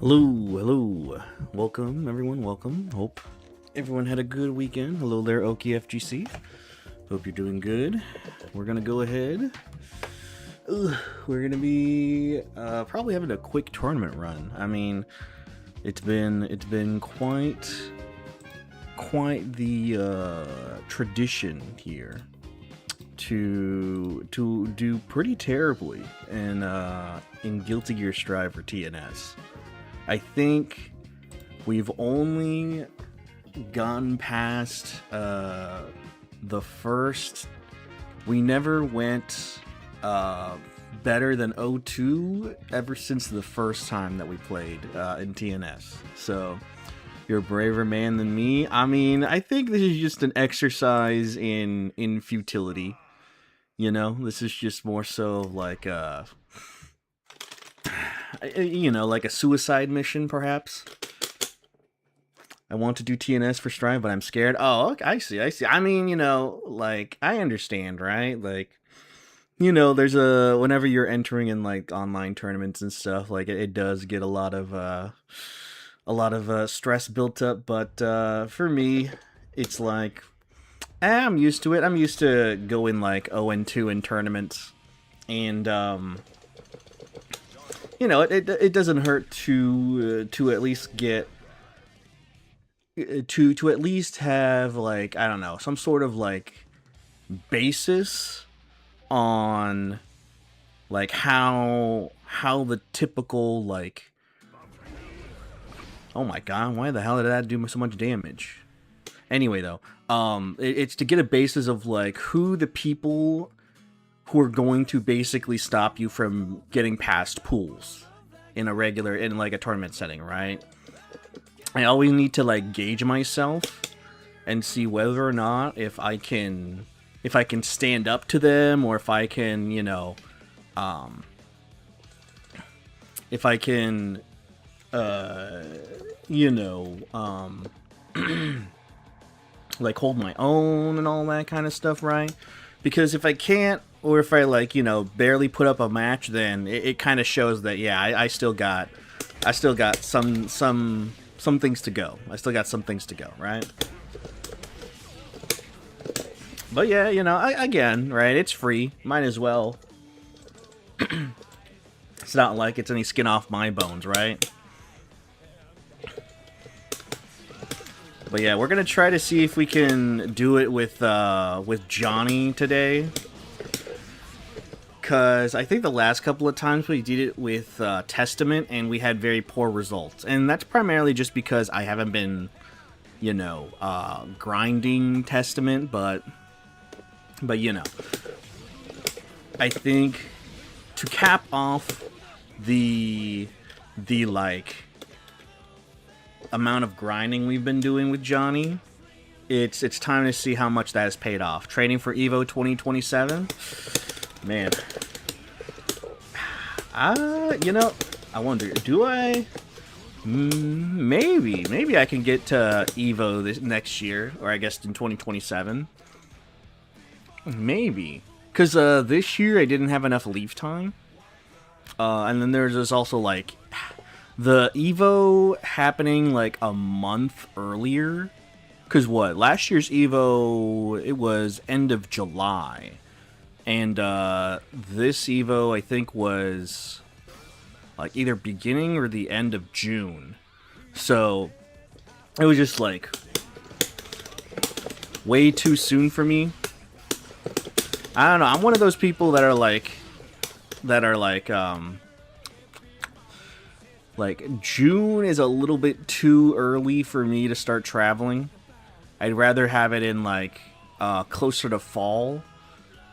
Hello, hello. Welcome, everyone, welcome. Hope everyone had a good weekend. Hello there, Oki FGC. Hope you're doing good. We're gonna go ahead. We're gonna be probably having a quick tournament run. I mean, it's been quite the tradition here to do pretty terribly in Guilty Gear Strive for TNS. I think we've only gone past the first. We never went better than 0-2 ever since the first time that we played in TNS. So you're a braver man than me. I mean, I think this is just an exercise in futility. You know, this is just more so like like a suicide mission, perhaps. I want to do TNS for Strive, but I'm scared. Oh, okay, I see. I mean, like, I understand, right? Like, there's whenever you're entering in, like, online tournaments and stuff, like, it does get a lot of stress built up, but, for me, it's like, I'm used to it. I'm used to going, like, 0-2 in tournaments, and, it doesn't hurt to at least get to at least have, like, I don't know, some sort of, like, basis on, like, how the typical, like, oh my god, why the hell did that do so much damage? Anyway, though, it's to get a basis of, like, who the people who are going to basically stop you from getting past pools in like a tournament setting, right? I always need to, like, gauge myself and see whether or not if I can stand up to them, or if I can, if I can, like, hold my own and all that kind of stuff, right? Because if I can't, or if I, like, barely put up a match, then it kind of shows that, yeah, I still got some things to go. I still got some things to go, right? But yeah, again, right, it's free. Might as well. It's not like it's any skin off my bones, right? But yeah, we're gonna try to see if we can do it with Johnny today. Because I think the last couple of times we did it with Testament, and we had very poor results. And that's primarily just because I haven't been, grinding Testament, but I think to cap off the like, amount of grinding we've been doing with Johnny, it's time to see how much that has paid off. Training for EVO 2027? Man. I wonder, do I? Maybe I can get to EVO this next year, or I guess in 2027. Maybe. Because this year I didn't have enough leave time. And then there's also, like, the EVO happening, like, a month earlier. Because what? Last year's EVO, it was end of July. And this EVO, I think, was, like, either beginning or the end of June. So it was just, like, way too soon for me. I don't know. I'm one of those people that are like June is a little bit too early for me to start traveling. I'd rather have it in, like, closer to fall.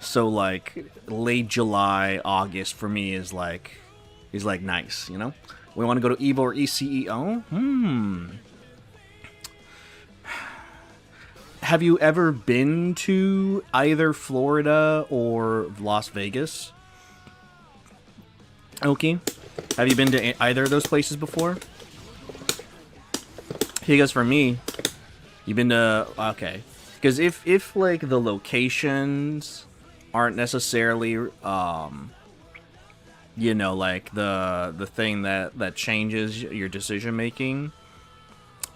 So, like, late July, August for me is like nice, We want to go to EVO or ECEO? Have you ever been to either Florida or Las Vegas? Okay. Have you been to either of those places before? Because for me, you've been to... Okay. Because if like, the locations aren't necessarily you know, like the thing that changes your decision making.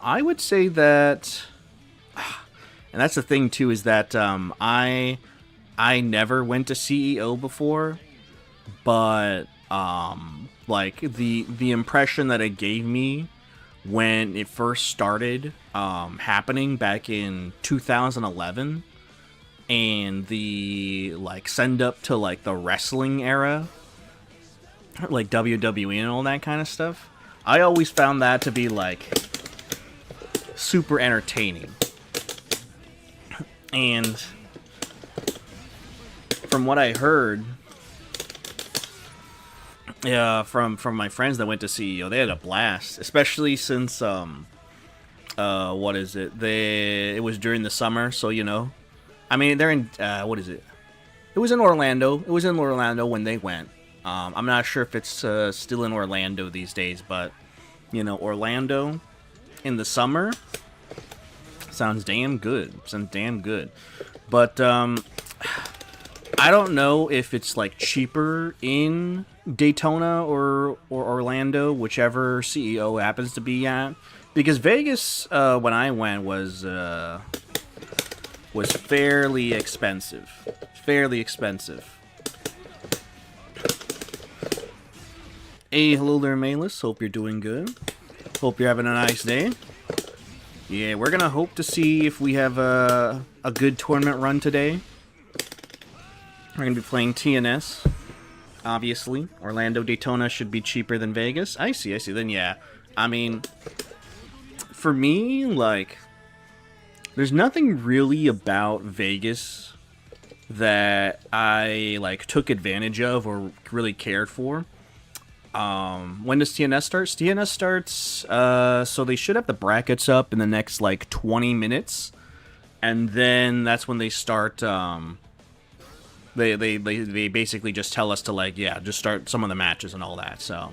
I would say that, and that's the thing too, is that I never went to CEO before, but like the impression that it gave me when it first started happening back in 2011, and the like send up to like the wrestling era, like WWE and all that kind of stuff. I always found that to be like super entertaining. And from what I heard, from my friends that went to CEO, they had a blast, especially since what is it? It was during the summer, so you know, I mean, they're in what is it? It was in Orlando. It was in Orlando when they went. I'm not sure if it's still in Orlando these days, but you know, Orlando in the summer sounds damn good. Sounds damn good. But I don't know if it's like cheaper in Daytona or Orlando, whichever CEO happens to be at, because Vegas when I went was fairly expensive. Fairly expensive. Hey, hello there, Malus. Hope you're doing good. Hope you're having a nice day. Yeah, we're gonna hope to see if we have a good tournament run today. We're gonna be playing TNS, obviously. Orlando, Daytona should be cheaper than Vegas. I see. Then yeah, I mean, for me, like, there's nothing really about Vegas that I like took advantage of or really cared for. When does TNS start? TNS starts, so they should have the brackets up in the next, like, 20 minutes. And then that's when they start, they basically just tell us to, like, yeah, just start some of the matches and all that. So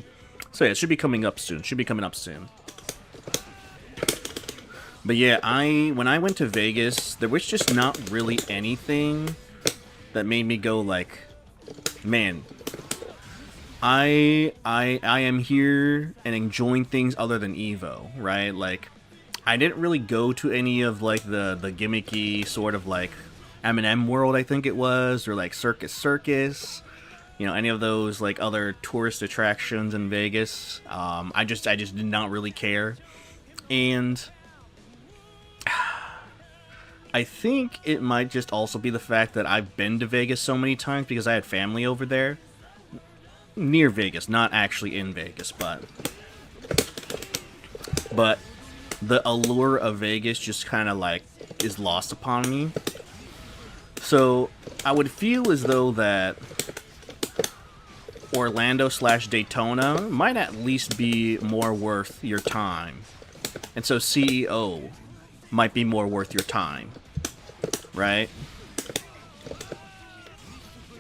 yeah, it should be coming up soon. But yeah, when I went to Vegas, there was just not really anything that made me go, like, man, I am here and enjoying things other than Evo, right? Like, I didn't really go to any of, like, the gimmicky sort of, like, M&M World, I think it was, or, like, Circus, you know, any of those, like, other tourist attractions in Vegas. I just did not really care. And I think it might just also be the fact that I've been to Vegas so many times because I had family over there. Near Vegas, not actually in Vegas, but the allure of Vegas just kind of like is lost upon me. So I would feel as though that Orlando/Daytona might at least be more worth your time, and so CEO might be more worth your time, right?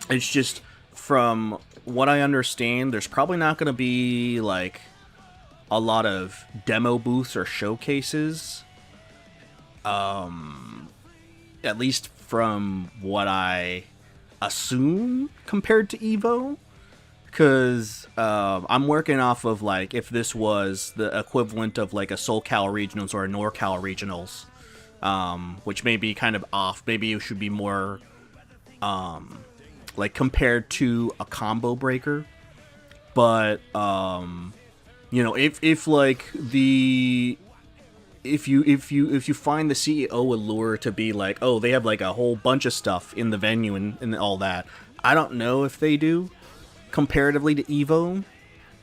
It's just, from what I understand, there's probably not going to be, like, a lot of demo booths or showcases. At least from what I assume compared to Evo. Because I'm working off of, like, if this was the equivalent of, like, a SoCal Regionals or a NorCal Regionals. Which may be kind of off. Maybe it should be more like compared to a combo breaker, but you know, if like if you find the CEO allure to be like, oh, they have like a whole bunch of stuff in the venue and all that, I don't know if they do comparatively to Evo,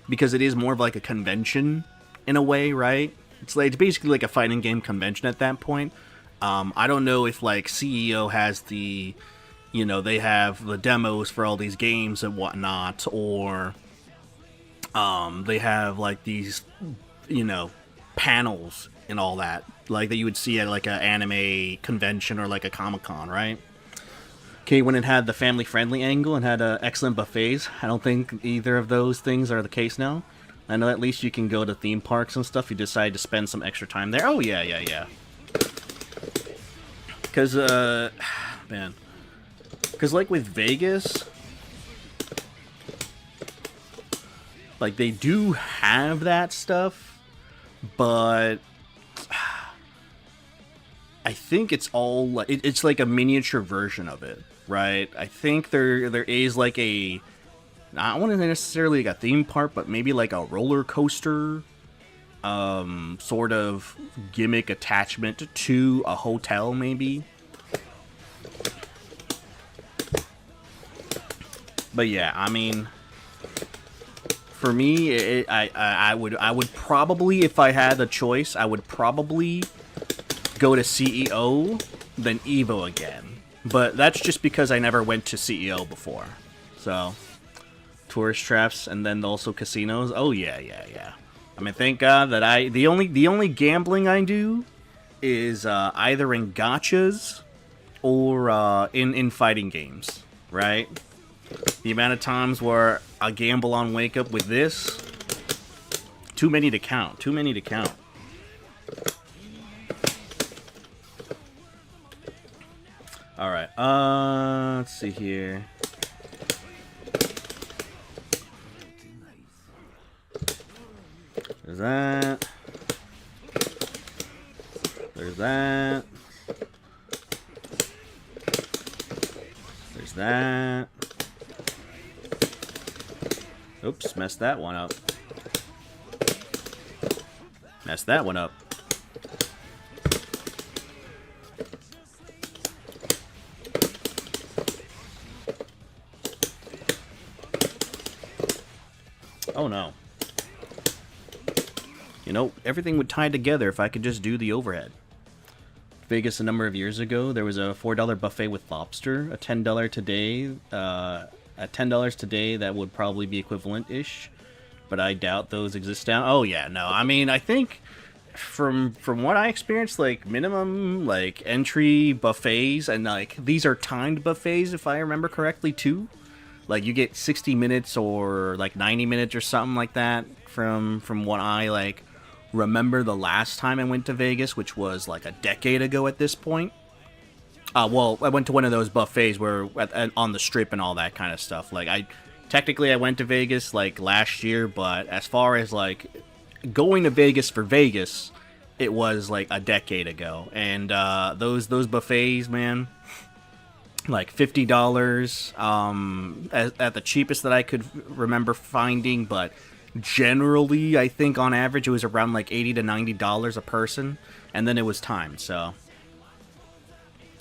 because it is more of like a convention in a way, right? It's basically like a fighting game convention at that point. I don't know if like CEO has the, you know, they have the demos for all these games and whatnot, or they have like these, you know, panels and all that, like that you would see at like an anime convention or like a Comic-Con, right? Okay, when it had the family-friendly angle and had excellent buffets, I don't think either of those things are the case now. I know at least you can go to theme parks and stuff. You decide to spend some extra time there. Oh, yeah. Because, man. Because, like, with Vegas, Like, they do have that stuff, but I think it's all like it's like a miniature version of it, right? I think there is like a, I don't want to necessarily like a theme park, but maybe like a roller coaster sort of gimmick attachment to a hotel, maybe. But yeah, I mean, for me, I would probably, if I had the choice, I would probably go to CEO than Evo again. But that's just because I never went to CEO before. So, tourist traps and then also casinos. Oh yeah. I mean, thank God that the only gambling I do is either in gachas or in fighting games, right? The amount of times where I gamble on Wake Up with this, too many to count. Too many to count. All right. Let's see here. There's that. There's that. There's that. Oops, messed that one up. Messed that one up. Oh no. You know, everything would tie together if I could just do the overhead. Vegas a number of years ago, there was a $4 buffet with lobster, a $10 today, at $10 today, that would probably be equivalent-ish, but I doubt those exist now. Oh yeah, no. I mean, I think from what I experienced, like minimum like entry buffets, and like these are timed buffets if I remember correctly too. Like you get 60 minutes or like 90 minutes or something like that from what I like remember the last time I went to Vegas, which was like a decade ago at this point. Well, I went to one of those buffets where on the Strip and all that kind of stuff. Like, I went to Vegas like last year, but as far as like going to Vegas for Vegas, it was like a decade ago. And those buffets, man, like $50 at the cheapest that I could remember finding, but generally, I think on average it was around like $80 to $90 a person, and then it was timed. So.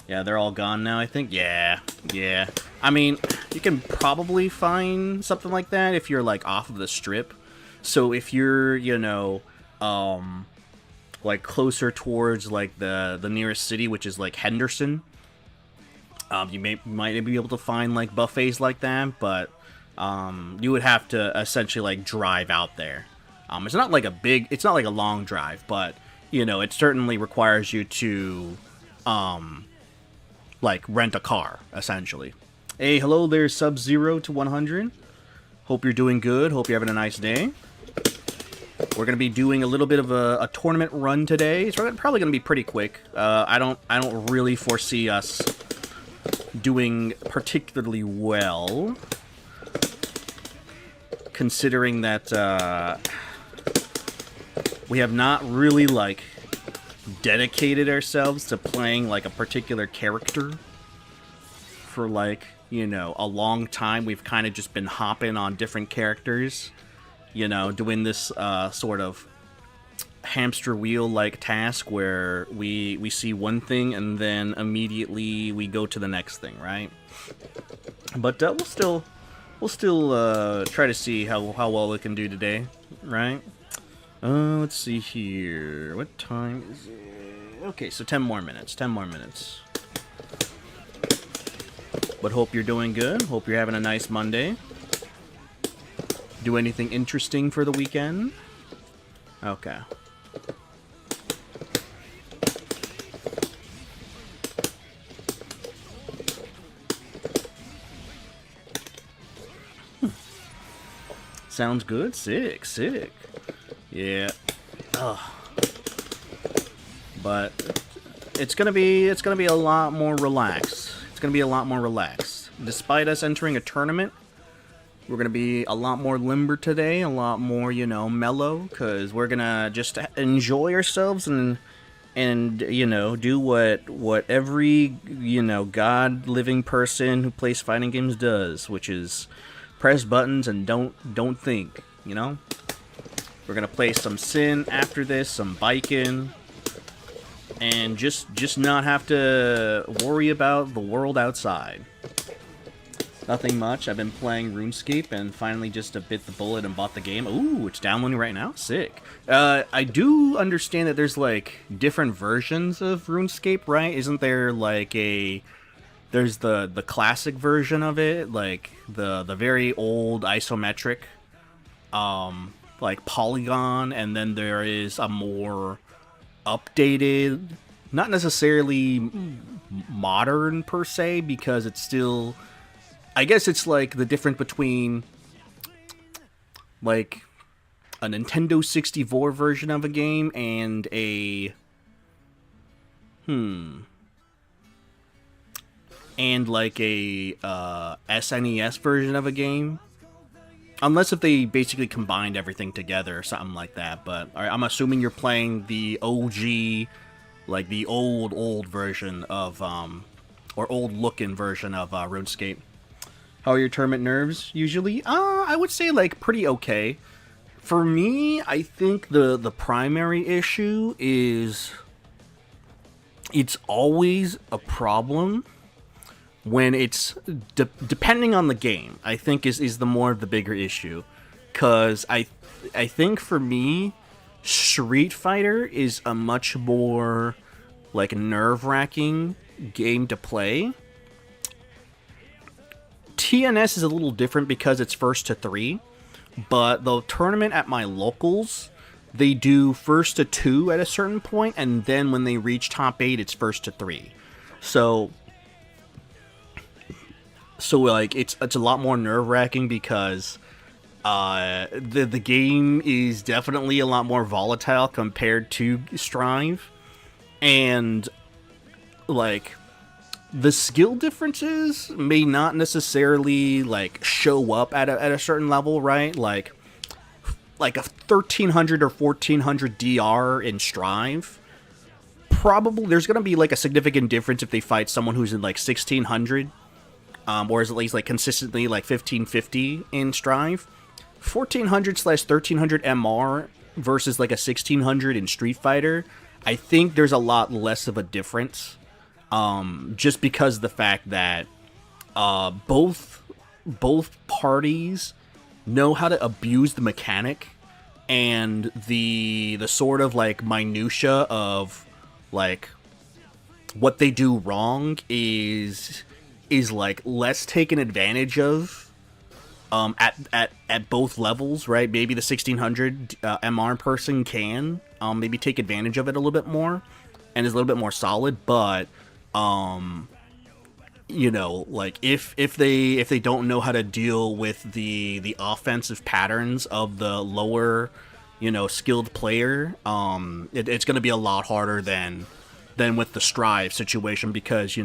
Yeah, they're all gone now, I think. Yeah. I mean, you can probably find something like that if you're, like, off of the Strip. So if you're, you know, like, closer towards, like, the nearest city, which is, like, Henderson, you might be able to find, like, buffets like that, but you would have to essentially, like, drive out there. It's not like a long drive, but, you know, it certainly requires you to, like, rent a car, essentially. Hey, hello there, Sub-Zero to 100. Hope you're doing good. Hope you're having a nice day. We're going to be doing a little bit of a tournament run today. It's probably going to be pretty quick. I don't really foresee us doing particularly well, considering that we have not really, like, dedicated ourselves to playing like a particular character for like, you know, a long time. We've kind of just been hopping on different characters, you know, doing this sort of hamster wheel like task where we see one thing and then immediately we go to the next thing, right? But we'll still try to see how well we can do today, right? Let's see here. What time is it? Okay, so 10 more minutes. 10 more minutes. But hope you're doing good. Hope you're having a nice Monday. Do anything interesting for the weekend? Okay. Sounds good. Sick. Yeah. Ugh. But it's gonna be a lot more relaxed. It's gonna be a lot more relaxed. Despite us entering a tournament, We're gonna be a lot more limber today, a lot more, mellow, because we're gonna just enjoy ourselves and do what every god living person who plays fighting games does, which is press buttons and don't think. We're gonna play some Sin after this, some Baiken, and just not have to worry about the world outside. Nothing much. I've been playing RuneScape and finally just bit the bullet and bought the game. Ooh, it's downloading right now? Sick. I do understand that there's, like, different versions of RuneScape, right? Isn't there, like, there's the classic version of it, like, the very old isometric, like, polygon, and then there is a more updated, not necessarily modern, per se, because it's still... I guess it's like the difference between like a Nintendo 64 version of a game and a and like a SNES version of a game. Unless if they basically combined everything together or something like that. But I'm assuming you're playing the OG, like the old version of or old looking version of RuneScape. How are your tournament nerves usually? I would say like pretty okay. For me, I think the primary issue is it's always a problem when it's depending on the game. I think is the more of the bigger issue, cuz I think for me Street Fighter is a much more like nerve-wracking game to play. TNS is a little different because it's first to 3, but the tournament at my locals, they do first to 2 at a certain point, and then when they reach top 8, it's first to 3. So like it's a lot more nerve-wracking because the game is definitely a lot more volatile compared to Strive, and like the skill differences may not necessarily like show up at a certain level, right? Like a 1300 or 1400 DR in Strive, probably there's gonna be like a significant difference if they fight someone who's in like 1600, or is at least like consistently like 1550 in Strive. 1400/1300 MR versus like a 1600 in Street Fighter, I think there's a lot less of a difference. Just because of the fact that both parties know how to abuse the mechanic and the sort of like minutia of like what they do wrong is like less taken advantage of at both levels, right? Maybe the 1600 MR person can maybe take advantage of it a little bit more and is a little bit more solid, but like if they don't know how to deal with the offensive patterns of the lower, skilled player, it's going to be a lot harder than with the Strive situation, because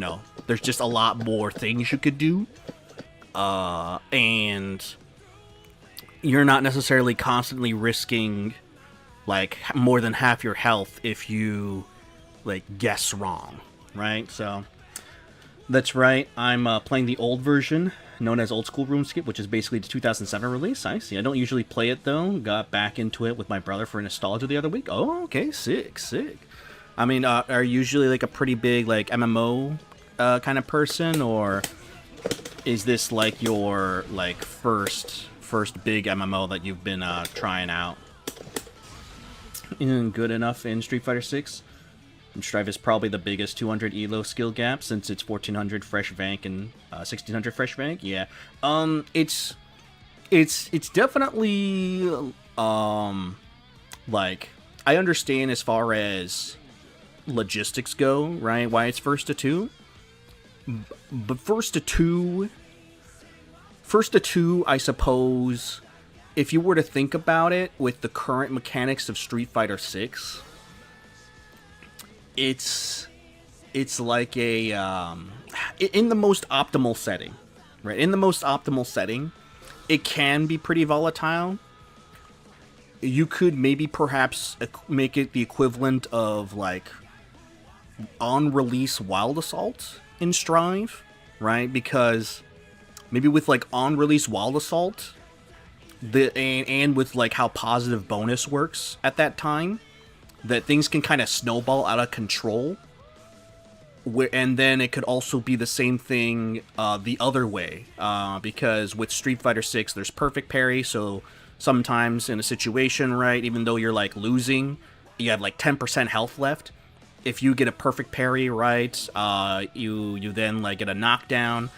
there's just a lot more things you could do, and you're not necessarily constantly risking like more than half your health if you like guess wrong. Right, so that's right. I'm playing the old version, known as Old School RuneScape, which is basically the 2007 release. I see. I don't usually play it though. Got back into it with my brother for nostalgia the other week. Oh, okay, sick. I mean, are you usually like a pretty big like MMO kind of person, or is this like your like first big MMO that you've been trying out? Good enough in Street Fighter 6. Strive is probably the biggest 200 elo skill gap since it's 1400 fresh vank and 1600 fresh vank. Yeah, it's definitely like I understand as far as logistics go, right? Why it's first to 2, but first to two, I suppose, if you were to think about it with the current mechanics of Street Fighter 6. It's like a in the most optimal setting, right? In the most optimal setting, it can be pretty volatile. You could maybe perhaps make it the equivalent of like on release Wild Assault in Strive, right? Because maybe with like on release Wild Assault, and with like how positive bonus works at that time, that things can kind of snowball out of control. And then it could also be the same thing the other way, because with Street Fighter 6 there's perfect parry, so sometimes in a situation, right, even though you're like losing, you have like 10% health left. If you get a perfect parry, right, you then like get a knockdown.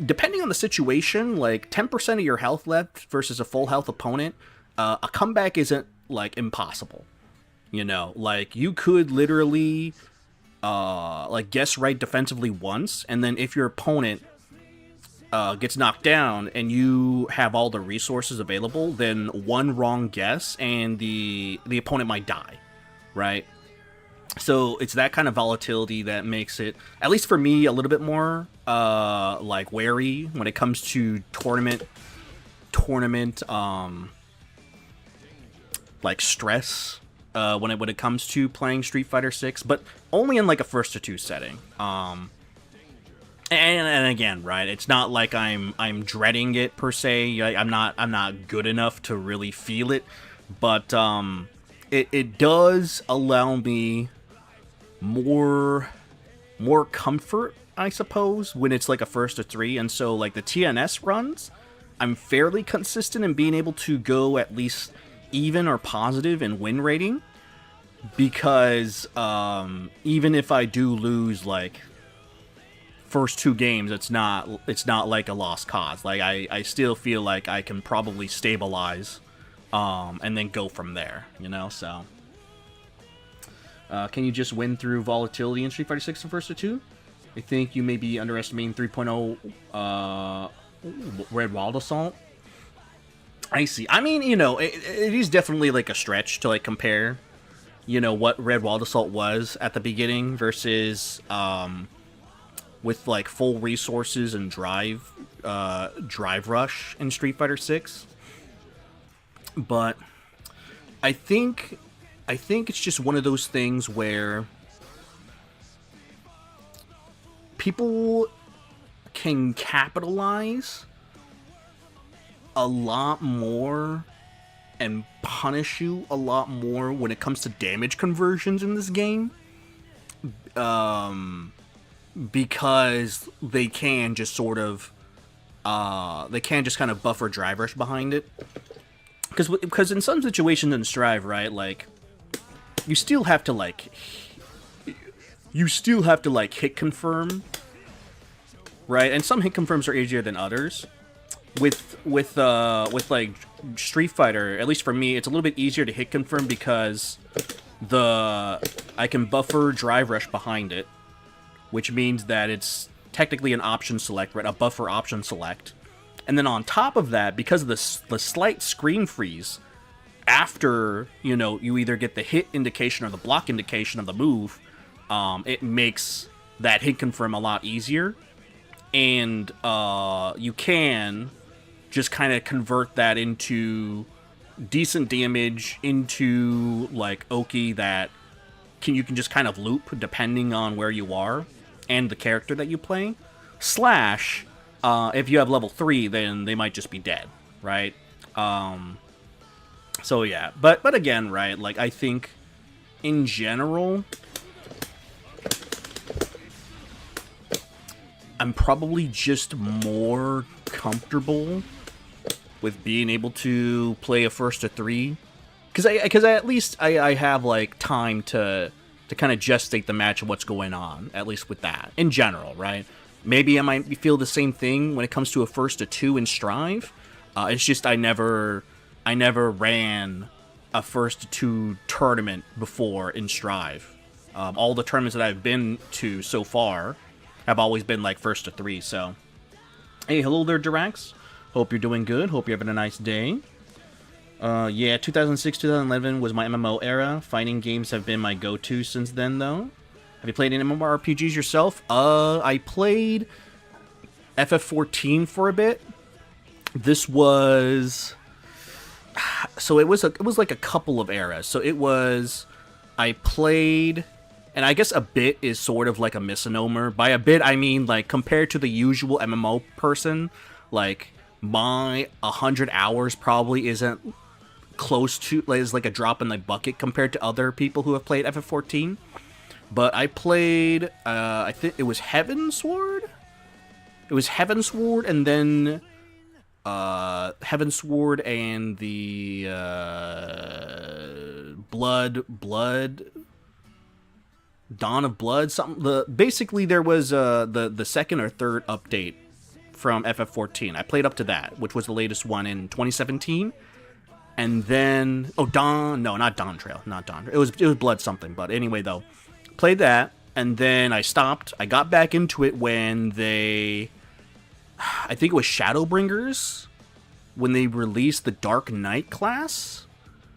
Depending on the situation, like 10% of your health left versus a full health opponent, a comeback isn't like impossible. You know, like you could literally like guess right defensively once, and then if your opponent gets knocked down and you have all the resources available, then one wrong guess and the opponent might die, right? So it's that kind of volatility that makes it, at least for me, a little bit more like wary when it comes to tournament like stress when it comes to playing Street Fighter 6, but only in like a first to two setting. And again, right, it's not like I'm dreading it per se. I'm not good enough to really feel it, but it does allow me more comfort, I suppose, when it's like a first to three. And so like the TNS runs, I'm fairly consistent in being able to go at least even or positive in win rating, because even if I do lose like first two games, it's not like a lost cause. Like I still feel like I can probably stabilize and then go from there, you know. So can you just win through volatility in Street Fighter 6 in first to two? I think you may be underestimating 3.0 Red Wild Assault. I see. I mean, you know, it is definitely like a stretch to like compare, you know, what Red Wild Assault was at the beginning versus with like full resources and drive rush in Street Fighter 6. But I think it's just one of those things where people can capitalize a lot more and punish you a lot more when it comes to damage conversions in this game, because they can just sort of kind of buffer drive rush behind it, because in some situations in Strive, right, like you still have to like hit confirm, right? And some hit confirms are easier than others. With like Street Fighter, at least for me, it's a little bit easier to hit confirm because I can buffer drive rush behind it, which means that it's technically an option select, right? A buffer option select. And then on top of that, because of the slight screen freeze after, you know, you either get the hit indication or the block indication of the move, it makes that hit confirm a lot easier. And you can just kind of convert that into decent damage, into like Oki that you can just kind of loop depending on where you are and the character that you play. Slash, if you have level 3, then they might just be dead, right? So yeah, but again, right, like I think in general, I'm probably just more comfortable with being able to play a first to 3, because I at least I have like time to kind of gestate the match of what's going on, at least with that in general, right? Maybe I might feel the same thing when it comes to a first to 2 in Strive. It's just I never ran a first to 2 tournament before in Strive. All the tournaments that I've been to so far have always been like first to 3. So, hey, hello there, Dirax. Hope you're doing good. Hope you're having a nice day. Yeah, 2006, 2011 was my MMO era. Fighting games have been my go-to since then, though. Have you played any MMORPGs yourself? I played FF14 for a bit. This was so it was like a couple of eras. So it was I played, and I guess a bit is sort of like a misnomer. By a bit, I mean like compared to the usual MMO person, like my 100 hours probably isn't close to is like a drop in the bucket compared to other people who have played FF14. But I played, I think it was Heavensward. It was Heavensward, and then Heavensward and the Blood, Dawn of Blood. Something. Basically there was the second or third update from FF14. I played up to that, which was the latest one in 2017. And then not Dawn Trail. It was Blood something. But anyway, though, played that, and then I stopped. I got back into it when I think it was Shadowbringers, when they released the Dark Knight class.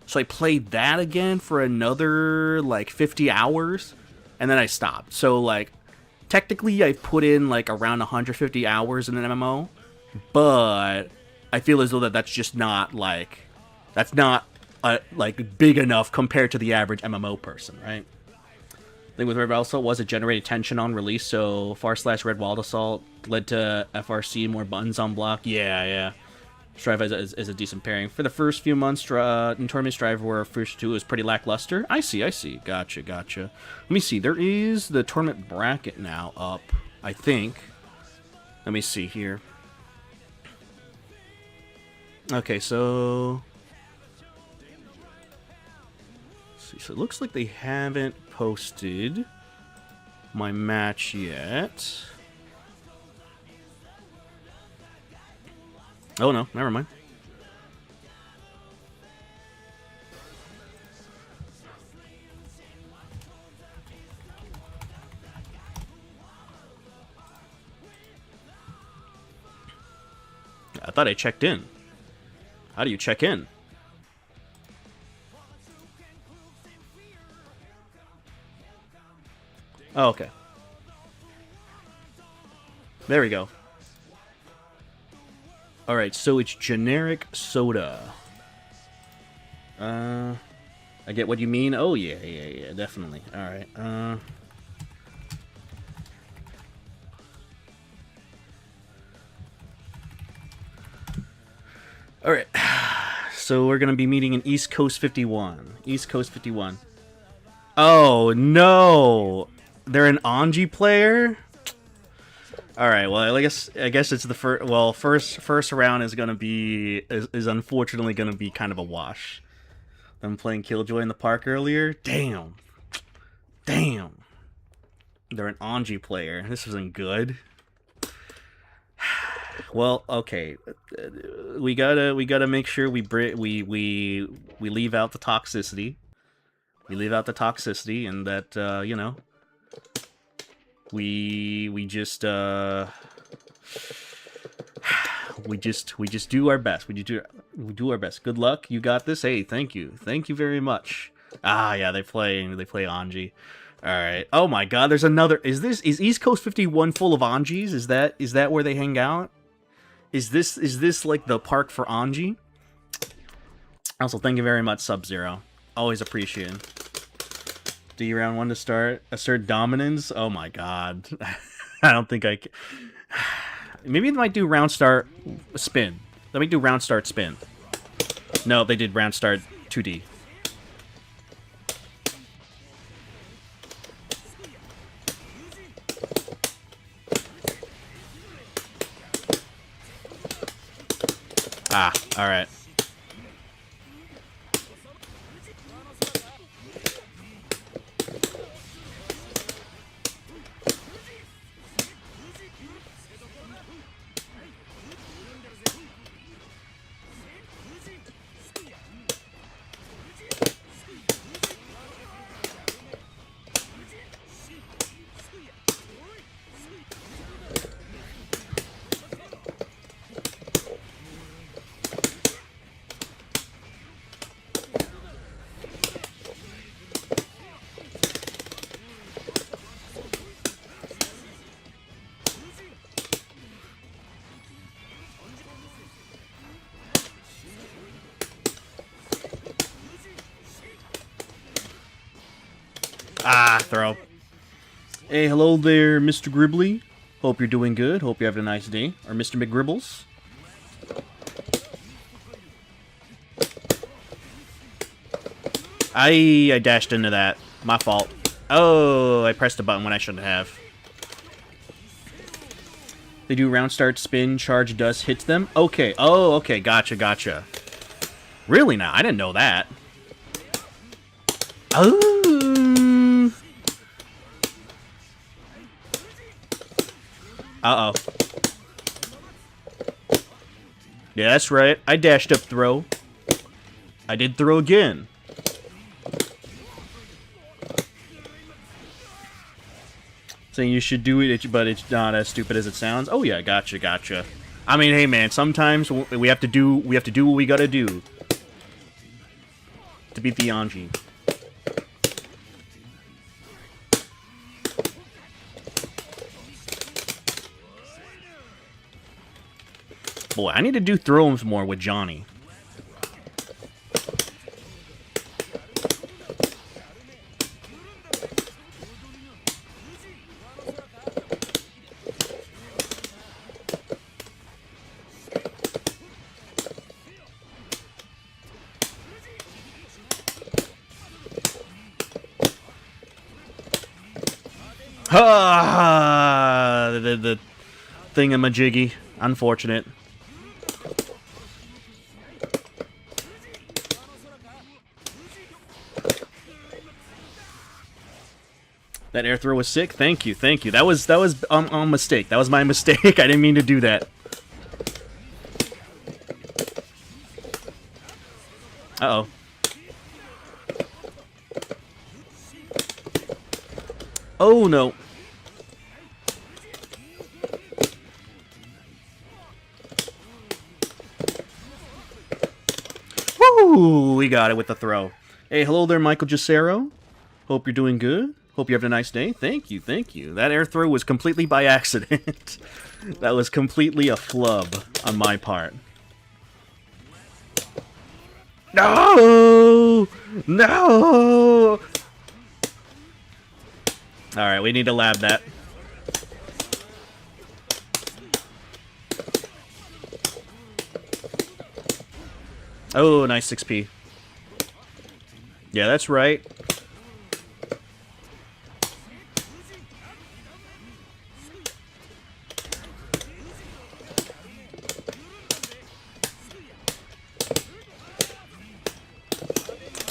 So I played that again for another like 50 hours, and then I stopped. So like technically I put in like around 150 hours in an MMO, but I feel as though that's just not like like big enough compared to the average MMO person, right? The thing with Red Assault was it generated tension on release, so /Red Wild Assault led to FRC, more buttons on block. Yeah. Strive is a decent pairing. For the first few months, in Tournament Strive were first two, it was pretty lackluster. I see. Gotcha. Let me see. There is the tournament bracket now up, I think. Let me see here. Okay, so so it looks like they haven't posted my match yet. Oh no, never mind. I thought I checked in. How do you check in? Oh, okay. There we go. Alright, so it's generic soda. I get what you mean. Oh, yeah, definitely. Alright, Alright. So we're gonna be meeting in East Coast 51. East Coast 51. Oh, no! They're an Anji player? Alright, well, I guess it's the first... Well, first round is gonna be... Is unfortunately gonna be kind of a wash. Them playing Killjoy in the park earlier? Damn. They're an Anji player. This isn't good. Well, okay. We gotta make sure we leave out the toxicity. We leave out the toxicity, and that you know, we just do our best. We do our best. Good luck. You got this. Hey, thank you very much. Ah, yeah, they play Anji. All right. Oh my God, there's another. Is East Coast 51 full of Anjis? Is that where they hang out? Is this like the park for Anji? Also, thank you very much, Sub-Zero. Always appreciated. D round 1 to start. Assert dominance. Oh my God. I don't think I can. Maybe they might do round start spin. Let me do round start spin. No, they did round start 2D. Ah, alright. Ah, throw. Hey, hello there, Mr. Gribbly. Hope you're doing good. Hope you're having a nice day. Or Mr. McGribbles. I dashed into that. My fault. Oh, I pressed a button when I shouldn't have. They do round start, spin, charge, dust, hits them? Okay. Oh, okay. Gotcha, gotcha. Really now? I didn't know that. Oh. Uh-oh. Yeah, that's right. I dashed up throw. I did throw again. Saying you should do it, but it's not as stupid as it sounds. Oh yeah, gotcha, gotcha. I mean, hey man, sometimes we have to do what we gotta do to beat the Anji. Boy, I need to do throws more with Johnny. Ah, the thingamajiggy. Unfortunate. That air throw was sick. Thank you, thank you. That was a mistake. That was my mistake. I didn't mean to do that. Uh-oh. Oh no. Woo! We got it with the throw. Hey, hello there, Michael Jacero. Hope you're doing good. Hope you're having a nice day. Thank you, thank you. That air throw was completely by accident. That was completely a flub on my part. No! No! Alright, we need to lab that. Oh, nice 6p. Yeah, that's right.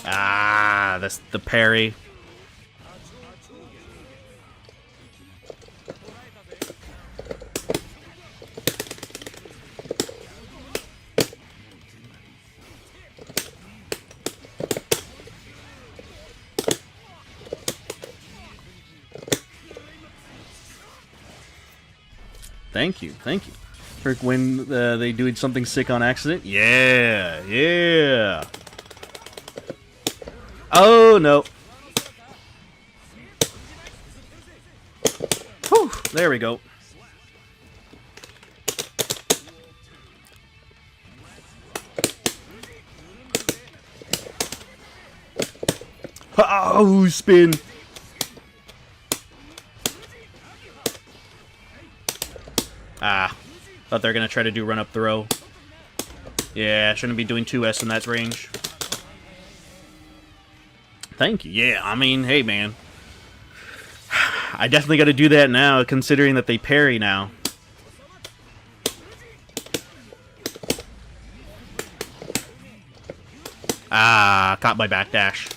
Ah, that's the parry. Thank you, thank you. For when they do something sick on accident. Yeah, yeah. Oh, no. Whew, there we go. Oh, spin. Ah, thought they were going to try to do run-up throw. Yeah, shouldn't be doing 2S in that range. Thank you. Yeah, I mean, hey, man. I definitely got to do that now, considering that they parry now. Ah, caught my backdash.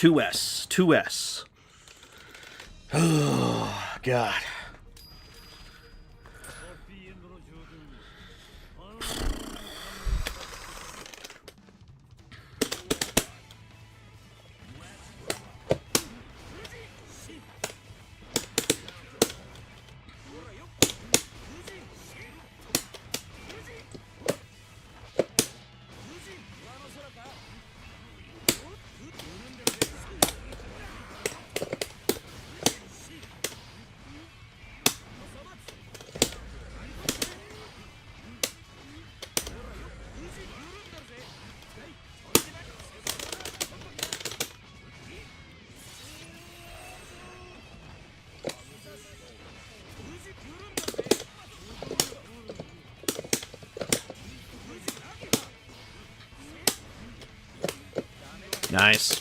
2S. 2S. Oh, God. Nice.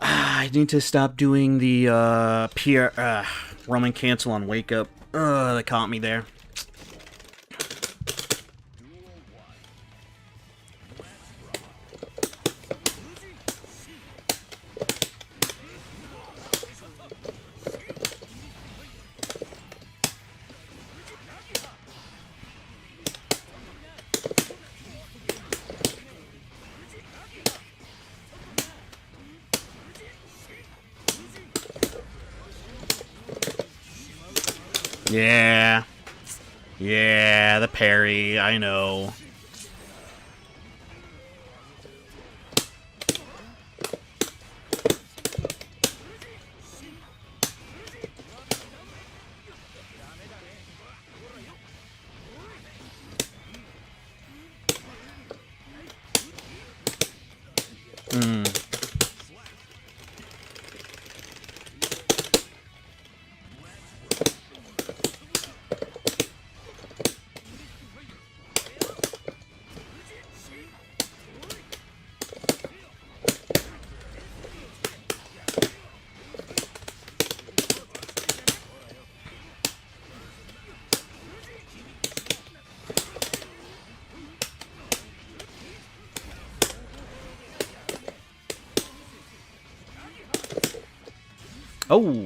I need to stop doing the Roman cancel on wake up. That caught me there. Yeah. Yeah, the parry, I know. Oh.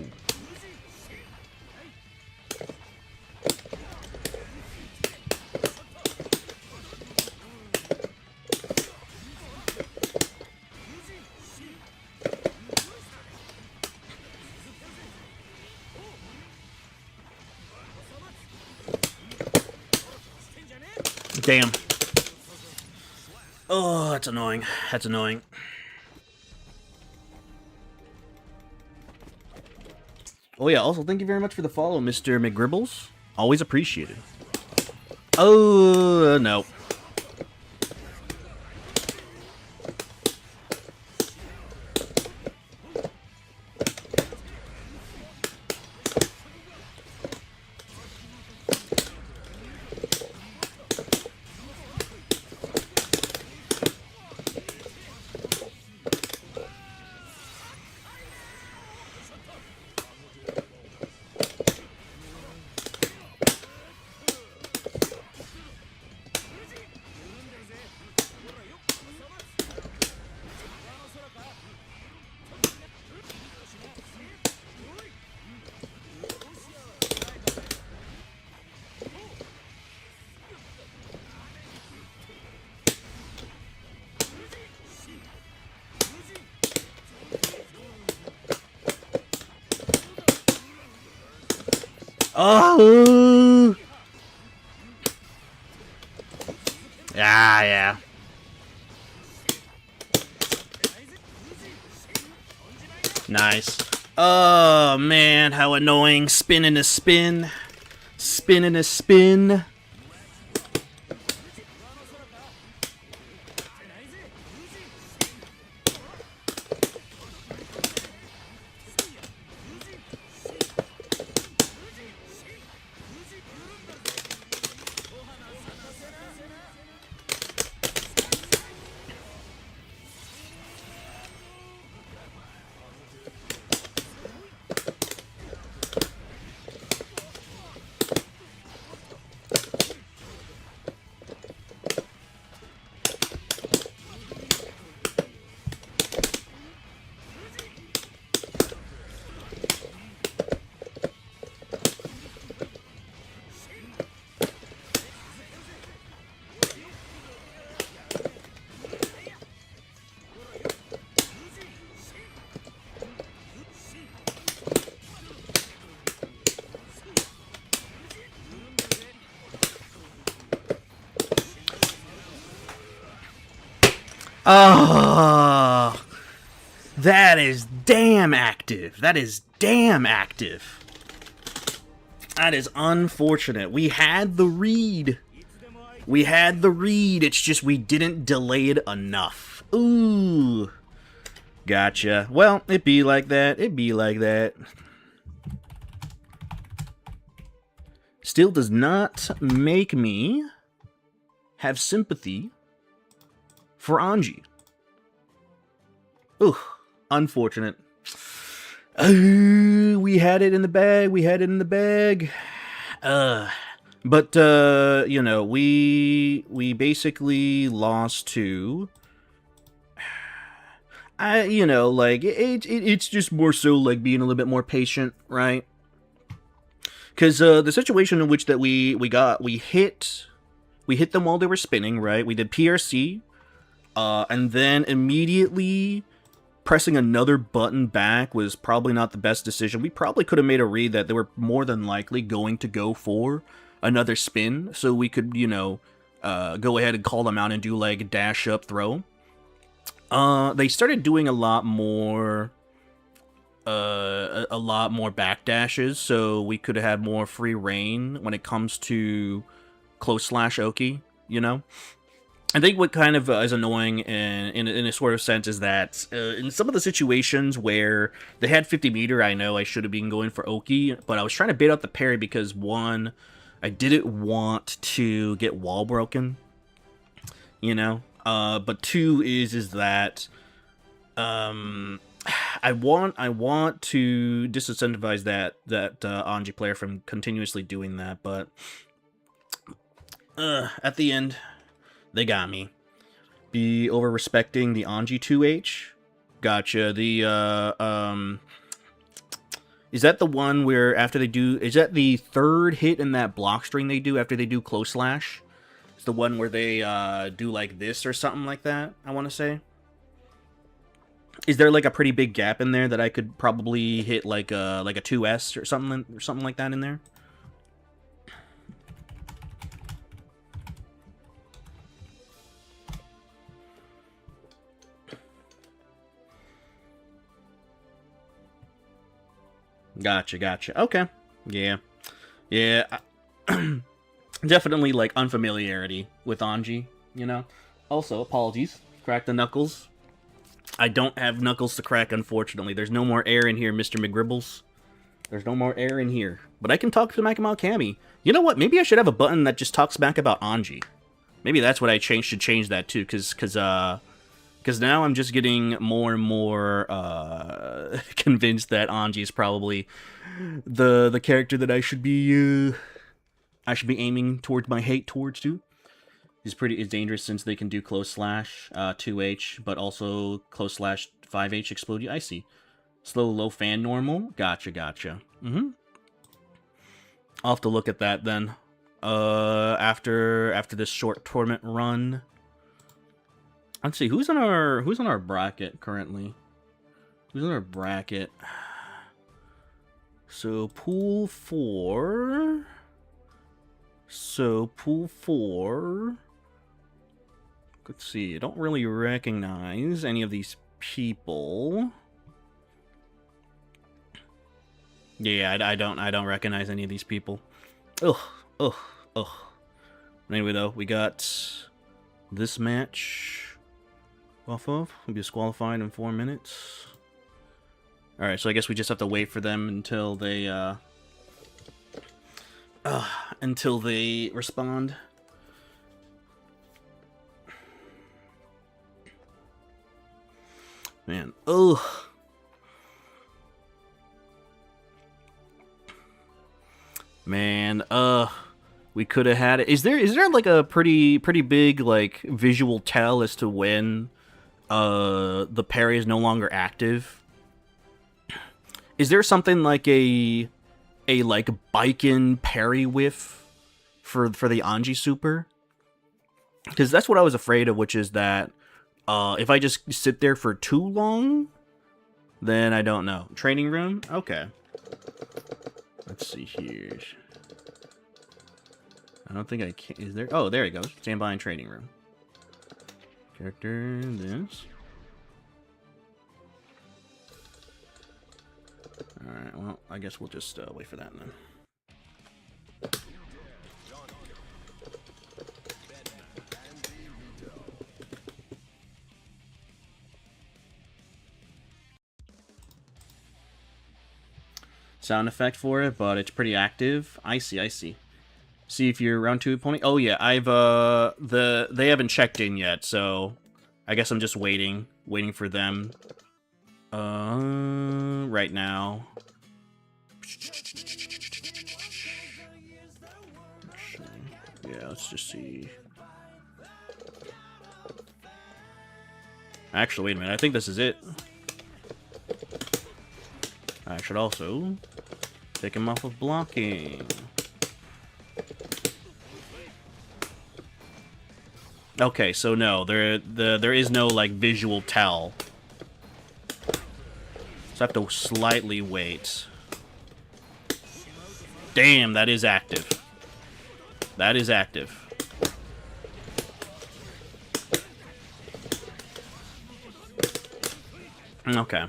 Damn. Oh, that's annoying. That's annoying. Oh yeah, also thank you very much for the follow, Mr. McGribbles. Always appreciated. Oh, no. Oh! Ah, yeah. Nice. Oh, man, how annoying. Spinning a spin. Spinning a spin. Oh, that is damn active. That is damn active. That is unfortunate. We had the read. We had the read. It's just we didn't delay it enough. Ooh. Gotcha. Well, it be like that. It be like that. Still does not make me have sympathy for Anji. Ooh, unfortunate. We had it in the bag. We had it in the bag. But you know, we basically lost to. You know, like it's just more so like being a little bit more patient, right? Because the situation in which that we hit them while they were spinning, right? We did PRC, and then immediately pressing another button back was probably not the best decision. We probably could have made a read that they were more than likely going to go for another spin, so we could, you know, go ahead and call them out and do like a dash up throw. They started doing a lot more back dashes, so we could have had more free reign when it comes to close slash Oki, you know? I think what kind of is annoying in a sort of sense is that in some of the situations where they had 50 meter, I know I should have been going for Oki, but I was trying to bait out the parry because, one, I didn't want to get wall broken, you know? But two is that I want to disincentivize that Anji player from continuously doing that, but at the end, they got me. Be over-respecting the Anji 2H. Gotcha. The, is that the one where after they do... Is that the third hit in that block string they do after they do close slash? It's the one where they, do like this or something like that, I want to say. Is there like a pretty big gap in there that I could probably hit like a 2S or something like that in there? Gotcha. Okay. Yeah. Definitely, like, unfamiliarity with Anji, you know? Also, apologies. Crack the knuckles. I don't have knuckles to crack, unfortunately. There's no more air in here, Mr. McGribbles. There's no more air in here. But I can talk smack about Cammy. You know what? Maybe I should have a button that just talks smack about Anji. Maybe that's what I should change that to, because now I'm just getting more and more convinced that Anji is probably the character that I should be aiming towards my hate towards too. Is dangerous since they can do close slash 2H, but also close slash 5H explode you. I see. Slow, low, fan, normal. Gotcha. Mm-hmm. I'll have to look at that then. After this short tournament run. Let's see, who's on our bracket currently? Who's on our bracket? So pool 4. So pool 4. Let's see. I don't really recognize any of these people. Yeah, I don't recognize any of these people. Ugh, ugh, ugh. Anyway, though, we got this match off of. We'll be disqualified in 4 minutes. Alright, so I guess we just have to wait for them until they respond. Man, ugh. Man, we could have had it. Is there like a pretty big like visual tell as to when the parry is no longer active? Is there something like a like Baiken parry whiff for the Anji super? Because that's what I was afraid of, which is that if I just sit there for too long, then I don't know. Training room? Okay. Let's see here. I don't think I can. Is there? Oh, there he goes. Stand by in training room. Character, this. Alright, well, I guess we'll just wait for that then. Sound effect for it, but it's pretty active. I see, I see. See if you're round 2 opponent. Oh yeah, I've they haven't checked in yet, so I guess I'm just waiting for them. Right now. Yeah, let's just see. Actually, wait a minute. I think this is it. I should also take him off of blocking. Okay, so no, there is no like visual tell. So I have to slightly wait. Damn, that is active. That is active. Okay.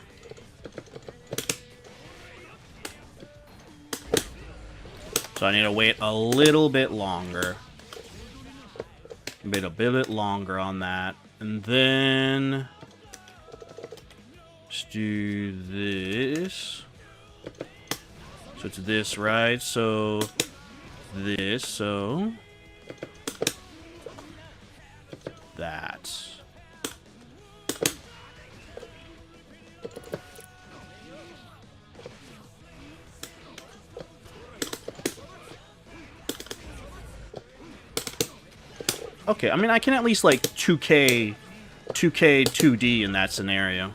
So I need to wait a little bit longer. Wait a bit longer on that. And then let's do this. So it's this, right? So this, so that. Okay, I mean, I can at least, like, 2K 2D in that scenario.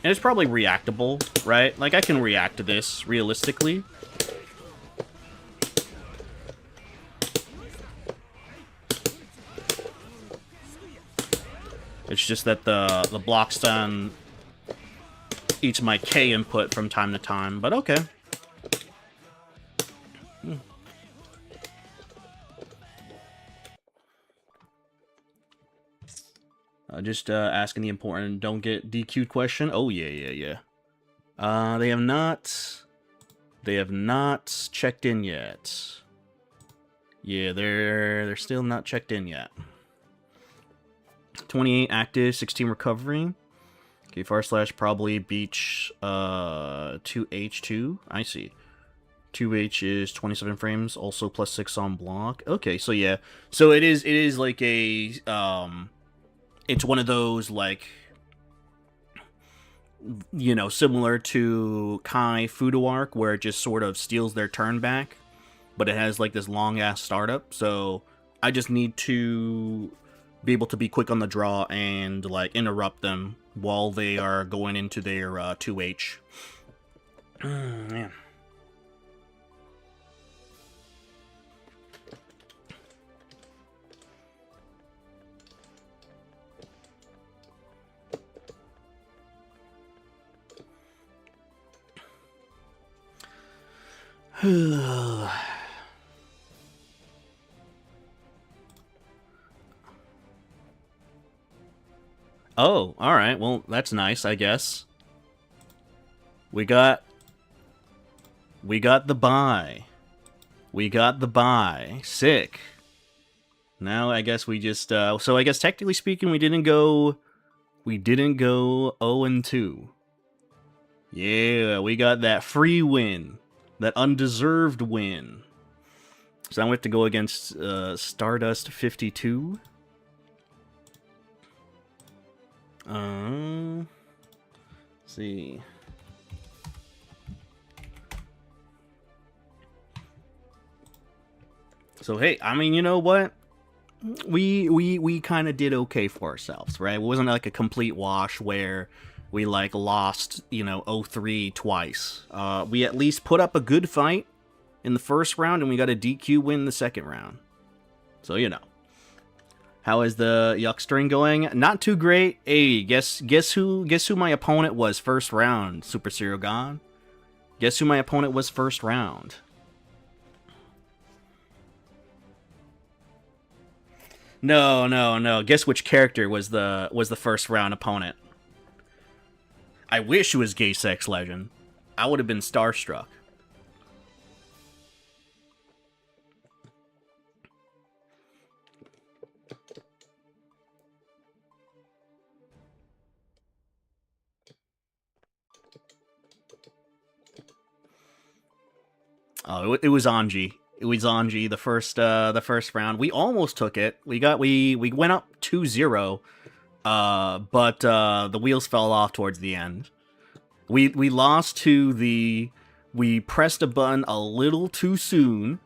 And it's probably reactable, right? Like, I can react to this, realistically. It's just that the block stun eats my K input from time to time, but okay. Just asking the important don't get DQ'd question. Oh yeah. They have not checked in yet. Yeah, they're still not checked in yet. 28 active, 16 recovery. Okay, / probably beach 2H2. I see. 2H is 27 frames, also +6 on block. Okay, so yeah. So it is like a it's one of those, like, you know, similar to Kai Fudo Arc, where it just sort of steals their turn back, but it has, like, this long-ass startup, so I just need to be able to be quick on the draw and, like, interrupt them while they are going into their 2H. Man. Oh, alright. Well, that's nice, I guess. We got the buy. We got the buy. Sick. Now I guess we just so I guess technically speaking we didn't go 0-2. Yeah, we got that free win. That undeserved win. So now we have to go against Stardust 52. Let's see. So hey, I mean, you know what? We kind of did okay for ourselves, right? It wasn't like a complete wash where we like lost, 0-3 twice. We at least put up a good fight in the first round, and we got a DQ win the second round. So how is the Yuck string going? Not too great. Hey, guess who my opponent was first round, Super Serial God? Guess who my opponent was first round? No. Guess which character was the first round opponent? I wish it was Gay Sex Legend. I would have been starstruck. Oh, it was Anji. It was Anji the first round. We almost took it. We went up 2-0. But the wheels fell off towards the end. We lost to we pressed a button a little too soon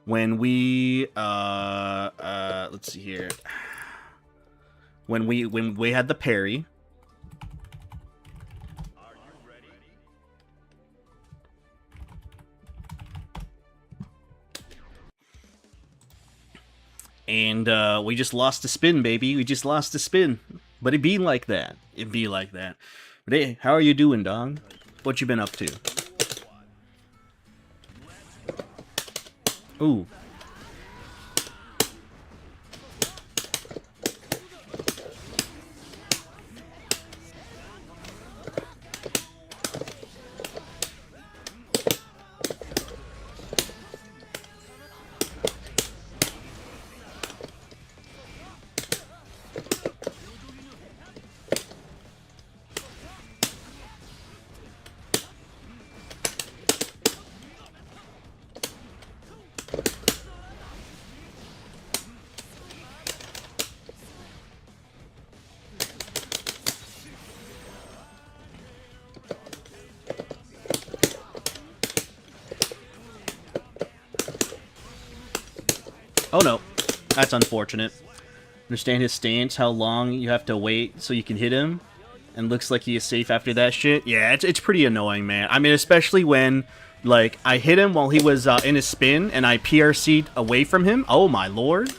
when we let's see here. When we had the parry. And we just lost the spin, baby. We just lost the spin. But it be like that. It be like that. But hey, how are you doing, dog? What you been up to? Ooh. Oh no, that's unfortunate. Understand his stance, how long you have to wait so you can hit him, and looks like he is safe after that shit. Yeah, it's pretty annoying, man. I mean, especially when, like, I hit him while he was in his spin, and I PRC'd away from him. Oh my lord.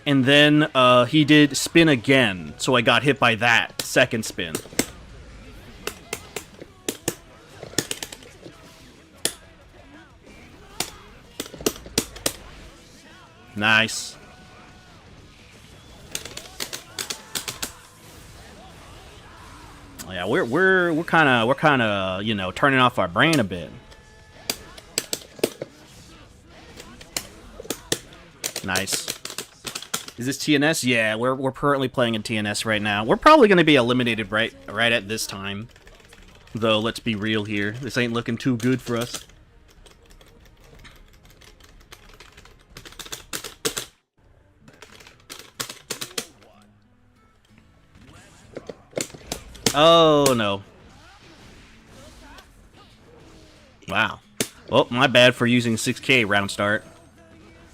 And then he did spin again, so I got hit by that second spin. Nice. Yeah, we're kind of turning off our brain a bit. Nice. Is this TNS? Yeah, we're currently playing in TNS right now. We're probably going to be eliminated right at this time. Though, let's be real here. This ain't looking too good for us. Oh, no. Wow. Well, my bad for using 6K round start.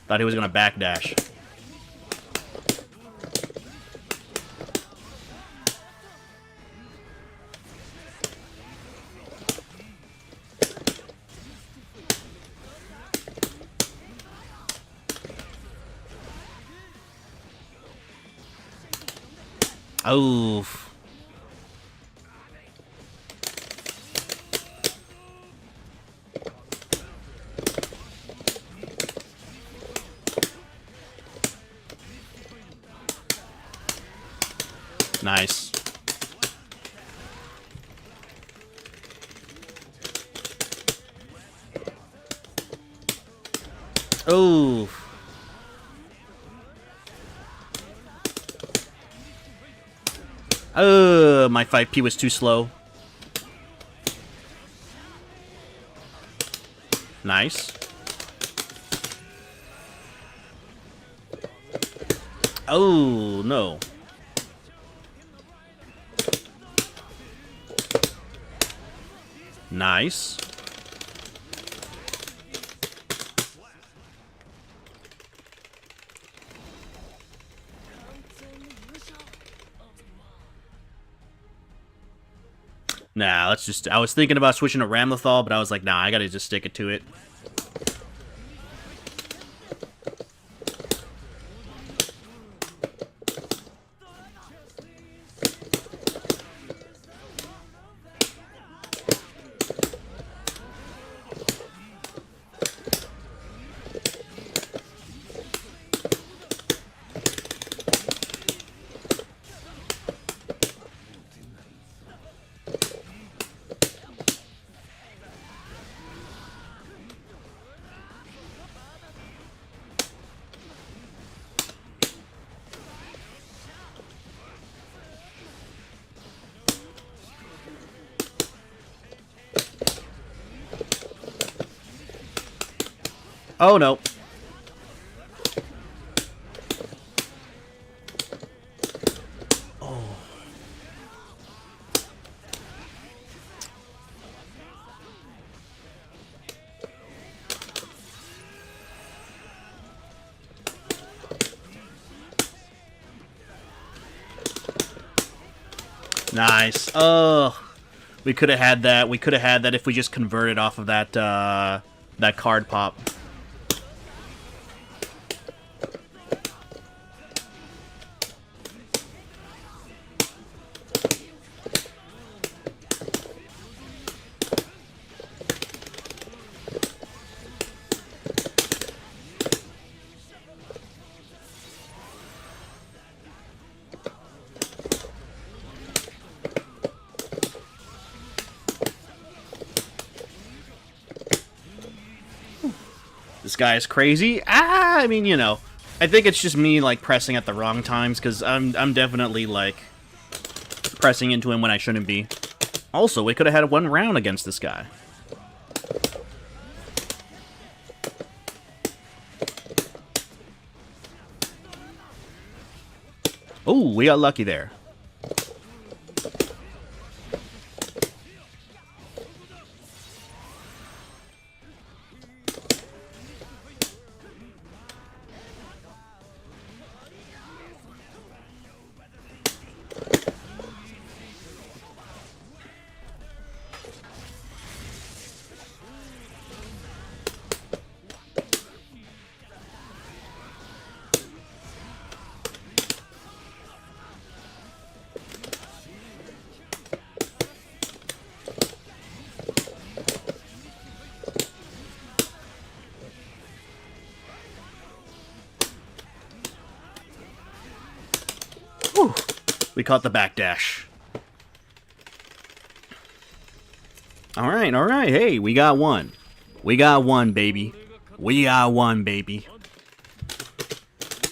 Thought he was going to backdash. Oof. Nice. Oh. My 5P was too slow. Nice. Oh, no. Nice. Nah, let's just... I was thinking about switching to Ramlethal, but I was like, nah, I gotta just stick it to it. Oh, no. Oh. Nice. Oh. We could have had that. We could have had that if we just converted off of that, that card pop. This guy is crazy. I mean, you know, I think it's just me, like, pressing at the wrong times, because I'm definitely, like, pressing into him when I shouldn't be. Also, we could have had one round against this guy. Oh, we got lucky there. Whew. We caught the backdash. Alright, alright. Hey, we got one. We got one, baby. We got one, baby.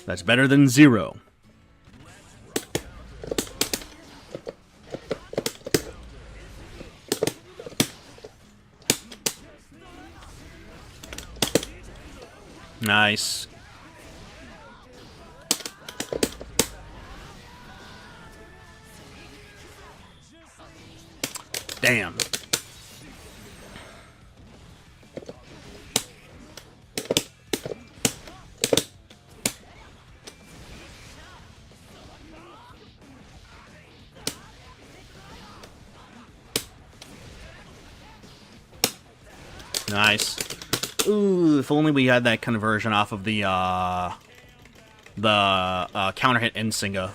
That's better than 0. Nice. Damn. Nice. Ooh, if only we had that conversion off of the counter hit Insinga.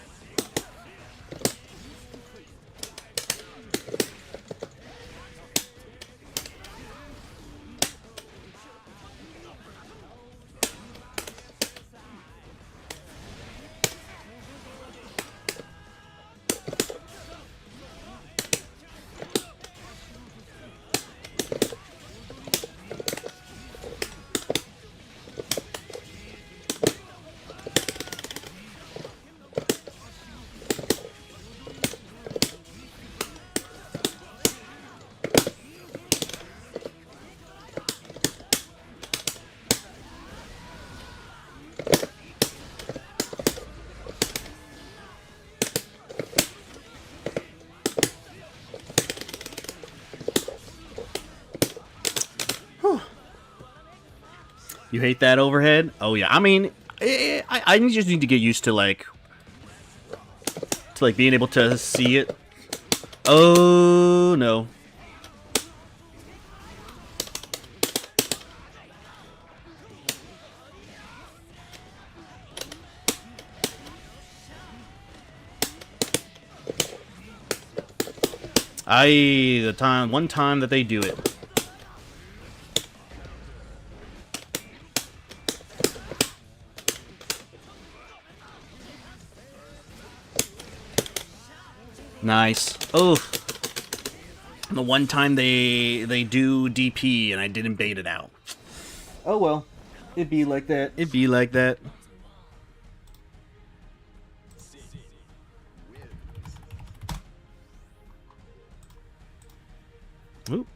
You hate that overhead? Oh yeah. I mean, I just need to get used to like being able to see it. Oh no. One time that they do it. Nice. Oh. The one time they do DP and I didn't bait it out. Oh well. It'd be like that. It'd be like that.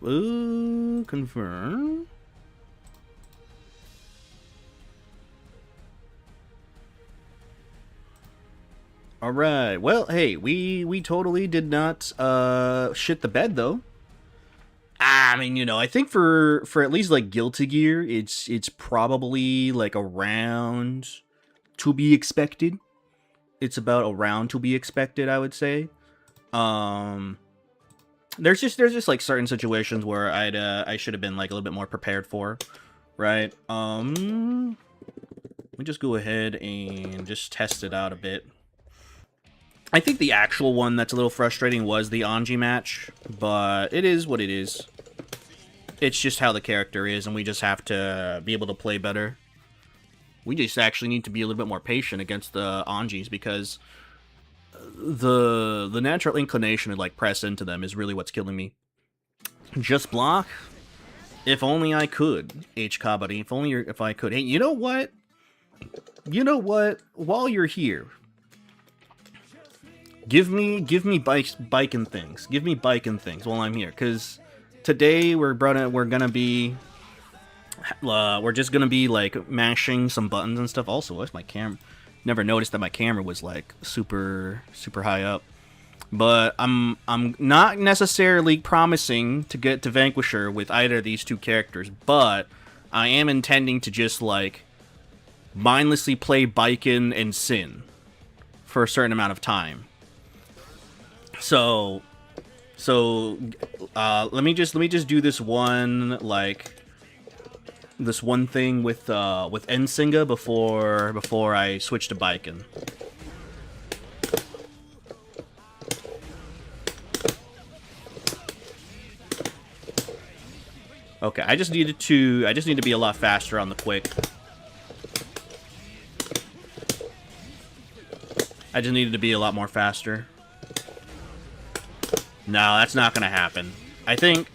Ooh, confirm. All right. Well, hey, we totally did not shit the bed though. I mean, you know, I think for at least like Guilty Gear, it's probably like around to be expected. It's about around to be expected, I would say. There's just like certain situations where I should have been like a little bit more prepared for, right? Let me just go ahead and just test it out a bit. I think the actual one that's a little frustrating was the Anji match, but it is what it is. It's just how the character is, and we just have to be able to play better. We just actually need to be a little bit more patient against the Anjis, because the natural inclination to like press into them is really what's killing me. Just block? If only I could, H Kabari. If I could. Hey, you know what? You know what? While you're here, give me Baiken things. Give me Baiken things while I'm here, because today we're gonna be we're just gonna be like mashing some buttons and stuff. Also, what's my camera? Never noticed that my camera was like super high up. But I'm not necessarily promising to get to Vanquisher with either of these two characters, but I am intending to just like mindlessly play Baiken and Sin for a certain amount of time. So let me just do this one thing with Ensinga before I switch to Baiken. Okay, I just need to be a lot faster on the quick. I just needed to be a lot more faster. No, that's not gonna happen. I think,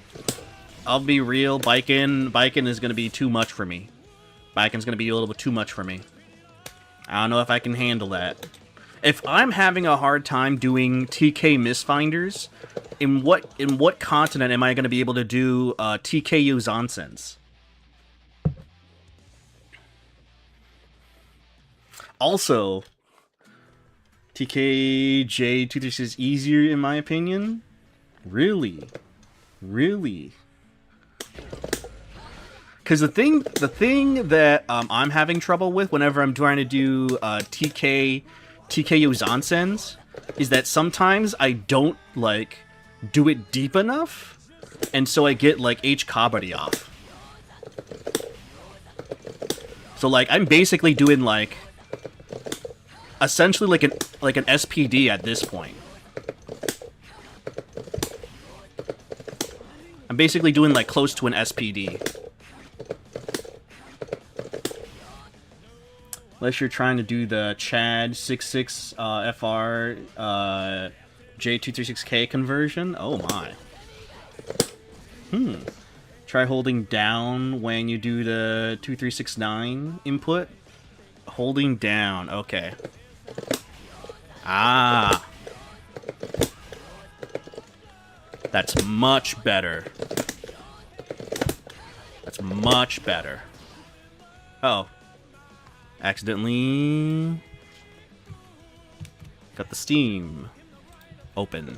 I'll be real, Baiken is gonna be too much for me. Baiken's gonna be a little bit too much for me. I don't know if I can handle that. If I'm having a hard time doing TK misfinders, in what continent am I gonna be able to do TKU Zansense? Also, TKJ236 is easier in my opinion. Really? Because the thing that I'm having trouble with whenever I'm trying to do TKU Zansense is that sometimes I don't like do it deep enough, and so I get like H Kabari off. So like I'm basically doing like essentially like an SPD at this point. I'm basically doing like close to an SPD. Unless you're trying to do the Chad 66 FR J236K conversion. Oh my. Try holding down when you do the 2369 input. Holding down. Okay. Ah. That's much better. That's much better. Oh. Accidentally got the Steam open.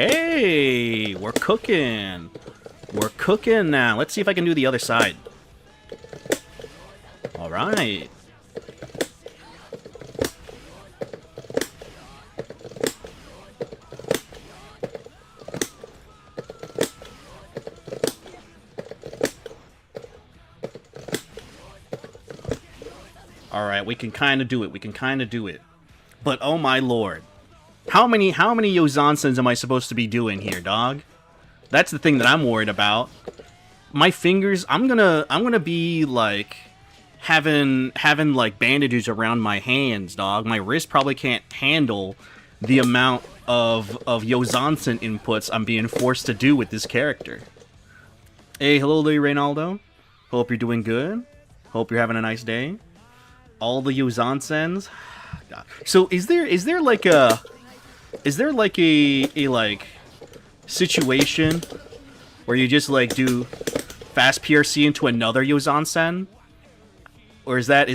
Okay, we're cooking. We're cooking now. Let's see if I can do the other side. All right. All right, we can kind of do it. We can kind of do it. But oh my lord. How many Yozansens am I supposed to be doing here, dog? That's the thing that I'm worried about. My fingers, I'm gonna be like having like bandages around my hands, dog. My wrist probably can't handle the amount of Yozansen inputs I'm being forced to do with this character. Hey, hello there, Reynaldo. Hope you're doing good. Hope you're having a nice day. All the Yozansens. So is there like a like situation where you just like do fast PRC into another Yozansen? Or is that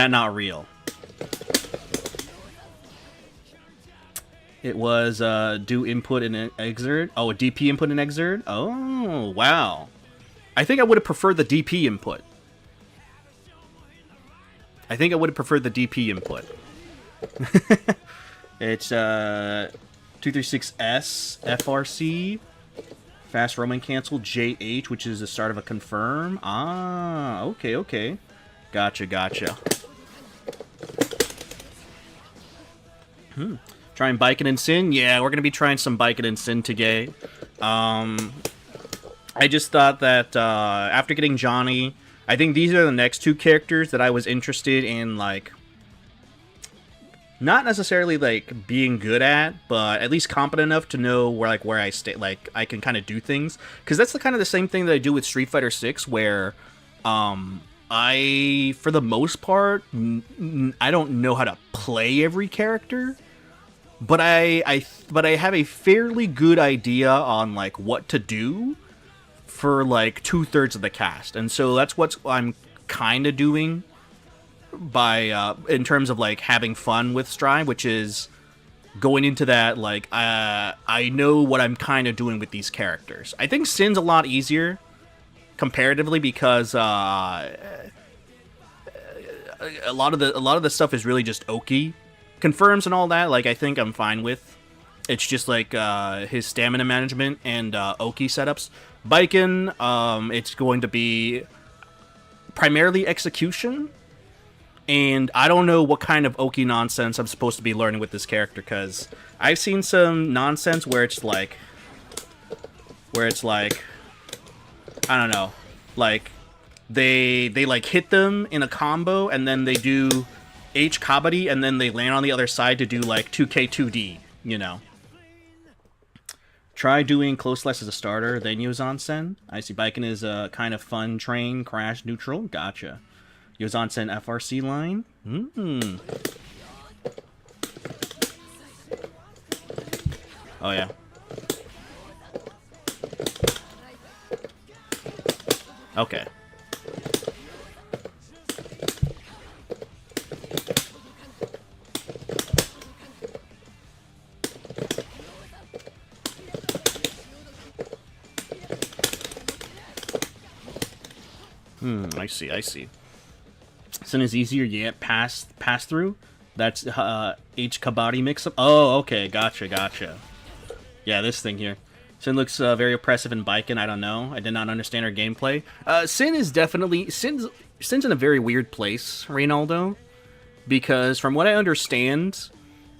not real? It was do input and exert. Oh, a DP input and exert? Oh, wow. I think I would have preferred the DP input. It's 236S FRC fast roaming cancel JH, which is the start of a confirm. Ah, okay. Gotcha. Trying Baiken and Sin? Yeah, we're gonna be trying some Baiken and Sin today. I just thought that after getting Johnny, I think these are the next two characters that I was interested in, like, not necessarily like being good at, but at least competent enough to know where I stay, like I can kind of do things, because that's the same thing that I do with Street Fighter 6, where I, for the most part, I don't know how to play every character, but I have a fairly good idea on like what to do for like 2/3 of the cast, and so that's what I'm kind of doing by in terms of like having fun with Strive, which is going into that like I know what I'm kind of doing with these characters. I think Sin's a lot easier comparatively because a lot of the stuff is really just Oki confirms and all that. Like I think I'm fine with. It's just like his stamina management and Oki setups. Baiken, it's going to be primarily execution, and I don't know what kind of Oki nonsense I'm supposed to be learning with this character, because I've seen some nonsense where it's like, I don't know, like they like hit them in a combo and then they do H kabaddi and then they land on the other side to do like 2K2D, you know. Try doing close less as a starter, then Yozansen. I see Baiken is a kind of fun train, crash, neutral. Gotcha. Yozansen FRC line. Oh, yeah. Okay. I see. Sin is easier, yeah, pass through. That's H kabaddi mix-up. Oh, okay, gotcha. Yeah, this thing here. Sin looks very oppressive in Baiken. I don't know. I did not understand her gameplay. Sin is definitely... Sin's in a very weird place, Reynaldo. Because from what I understand,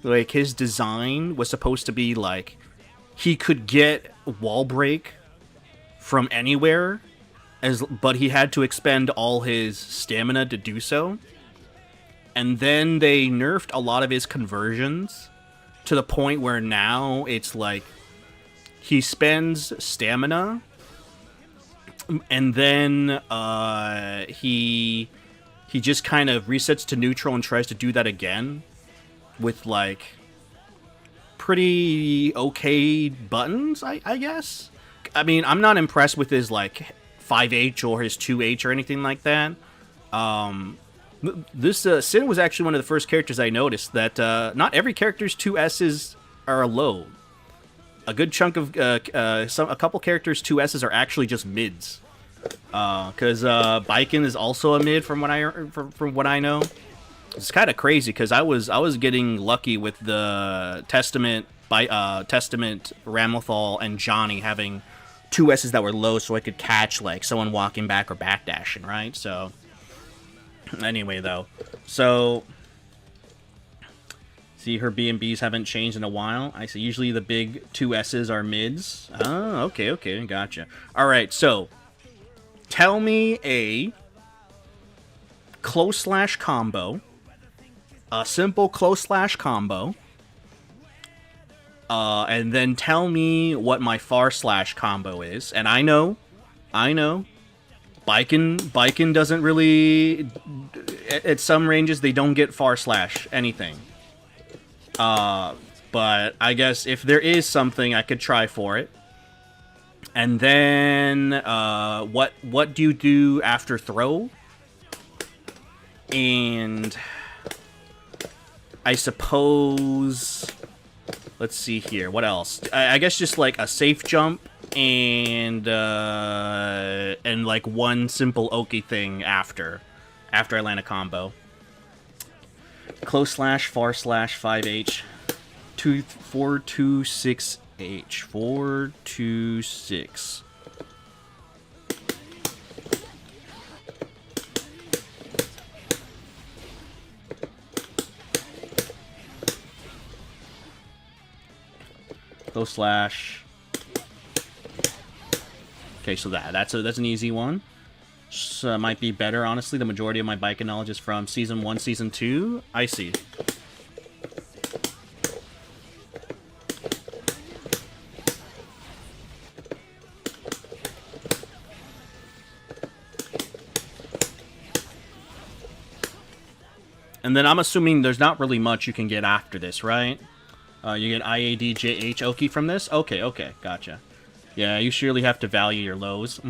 like, his design was supposed to be, like, he could get wall break from anywhere, but he had to expend all his stamina to do so. And then they nerfed a lot of his conversions to the point where now it's like he spends stamina and then he just kind of resets to neutral and tries to do that again with like pretty okay buttons, I guess. I mean, I'm not impressed with his like 5H or his 2H or anything like that. This Sin was actually one of the first characters I noticed that not every character's 2S's are low. A good chunk of a couple characters' 2S's are actually just mids. Because Baiken is also a mid from what I know. It's kind of crazy because I was getting lucky with the Testament Ramlethal and Johnny having 2S's that were low, so I could catch like someone walking back or backdashing, right? So anyway, though, so see, her B&Bs haven't changed in a while. I see. Usually the big 2S's are mids. Oh, okay, gotcha. All right, so tell me a close slash combo, a simple close slash combo, and then tell me what my far slash combo is. And I know, Baiken doesn't really, at some ranges, they don't get far slash anything. But I guess if there is something, I could try for it. And then, what do you do after throw? And I suppose, let's see here, what else? I guess just like a safe jump and like one simple Oki thing after I land a combo. Close slash, far slash, 5H, 426H, 426. Close slash. Okay, so that's an easy one. Might be better, honestly. The majority of my Baiken knowledge is from Season 1, Season 2. I see. And then I'm assuming there's not really much you can get after this, right? You get IADJH Oki from this? Okay, gotcha. Yeah, you surely have to value your lows.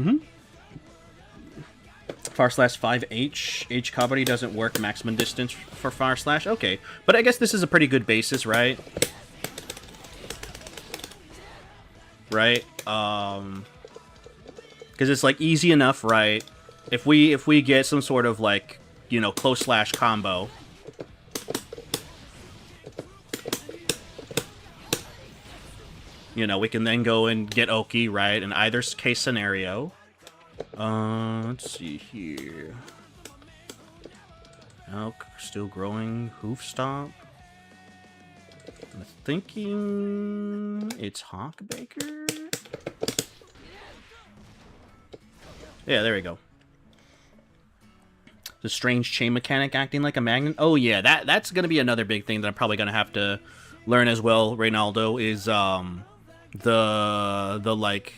Far slash 5H. H Kabari doesn't work maximum distance for far slash. Okay, but I guess this is a pretty good basis, right? Right? Because it's like easy enough, right? If we get some sort of like, you know, close slash combo. You know, we can then go and get Oki, right? In either case scenario. Let's see here. Elk, still growing. Hoof stomp. I'm thinking it's Hawkbaker. Yeah, there we go. The strange chain mechanic acting like a magnet. Oh yeah, that's gonna be another big thing that I'm probably gonna have to learn as well, Reynaldo, is the like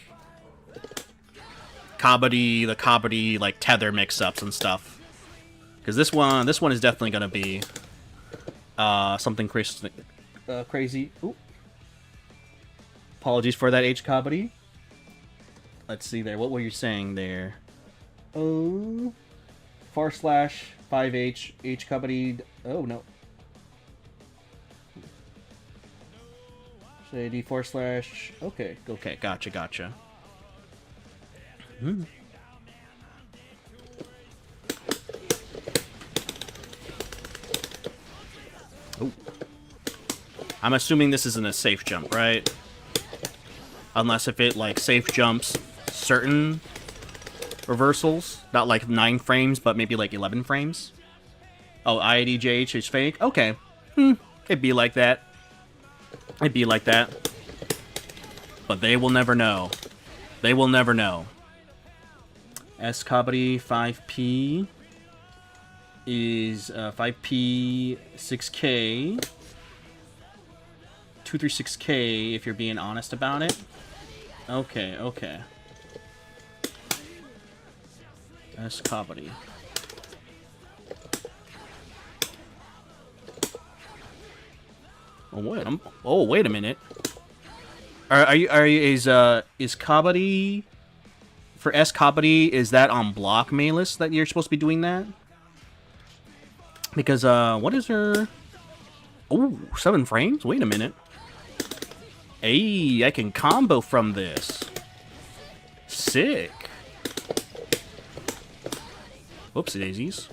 Kabaddi like tether mix-ups and stuff. Because this one is definitely gonna be something crazy. Ooh. Apologies for that, H Kabaddi. Let's see there. What were you saying there? Oh, far slash 5H H Kabaddi. Oh no. Shady forward slash. Okay, gotcha. Hmm. Oh. I'm assuming this isn't a safe jump, right? Unless if it like safe jumps certain reversals, not like 9 frames, but maybe like 11 frames. Oh, IADJH is fake. Okay, it'd be like that. It'd be like that. But they will never know. They will never know. S Kabaddi 5P is 5P 6K. 236K if you're being honest about it. Okay. S Kabaddi. Oh wait a minute. Is Kabaddi for S Kabaddi, is that on block Malus that you're supposed to be doing that? Because, what is her... Oh, 7 frames? Wait a minute. Hey, I can combo from this. Sick. Whoopsie daisies.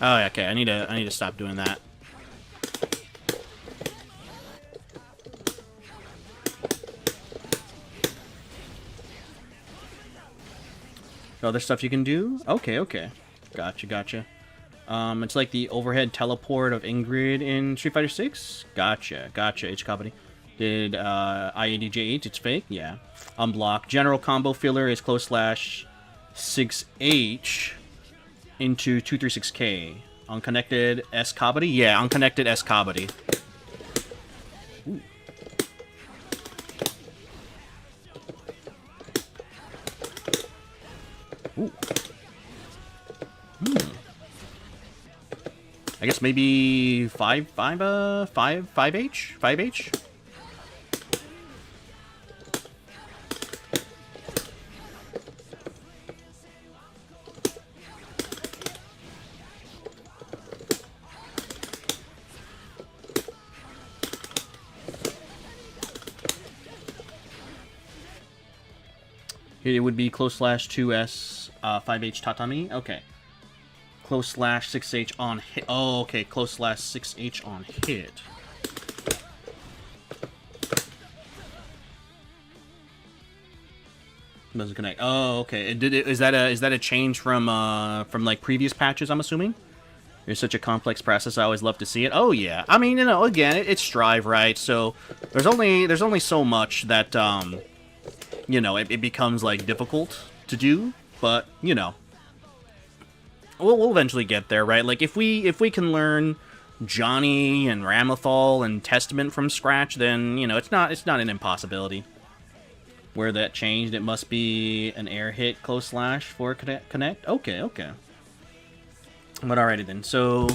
Oh, okay. I need to stop doing that. Other stuff you can do? Okay, okay. Gotcha, gotcha. It's like the overhead teleport of Ingrid in Street Fighter 6? Gotcha, gotcha, H Company. Did IADJ8, it's fake? Yeah. Unblock. General combo filler is close slash 6H into 236K. Unconnected S Kabaddi? Yeah, unconnected S Kabaddi. Ooh. Ooh. I guess maybe 5H? 5H? It would be close slash 2S 5H tatami. Okay. Close slash 6H on hit. Oh, okay. Close slash 6H on hit. Doesn't connect. Oh, okay. Is that a change from like previous patches? I'm assuming. It's such a complex process. I always love to see it. Oh yeah. I mean, you know, again, it's Strive, right? So there's only so much that you know, it becomes like difficult to do, but you know, we'll eventually get there, right? Like if we can learn Johnny and Ramathal and Testament from scratch, then you know it's not an impossibility. Where that changed, it must be an air hit close slash for connect. Okay, okay. But alrighty then. So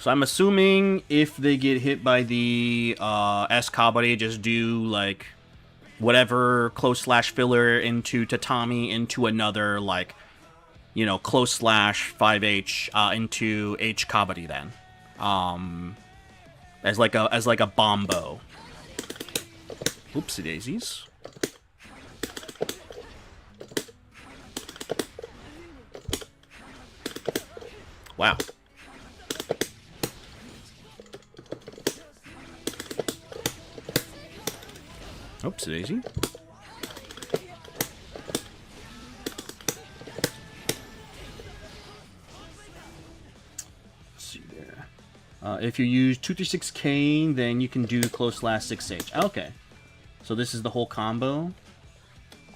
I'm assuming if they get hit by the S Kabaddi, just do like whatever close slash filler into tatami into another like, you know, close slash 5H into H Kabaddi then, as like a bombo. Oopsie daisies. Wow. Oops, daisy. Let's see there. If you use 236K, then you can do close slash 6H. Okay. So this is the whole combo.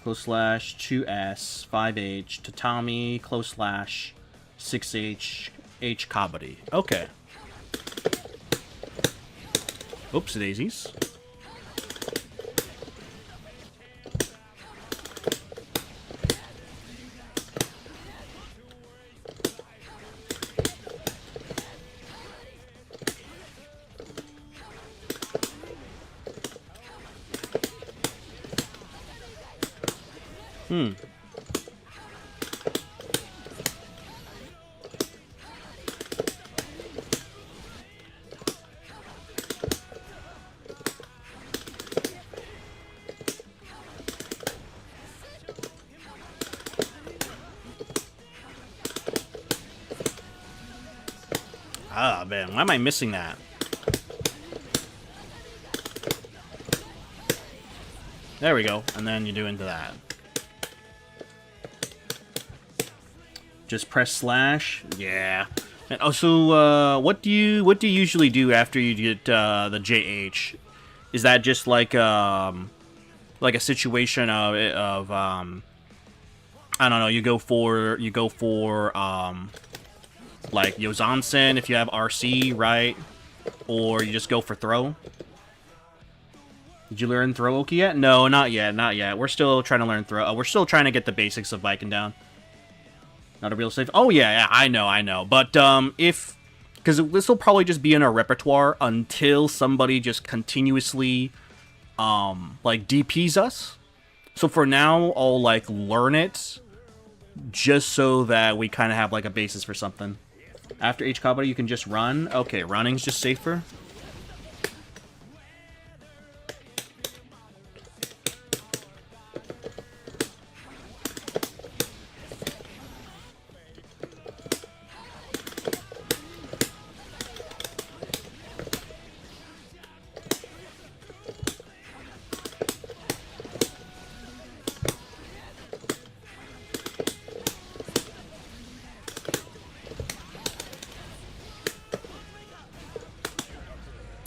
Close slash 2S, 5H, tatami, close slash 6H, H Kabaddi. Okay. Oops, daisies. Ah, man, why am I missing that? There we go, and then you do into that. Just press slash. Yeah. And also, what do you usually do after you get the JH? Is that just like a situation of I don't know, you go for like Yozansen if you have RC, right? Or you just go for throw? Did you learn throw Oki yet? No, not yet, not yet. We're still trying to learn throw. We're still trying to get the basics of Baiken down. Not a real safe. Oh yeah, I know. But if Because this will probably just be in our repertoire until somebody just continuously, like, DPs us. So for now, I'll, like, learn it just so that we kind of have, like, a basis for something. After H Kabata, you can just run. Okay, running's just safer.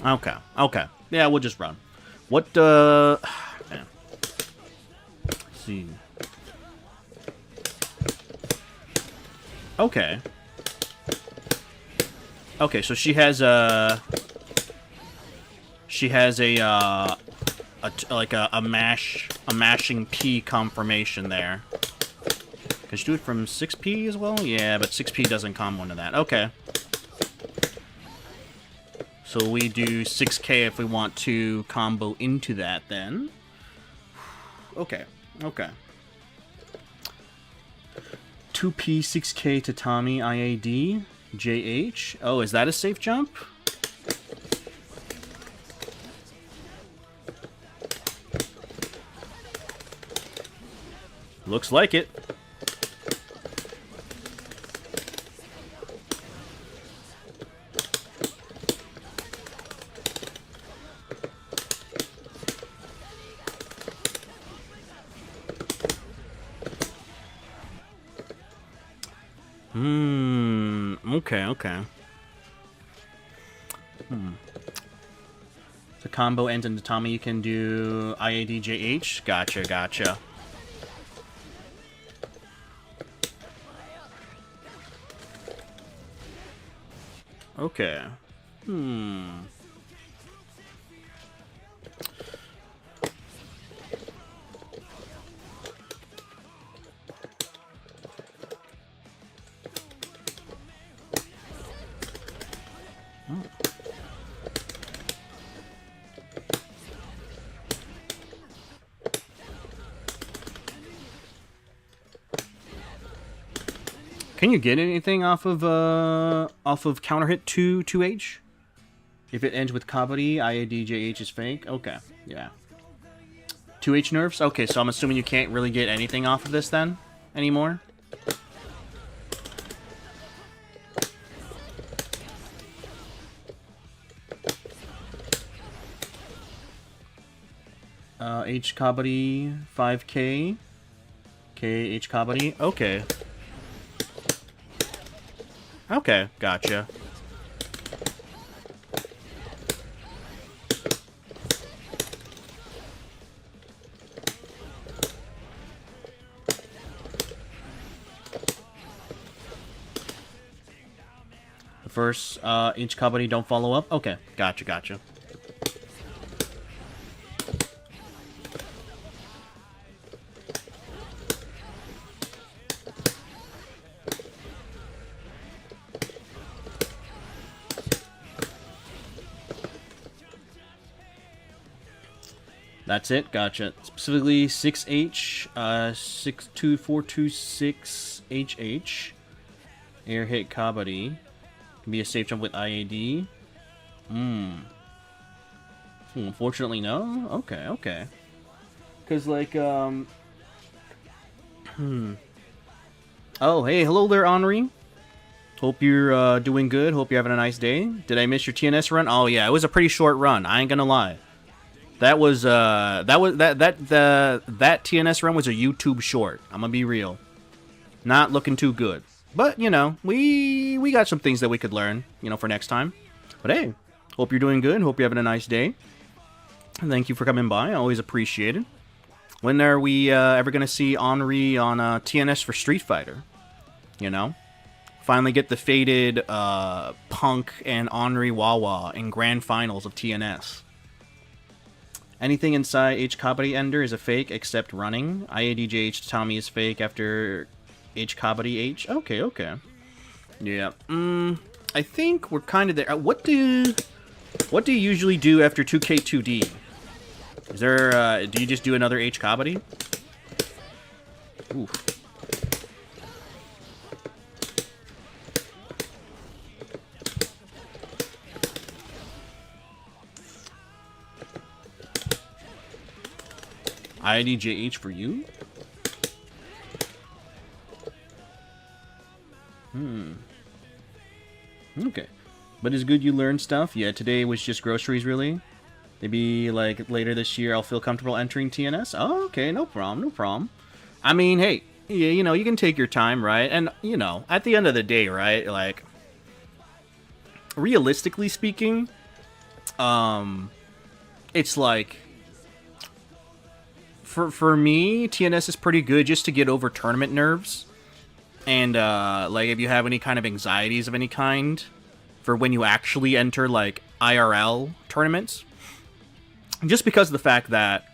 Okay, okay. Yeah, we'll just run. What, man. Let's see. Okay. Okay, so she has a... She has a mashing P confirmation there. Can she do it from 6P as well? Yeah, but 6P doesn't combo into that. Okay. So we do 6K if we want to combo into that then. Okay, okay. 2P, 6K Tatami, IAD, JH. Oh, is that a safe jump? Looks like it. Okay, okay. The combo ends in Tatami, you can do IADJH. Gotcha, gotcha. Okay. Can you get anything off of counter hit 2H? If it ends with Kabari, IADJH is fake? Okay, yeah. 2H nerfs? Okay, so I'm assuming you can't really get anything off of this then? Anymore? H Kabari, 5K. K, H Kabari. Okay. Okay, gotcha. The first, H Kabari don't follow up? Okay, gotcha, gotcha. That's it, gotcha. Specifically 6H, 62426HH. Air hit Kabari. Can be a safe jump with IAD. Unfortunately, no? Okay, okay. Because, like, Oh, hey, hello there, Henri. Hope you're doing good. Hope you're having a nice day. Did I miss your TNS run? Oh, yeah, it was a pretty short run. I ain't gonna lie. That TNS run was a YouTube short. I'm gonna be real. Not looking too good. But, you know, we got some things that we could learn, you know, for next time. But hey, hope you're doing good. Hope you're having a nice day. Thank you for coming by. I always appreciate it. When are we ever gonna see Henri on TNS for Street Fighter? You know? Finally get the faded Punk and Henri Wawa in grand finals of TNS. Anything inside H Kabari Ender is a fake except running. IADJH Tommy is fake after H Kabari H. Okay, okay. Yeah. I think we're kind of there. What do you usually do after 2K2D? Is there, do you just do another H Kabaddi? Oof. IDJH for you? Okay. But it's good you learned stuff. Yeah, today was just groceries, really. Maybe, like, later this year I'll feel comfortable entering TNS. Oh, okay, no problem, no problem. I mean, hey, you know, you can take your time, right? And, you know, at the end of the day, right, like, realistically speaking, it's like, for me, TNS is pretty good just to get over tournament nerves. And, like, if you have any kind of anxieties of any kind for when you actually enter, like, IRL tournaments. Just because of the fact that,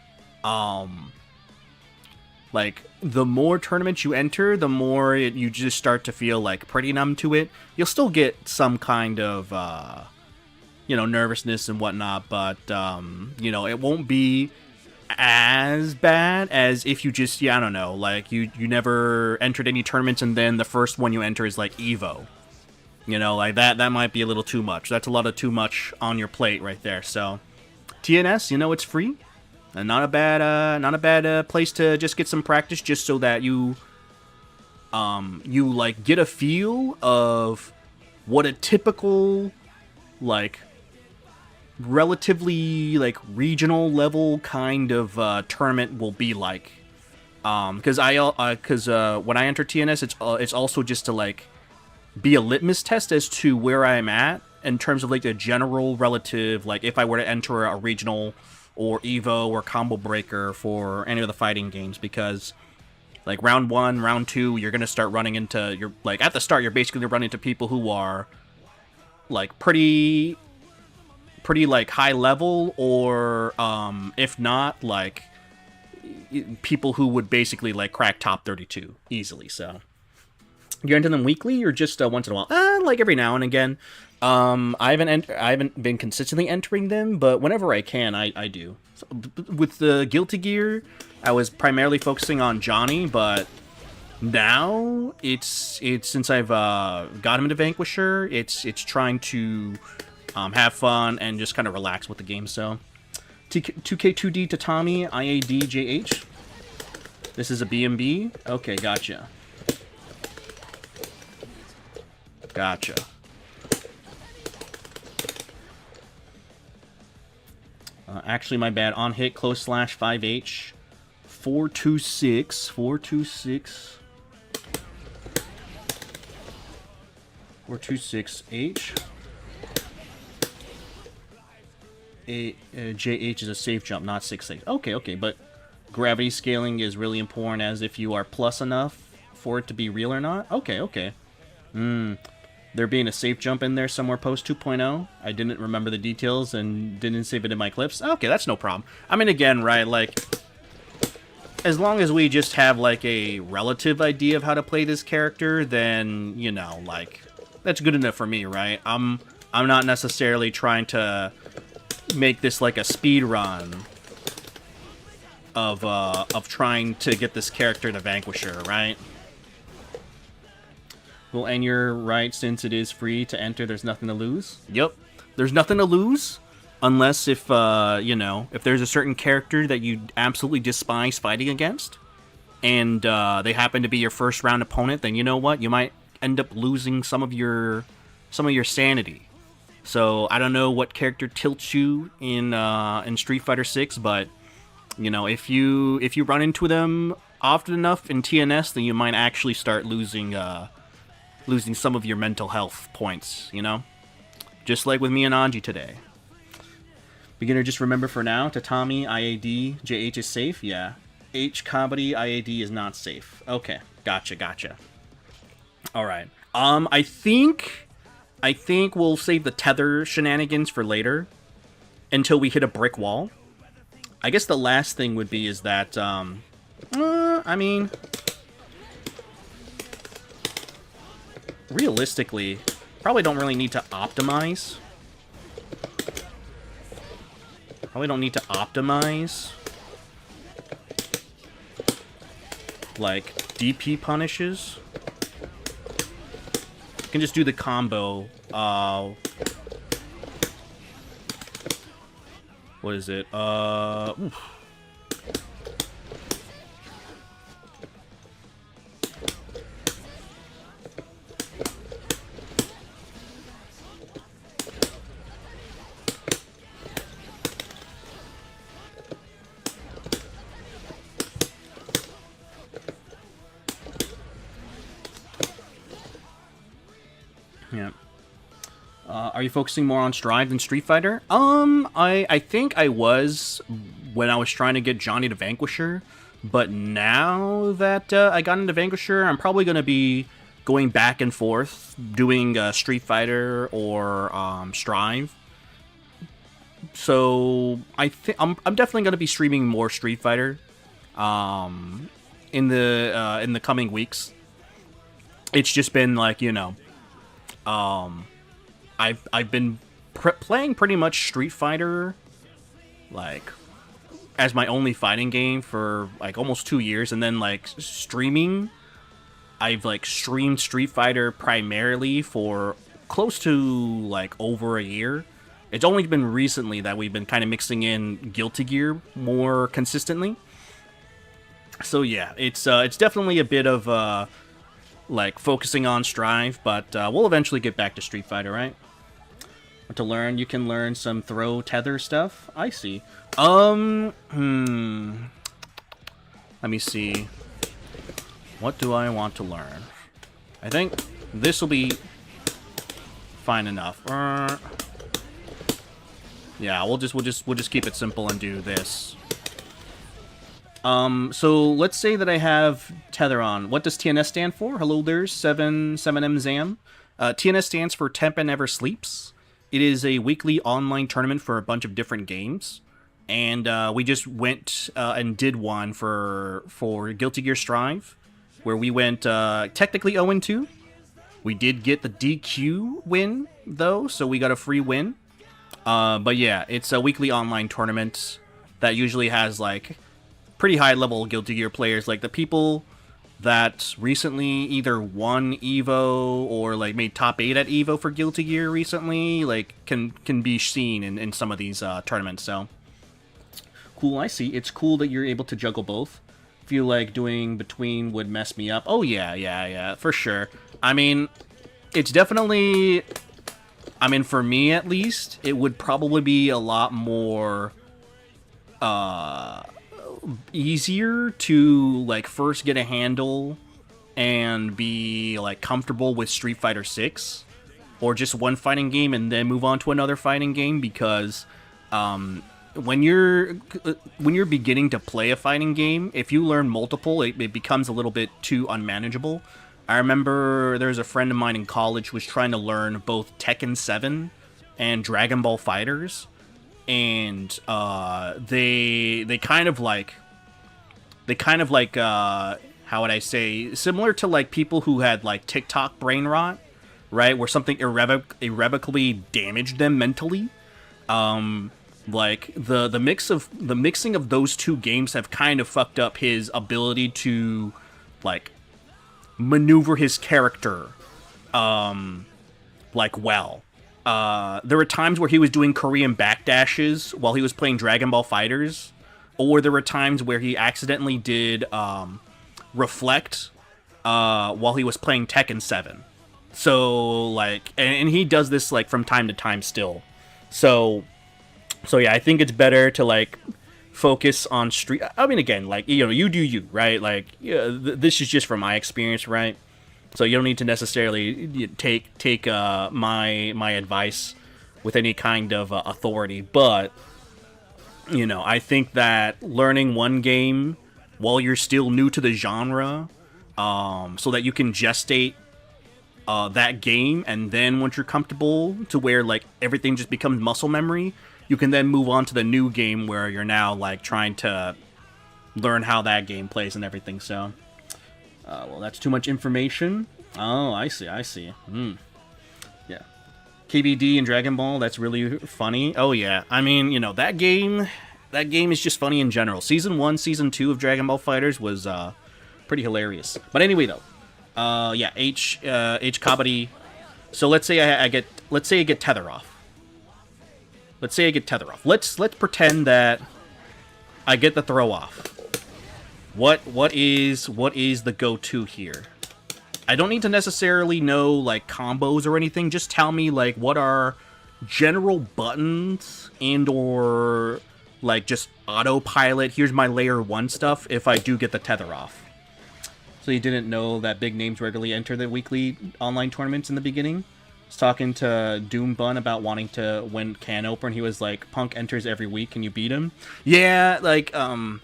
like, the more tournaments you enter, the more you just start to feel, like, pretty numb to it. You'll still get some kind of, you know, nervousness and whatnot, but, you know, it won't be as bad as if you just, yeah, I don't know, like, you never entered any tournaments and then the first one you enter is, like, EVO. You know, like, that might be a little too much. That's a lot of too much on your plate right there, so... TNS, you know, it's free. And not a bad place to just get some practice, just so that you, like, get a feel of what a typical, like, relatively, like, regional level kind of tournament will be like. Because when I enter TNS, it's also just to, like, be a litmus test as to where I'm at in terms of, like, the general relative, like, if I were to enter a regional or EVO or combo breaker for any of the fighting games, because, like, round 1, round 2, you're gonna start running into, you're, like, at the start, you're basically running into people who are, like, pretty, like, high level, or, if not, like, people who would basically, like, crack top 32 easily, so. You enter them weekly, or just once in a while? Like, every now and again. I haven't been consistently entering them, but whenever I can, I do. So, with the Guilty Gear, I was primarily focusing on Johnny, but now it's since I've got him into Vanquisher, it's trying to have fun and just kind of relax with the game. So 2K2D Tatami IADJH. This is a BMB. Okay, gotcha. Gotcha. Actually, my bad. On hit, close slash 5H. 426. 426. 426H. JH is a safe jump, not 6-6. Okay, but gravity scaling is really important as if you are plus enough for it to be real or not. Okay. There being a safe jump in there somewhere post 2.0. I didn't remember the details and didn't save it in my clips. Okay, that's no problem. I mean, again, right, like, as long as we just have, like, a relative idea of how to play this character, then, you know, like, that's good enough for me, right? I'm not necessarily trying to make this, like, a speed run of trying to get this character to Vanquisher, right? Well, and you're right, since it is free to enter, there's nothing to lose. Yep, there's nothing to lose, unless if, you know, if there's a certain character that you absolutely despise fighting against, and they happen to be your first round opponent, then you know what, you might end up losing some of your sanity. So I don't know what character tilts you in Street Fighter 6, but you know, if you run into them often enough in TNS, then you might actually start losing some of your mental health points, you know? Just like with me and Anji today. Beginner, just remember for now, Tatami, IAD, JH is safe? Yeah. H, Kabaddi, IAD is not safe. Okay, gotcha. Alright. I think we'll save the tether shenanigans for later, until we hit a brick wall. I guess the last thing would be is that, I mean... realistically, Probably don't really need to optimize. Probably don't need to optimize. Like, DP punishes. You can just do the combo. What is it? Oof. Yeah. Are you focusing more on Strive than Street Fighter? I think I was when I was trying to get Johnny to Vanquisher, but now that I got into Vanquisher, I'm probably going to be going back and forth, doing Street Fighter or Strive. So I think I'm definitely going to be streaming more Street Fighter in the coming weeks. It's just been like, you know, I've been playing pretty much Street Fighter, like, as my only fighting game for, like, almost 2 years, and then, like, streaming, I've, like, streamed Street Fighter primarily for close to, like, over a year. It's only been recently that we've been kind of mixing in Guilty Gear more consistently. So, yeah, it's definitely a bit of, like, focusing on Strive, but we'll eventually get back to Street Fighter, right? To learn, you can learn some throw tether stuff. I see. Let me see. What do I want to learn? I think this will be fine enough. Yeah, we'll just keep it simple and do this. So let's say that I have tether on. What does TNS stand for? Hello there, 7M Zam. TNS stands for Tempa Never Sleeps. It is a weekly online tournament for a bunch of different games, and we just went and did one for Guilty Gear Strive, where we went technically 0-2. We did get the DQ win, though, so we got a free win. But yeah, it's a weekly online tournament that usually has, like, pretty high-level Guilty Gear players, like the people that recently either won EVO or, like, made top 8 at EVO for Guilty Gear recently, like, can be seen in some of these tournaments, so. Cool, I see. It's cool that you're able to juggle both. Feel like doing between would mess me up. Oh, yeah, for sure. I mean, it's definitely... I mean, for me, at least, it would probably be a lot more... easier to, like, first get a handle and be, like, comfortable with Street Fighter 6 or just one fighting game and then move on to another fighting game, because when you're beginning to play a fighting game, if you learn multiple, it becomes a little bit too unmanageable. I remember there's a friend of mine in college who was trying to learn both Tekken 7 and Dragon Ball Fighters, and they kind of like how would I say, similar to, like, people who had, like, TikTok brain rot, right, where something irrevocably damaged them mentally. Like, the mixing of those two games have kind of fucked up his ability to, like, maneuver his character like, well. There were times where he was doing Korean backdashes while he was playing Dragon Ball Fighters, or there were times where he accidentally did reflect while he was playing Tekken 7. So, like, and he does this, like, from time to time still. So yeah, I think it's better to, like, focus on Street... I mean, again, like, you know, you do you, right? Like, yeah, this is just from my experience, right? So you don't need to necessarily take my advice with any kind of authority, but, you know, I think that learning one game while you're still new to the genre, so that you can gestate that game, and then once you're comfortable to where, like, everything just becomes muscle memory, you can then move on to the new game where you're now, like, trying to learn how that game plays and everything. So well, that's too much information. Oh, I see. Yeah. KBD and Dragon Ball, that's really funny. Oh yeah, I mean, that game is just funny in general. Season 1, Season 2 of Dragon Ball Fighters was pretty hilarious. But anyway though, yeah, H Kabaddi. So let's say I get Tether off. Let's say I get Tether off. Let's pretend that I get the throw off. What is the go-to here? I don't need to necessarily know like combos or anything. Just tell me like what are general buttons and or like just autopilot. Here's my layer 1 stuff if I do get the tether off. So you didn't know that big names regularly enter the weekly online tournaments in the beginning? I was talking to Doom Bun about wanting to win Can Open. He was like, Punk enters every week. Can you beat him? Yeah, like, and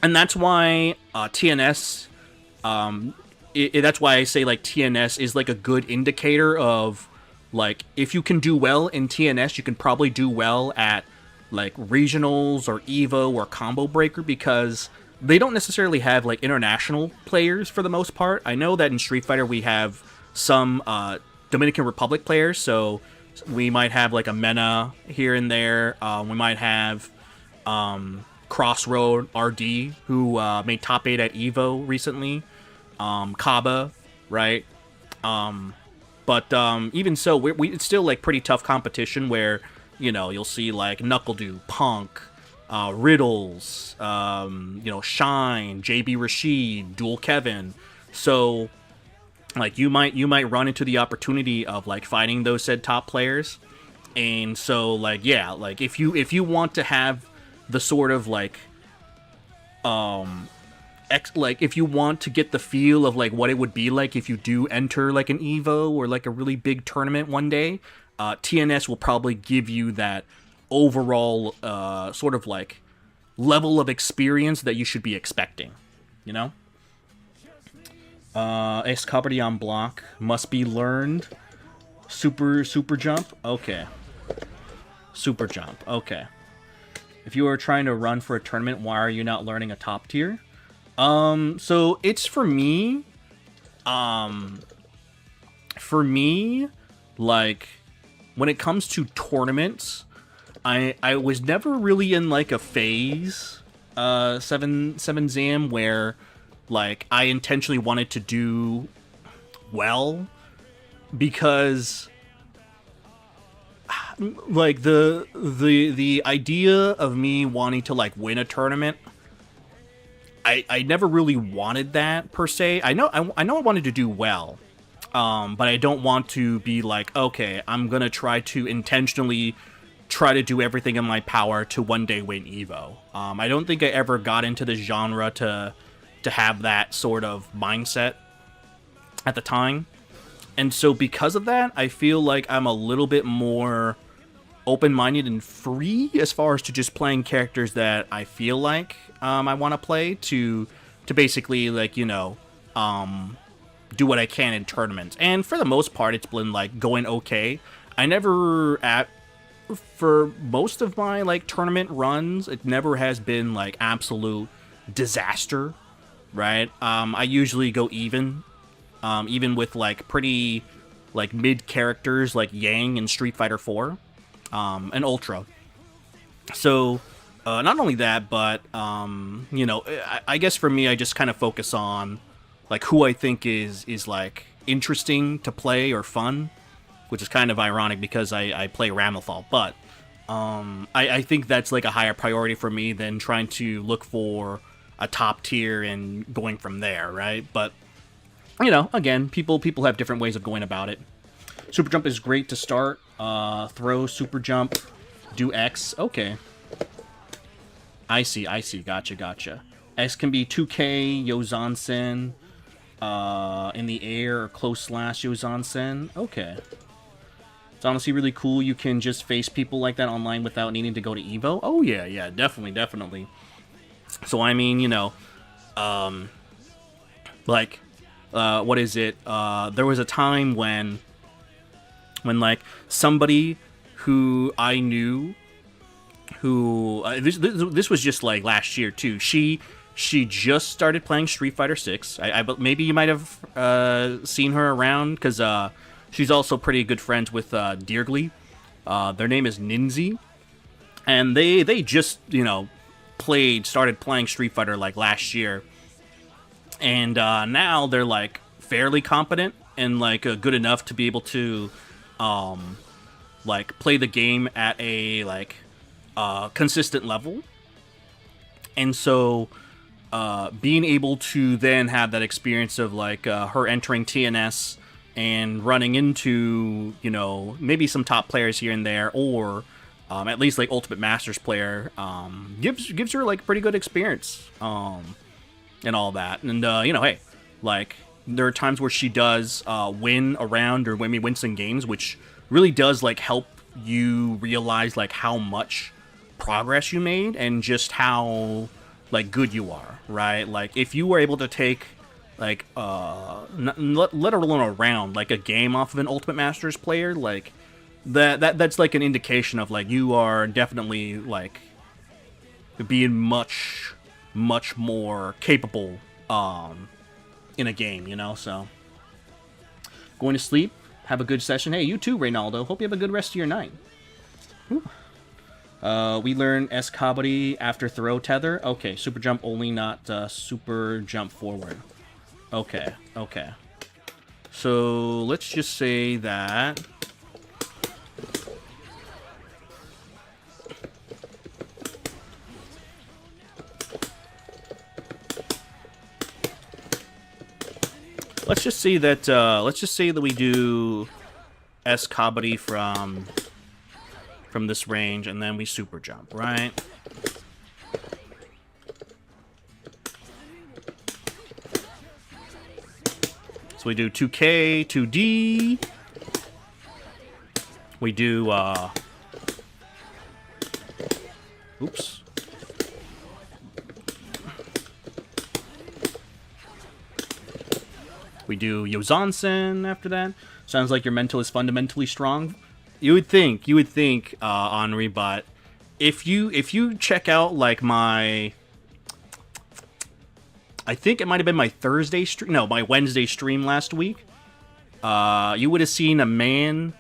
that's why TNS, that's why I say like TNS is like a good indicator of like if you can do well in TNS, you can probably do well at like regionals or Evo or Combo Breaker because they don't necessarily have like international players for the most part. I know that in Street Fighter we have some Dominican Republic players, so we might have like a Mena here and there. We might have Crossroad RD who made top 8 at Evo recently. Kaba, right? But even so, it's still like pretty tough competition where you'll see like NuckleDo, Punk, Riddles, Shine, JB Rashid, Dual Kevin. So like you might run into the opportunity of like fighting those said top players. And so like yeah, like if you want to have the sort of like if you want to get the feel of like what it would be like if you do enter like an Evo or like a really big tournament one day, TNS will probably give you that overall sort of like level of experience that you should be expecting, Ace Kabaddi on block must be learned. Super jump, okay. Super jump, okay. If you are trying to run for a tournament, why are you not learning a top tier? So it's for me, like, when it comes to tournaments, I was never really in, like, a phase, 7 Zam, where, like, I intentionally wanted to do well, because like, the idea of me wanting to, like, win a tournament, I never really wanted that per se. I know I wanted to do well, but I don't want to be like, okay, I'm gonna try to intentionally try to do everything in my power to one day win Evo. I don't think I ever got into the genre to have that sort of mindset at the time, and so because of that, I feel like I'm a little bit more open-minded and free as far as to just playing characters that I feel like I want to play to basically like do what I can in tournaments. And for the most part, it's been like going okay. I never for most of my like tournament runs, it never has been like absolute disaster, right? I usually go even with like pretty like mid characters like Yang and Street Fighter 4. And Ultra. So, not only that, but, I guess for me, I just kind of focus on, like, who I think is like, interesting to play or fun, which is kind of ironic because I play Ramlethal, but, I think that's, like, a higher priority for me than trying to look for a top tier and going from there, right? But, again, people have different ways of going about it. Super jump is great to start. Throw, super jump, do X. Okay. I see. Gotcha. X can be 2K, Yozansen, in the air, or close slash Yozansen. Okay. It's honestly really cool. You can just face people like that online without needing to go to Evo. Oh, yeah, definitely. So, I mean, like, what is it? There was a time when like somebody who I knew, who this was just like last year too. She just started playing Street Fighter 6. I maybe you might have seen her around because She's also pretty good friends with Deergly. Their name is Ninzi, and they just started playing Street Fighter like last year, and now they're like fairly competent and like good enough to be able to like play the game at a like consistent level. And so being able to then have that experience of like her entering TNS and running into maybe some top players here and there, or at least like Ultimate Masters player, gives her like pretty good experience and all that. And hey, like there are times where she does win around or maybe win some games, which really does like help you realize like how much progress you made and just how like good you are, right? Like if you were able to take like let alone a round, like a game off of an Ultimate Masters player, like that's like an indication of like you are definitely like being much more capable in a game, so going to sleep, have a good session. Hey, you too, Reynaldo, hope you have a good rest of your night. Whew. We learn S Kabaddi after throw tether. Okay, super jump only, not super jump forward. Okay. So let's just say that let's just say that we do S Kabaddi from this range, and then we super jump, right? So we do 2K, 2D. We do, oops. We do Yozansen after that. Sounds like your mental is fundamentally strong. You would think, Henri, but if you check out like my, I think it might have been my Thursday stream, no, my Wednesday stream last week, you would have seen a man.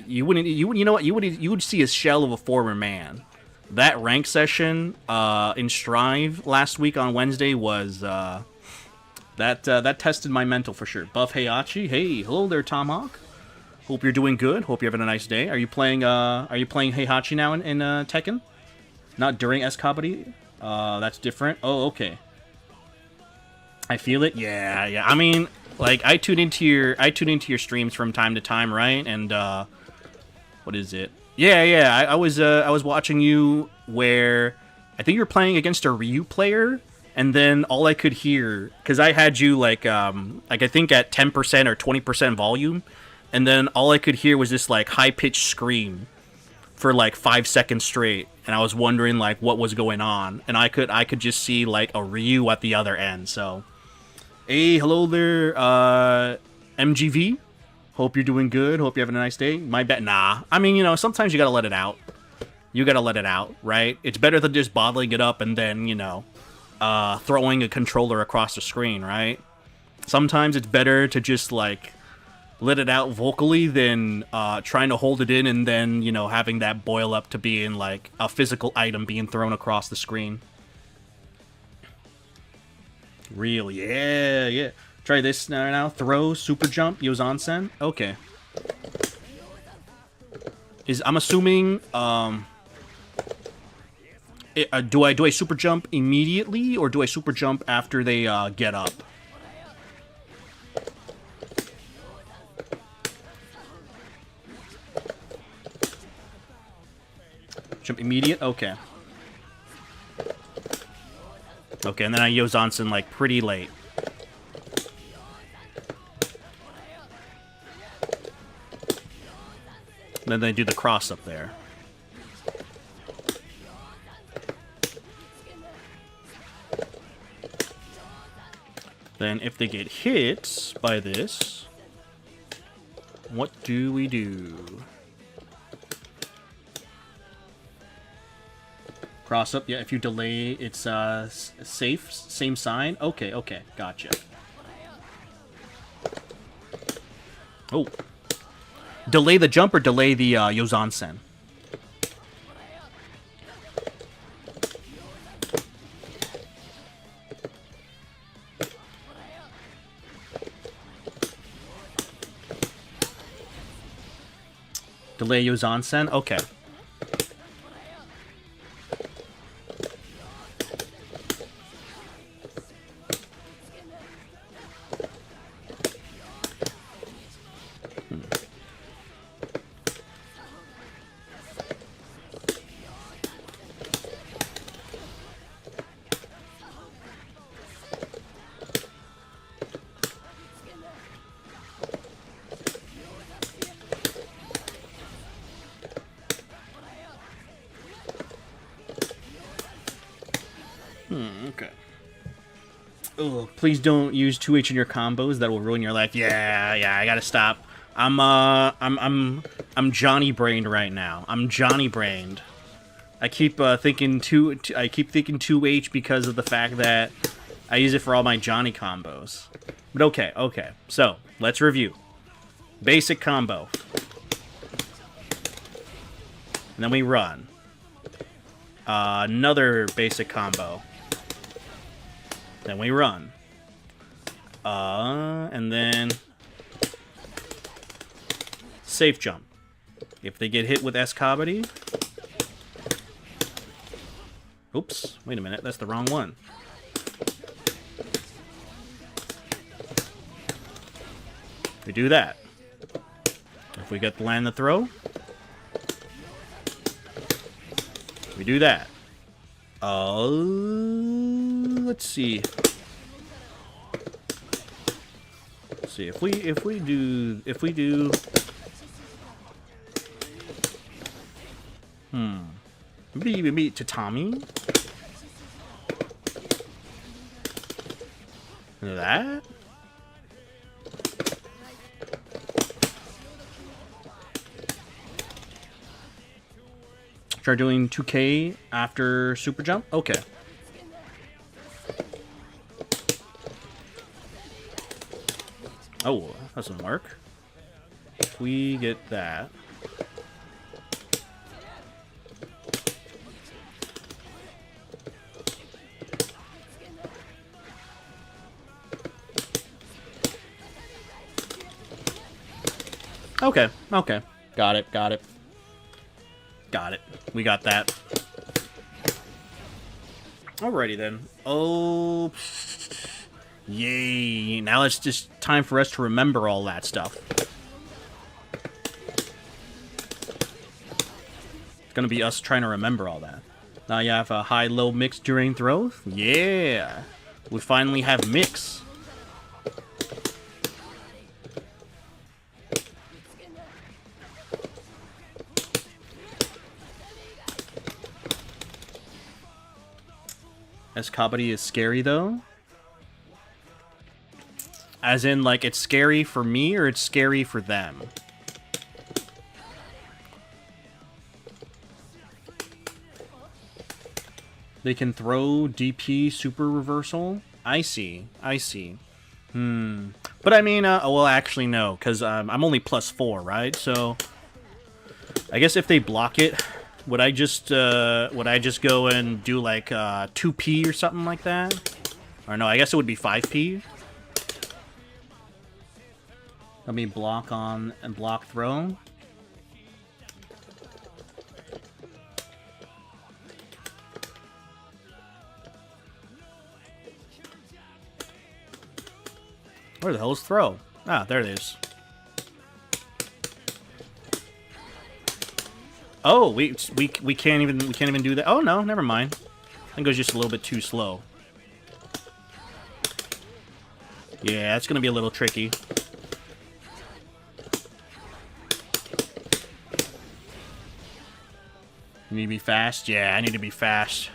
You would see a shell of a former man. That rank session in Strive last week on Wednesday was that tested my mental for sure. Buff Heihachi, hey, hello there, Tomahawk. Hope you're doing good. Hope you're having a nice day. Are you playing Heihachi now in Tekken? Not during S Kabaddi? That's different. Oh, okay. I feel it. Yeah. I mean, like I tune into your streams from time to time, right? And what is it? Yeah. I was watching you where I think you were playing against a Ryu player, and then all I could hear, because I had you like I think at 10% or 20% volume, and then all I could hear was this like high pitched scream for like 5 seconds straight, and I was wondering like what was going on, and I could just see like a Ryu at the other end. So, hey, hello there, MGV. Hope you're doing good. Hope you're having a nice day. My bet, nah. I mean, sometimes you gotta let it out. You gotta let it out, right? It's better than just bottling it up and then throwing a controller across the screen, right? Sometimes it's better to just like let it out vocally than trying to hold it in and then, having that boil up to being like a physical item being thrown across the screen. Really? Yeah. Try this now. Throw, super jump, Yozansen. Okay. I'm assuming, do I super jump immediately, or do I super jump after they get up? Jump immediate? Okay. Okay, and then I Yozansen like pretty late. And then they do the cross up there. Then if they get hit by this, what do we do? Cross up, yeah, if you delay, it's safe, same sign. Okay, gotcha. Oh. Delay the jump or delay the Yozansen? Delay Yozansen? Okay. Okay. Oh, please don't use 2H in your combos. That will ruin your life. Yeah, I gotta stop. I'm Johnny brained right now. I'm Johnny brained. I keep thinking 2H because of the fact that I use it for all my Johnny combos. But okay. So let's review. Basic combo. And then we run. Another basic combo. Then we run. And then safe jump. If they get hit with S-Kabadee. Oops, wait a minute, that's the wrong one. We do that. If we get to land the throw, we do that. Let's see. Let's see if we do maybe tatami. That. Try doing 2K after super jump. Okay. Oh, that doesn't work. If we get that. Okay. Got it. We got that. Alrighty then. Oh, yay. Now it's just time for us to remember all that stuff. It's gonna be us trying to remember all that. Now you have a high-low mix during throw? Yeah. We finally have mix. S-Kabadee is scary, though? As in, like, it's scary for me, or it's scary for them? They can throw DP super reversal? I see. But I mean, well, actually, no, because I'm only +4, right? So, I guess if they block it... Would I just go and do like 2P or something like that? Or no, I guess it would be 5P. Let me block on and block throw. Where the hell is throw? Ah, there it is. Oh, we can't even do that. Oh no, never mind. I think it was just a little bit too slow. Yeah, that's gonna be a little tricky. You need to be fast? Yeah, I need to be fast.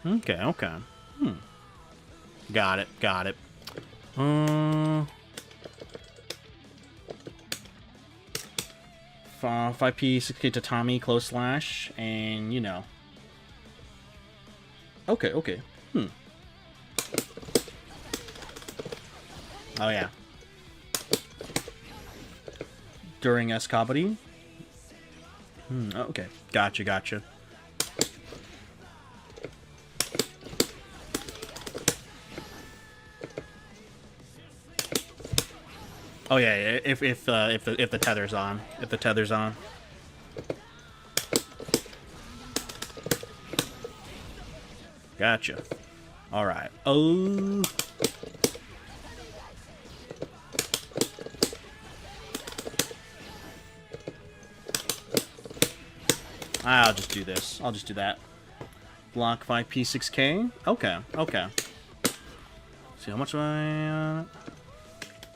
Okay. Got it. 5P, 6K tatami, close slash, and you know. Okay, okay. Oh, yeah. During Escabody? Okay. Gotcha, gotcha. Oh yeah, yeah. If the tether's on, Gotcha. All right. Oh. I'll just do this. I'll just do that. Block 5P6K. Okay. Okay. See how much I.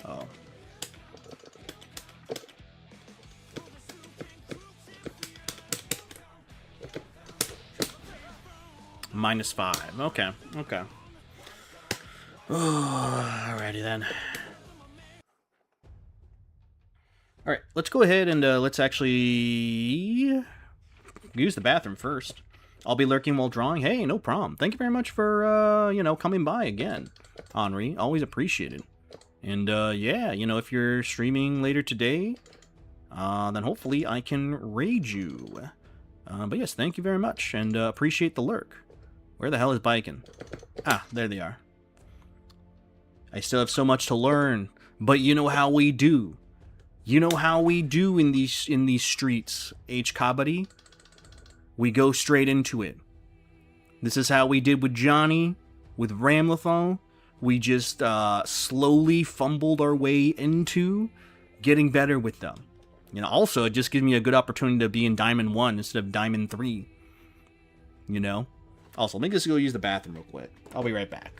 Oh. -5. Okay. Okay. Alrighty then. Alright, let's go ahead and let's actually use the bathroom first. I'll be lurking while drawing. Hey, no problem. Thank you very much for, you know, coming by again, Henri. Always appreciated. And, yeah, you know, if you're streaming later today, then hopefully I can raid you. But yes, thank you very much, and appreciate the lurk. Where the hell is Baiken? Ah, there they are. I still have so much to learn, but you know how we do. You know how we do in these streets, H. Kabaddi. We go straight into it. This is how we did with Johnny, with Ramlethal. We just slowly fumbled our way into getting better with them. You know, also, it just gives me a good opportunity to be in Diamond 1 instead of Diamond 3. You know? Also, let me just go use the bathroom real quick. I'll be right back.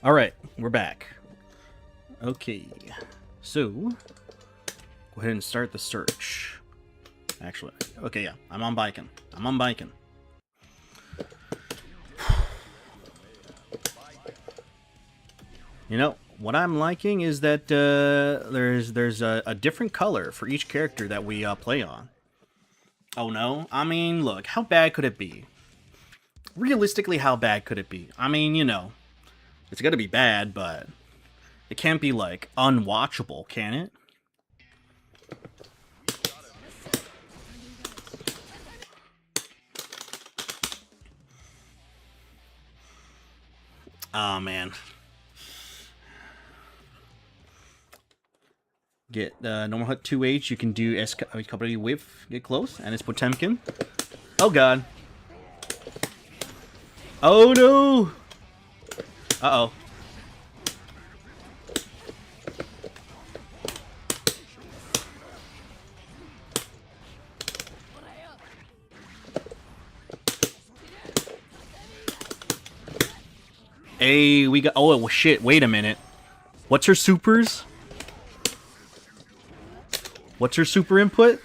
All right, we're back. Okay, so go ahead and start the search. Actually, okay, yeah, I'm on Baiken. You know, what I'm liking is that there's a different color for each character that we play on. Oh no, I mean, look, how bad could it be? Realistically, how bad could it be? I mean, you know, it's gonna be bad, but it can't be, like, unwatchable, can it? Oh, man. Get normal hut 2H, you can do Escabody Whiff, get close, and it's Potemkin. Oh, God. Oh, no! Uh-oh. Hey, we got... Oh, well, shit, wait a minute. What's her supers? What's her super input?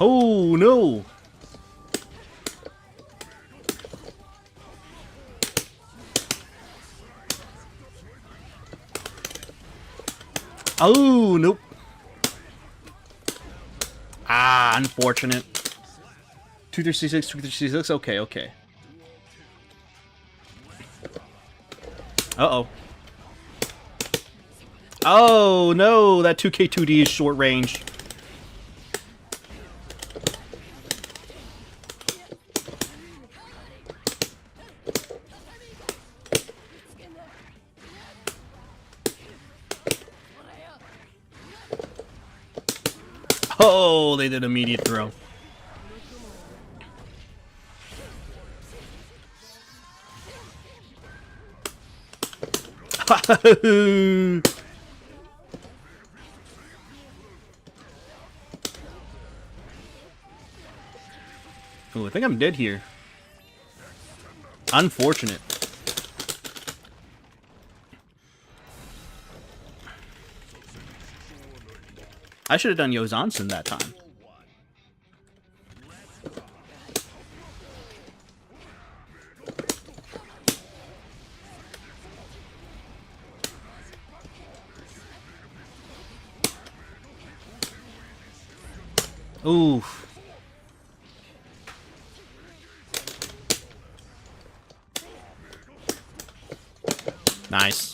Oh, no. Oh, nope. Ah, unfortunate. 2366, 2366. Okay, okay. Uh-oh. Oh, no. That 2K2D is short range. Oh, they did immediate throw. Oh, I think I'm dead here. Unfortunate. I should have done Yozansen that time. Oof. Nice.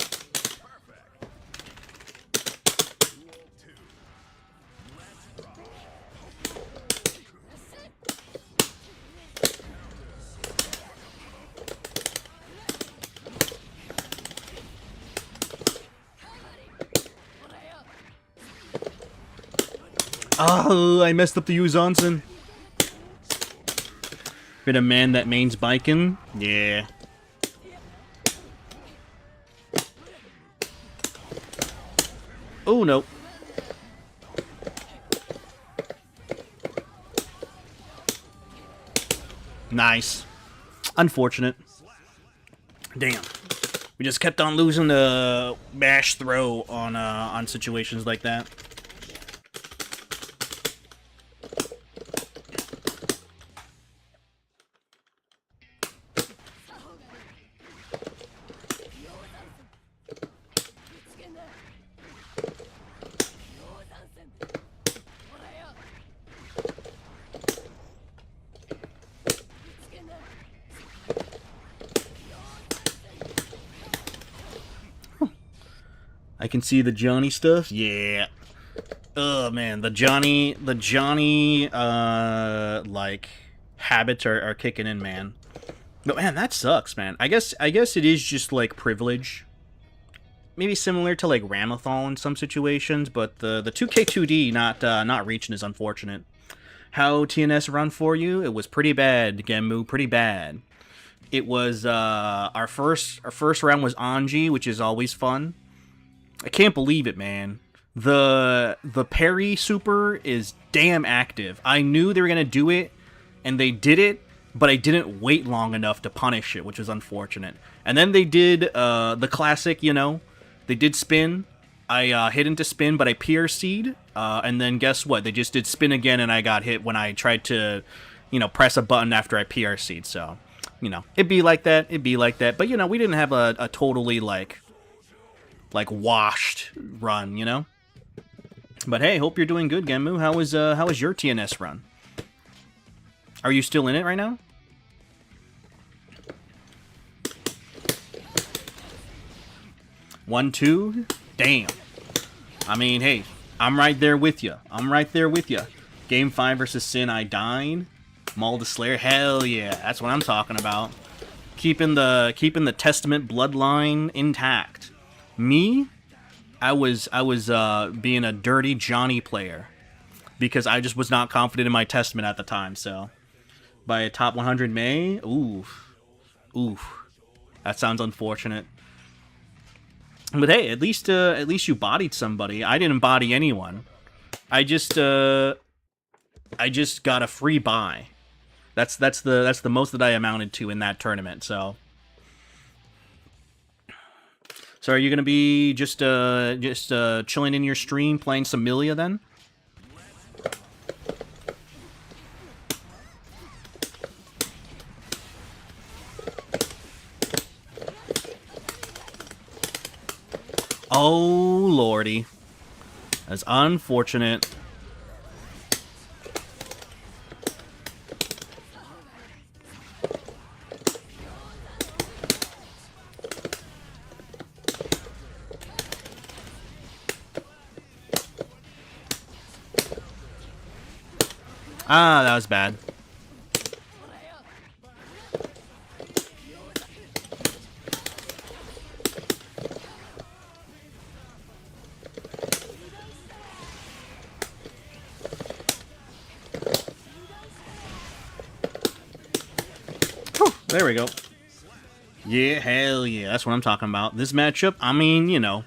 Oh, I messed up the Yuzansen. Been a man that mains Baiken? Yeah. Oh, no. Nice. Unfortunate. Damn. We just kept on losing the mash throw on situations like that. I can see the Johnny stuff. Yeah. Oh man, the Johnny, like habits are kicking in, man. But man, that sucks, man. I guess it is just like privilege. Maybe similar to like Ramathal in some situations, but the 2K2D not reaching is unfortunate. How TNS run for you? It was pretty bad, Gemu, pretty bad. It was our first round was Anji, which is always fun. I can't believe it, man. The parry super is damn active. I knew they were gonna do it, and they did it, but I didn't wait long enough to punish it, which was unfortunate. And then they did the classic, you know, they did spin. I hit into spin, but I PRC'd, and then guess what? They just did spin again, and I got hit when I tried to, you know, press a button after I PRC'd. So, you know, it'd be like that. But you know, we didn't have a totally like washed run, you know. But hey, hope you're doing good, Gemu. How was your TNS run? Are you still in it right now? One, two, damn. I mean, hey, I'm right there with you. Game 5 versus Sin, I died. Maul the Slayer, hell yeah, that's what I'm talking about. Keeping the Testament bloodline intact. Me, I was being a dirty Johnny player because I just was not confident in my Testament at the time. So, by a top 100 May, oof, that sounds unfortunate. But hey, at least you bodied somebody. I didn't body anyone. I just got a free buy. That's the most that I amounted to in that tournament. So are you gonna be just chilling in your stream playing some Milia then? Oh, lordy. That's unfortunate. Ah, that was bad. Whew, there we go. Yeah, hell yeah. That's what I'm talking about. This matchup, I mean, you know,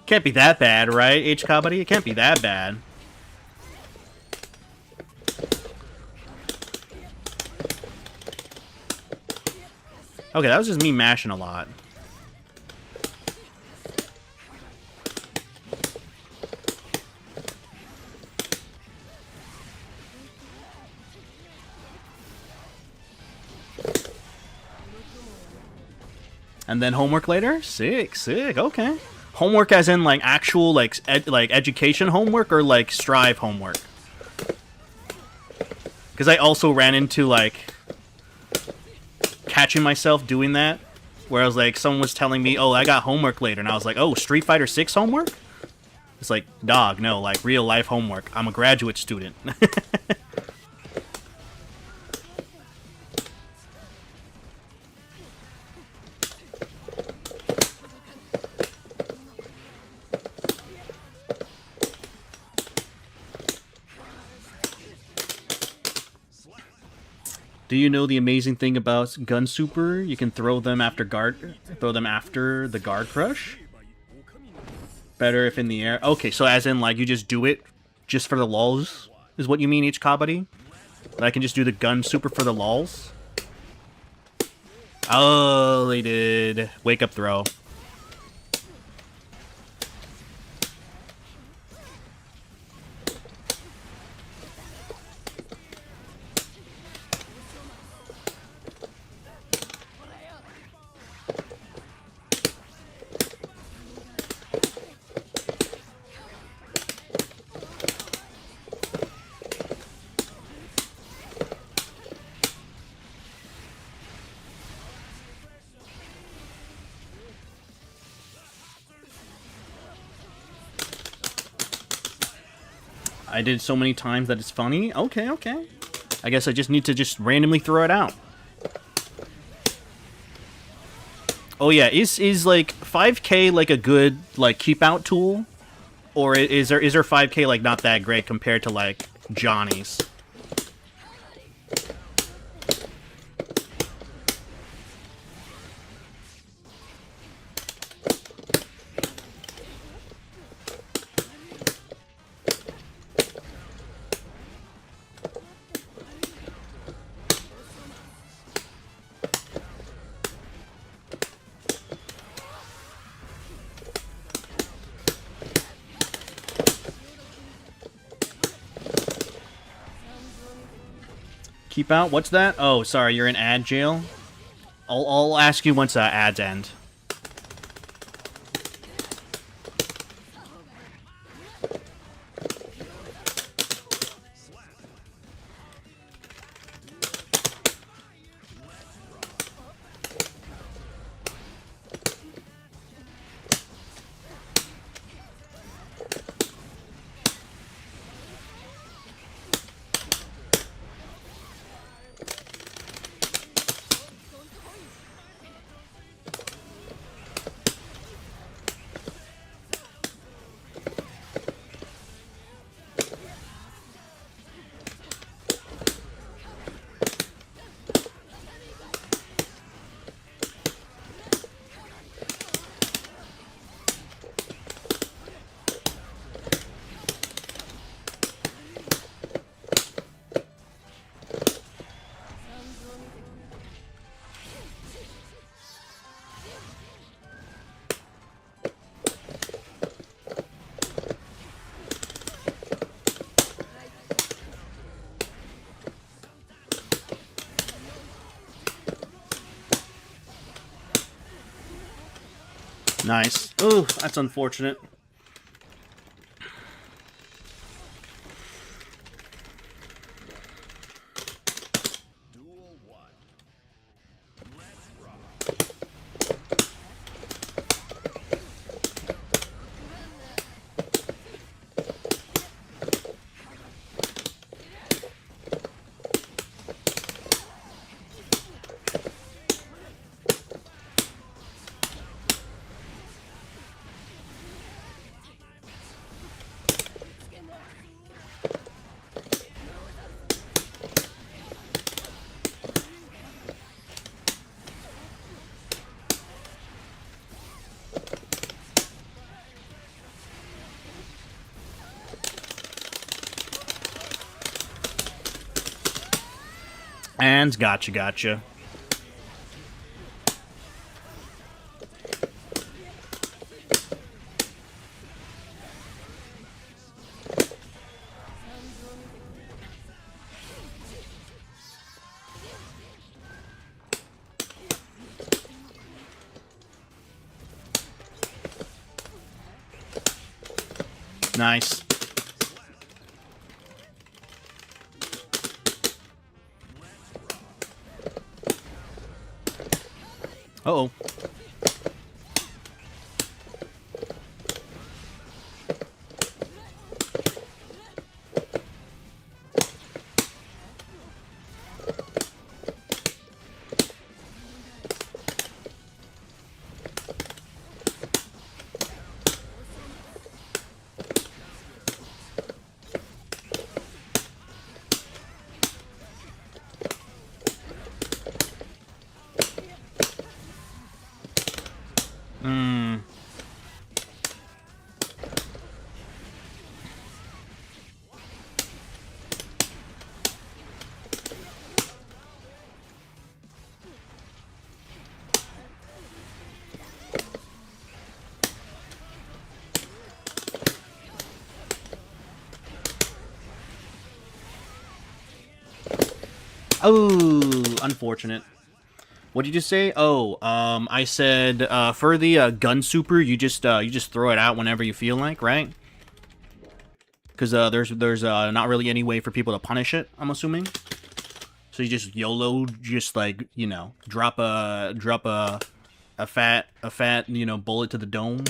can't be that bad, right, H. Kabaddi? It can't be that bad. Okay, that was just me mashing a lot. And then homework later? Sick, sick, okay. Homework as in, like, actual, like, education homework or, like, Strive homework? Because I also ran into, like, catching myself doing that, where I was like, someone was telling me, oh, I got homework later, and I was like, oh, Street Fighter 6 homework? It's like, dog, no, like, real life homework. I'm a graduate student. Do you know the amazing thing about Gun Super? You can throw them after the guard crush. Better if in the air. Okay, so as in like you just do it just for the lulz is what you mean, H. Kabaddi? That I can just do the Gun Super for the lulz? Oh, they did. Wake up throw. I did so many times that it's funny. Okay, okay. I guess I just need to just randomly throw it out. Oh yeah, is like 5K like a good like keep out tool, or is there 5K like not that great compared to like Johnny's? Keep out? What's that? Oh, sorry, you're in ad jail? I'll ask you once ads end. Nice. Ooh, that's unfortunate. And gotcha. Nice. Uh-oh. Oh, unfortunate. What did you say? Oh, I said for the gun super, you just throw it out whenever you feel like, right? Because there's not really any way for people to punish it. I'm assuming. So you just YOLO, just like drop a fat bullet to the dome.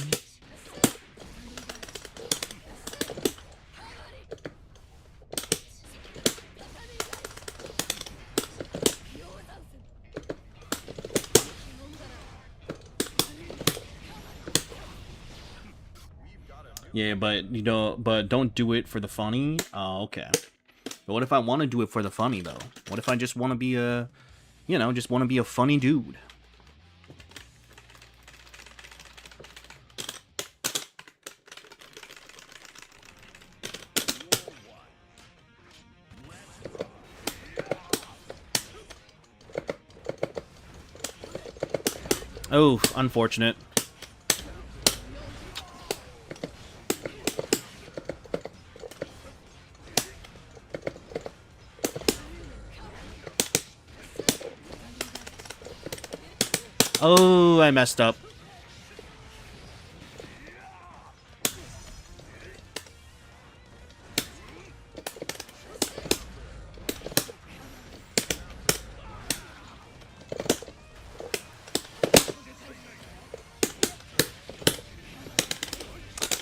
Yeah, but but don't do it for the funny. Oh, okay. But what if I want to do it for the funny though? What if I just want to be a, just want to be a funny dude? Oh, unfortunate. Oh, I messed up.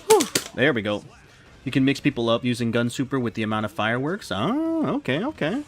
Whew, there we go. You can mix people up using gun super with the amount of fireworks. Oh, okay.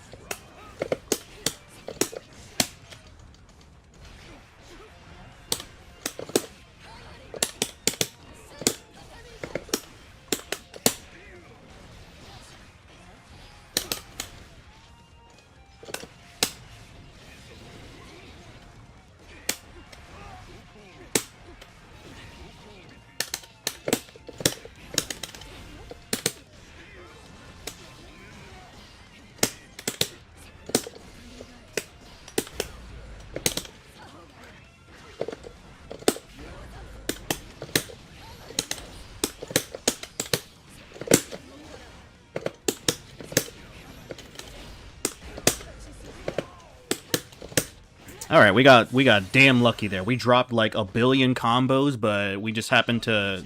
All right, we got damn lucky there. We dropped like a billion combos, but we just happened to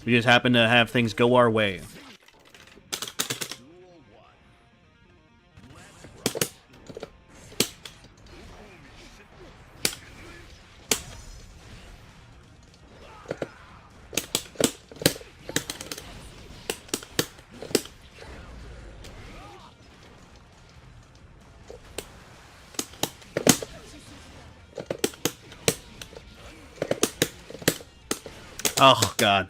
have things go our way. Oh god,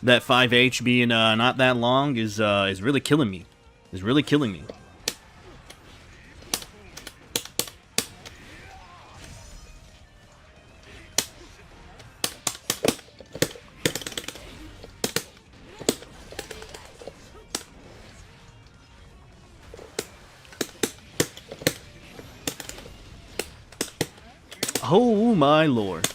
that 5H being not that long is really killing me. Is really killing me. Oh my lord.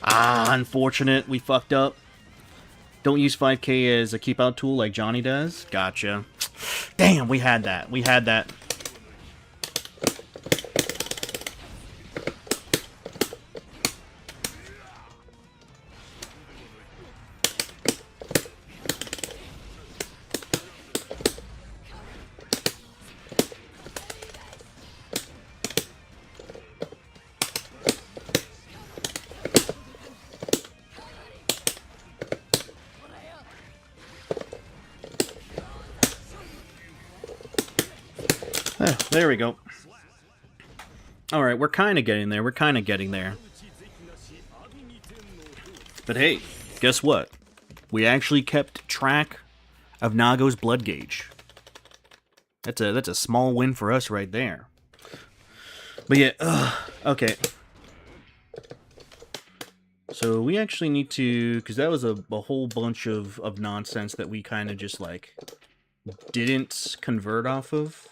Ah, unfortunate. We fucked up. Don't use 5K as a keep out tool like Johnny does. Gotcha. Damn, we had that. We had that. There we go. Alright, we're kind of getting there. We're kind of getting there. But hey, guess what? We actually kept track of Nago's blood gauge. That's a small win for us right there. But yeah, okay. So we actually need to, because that was a whole bunch of nonsense that we kind of just like didn't convert off of.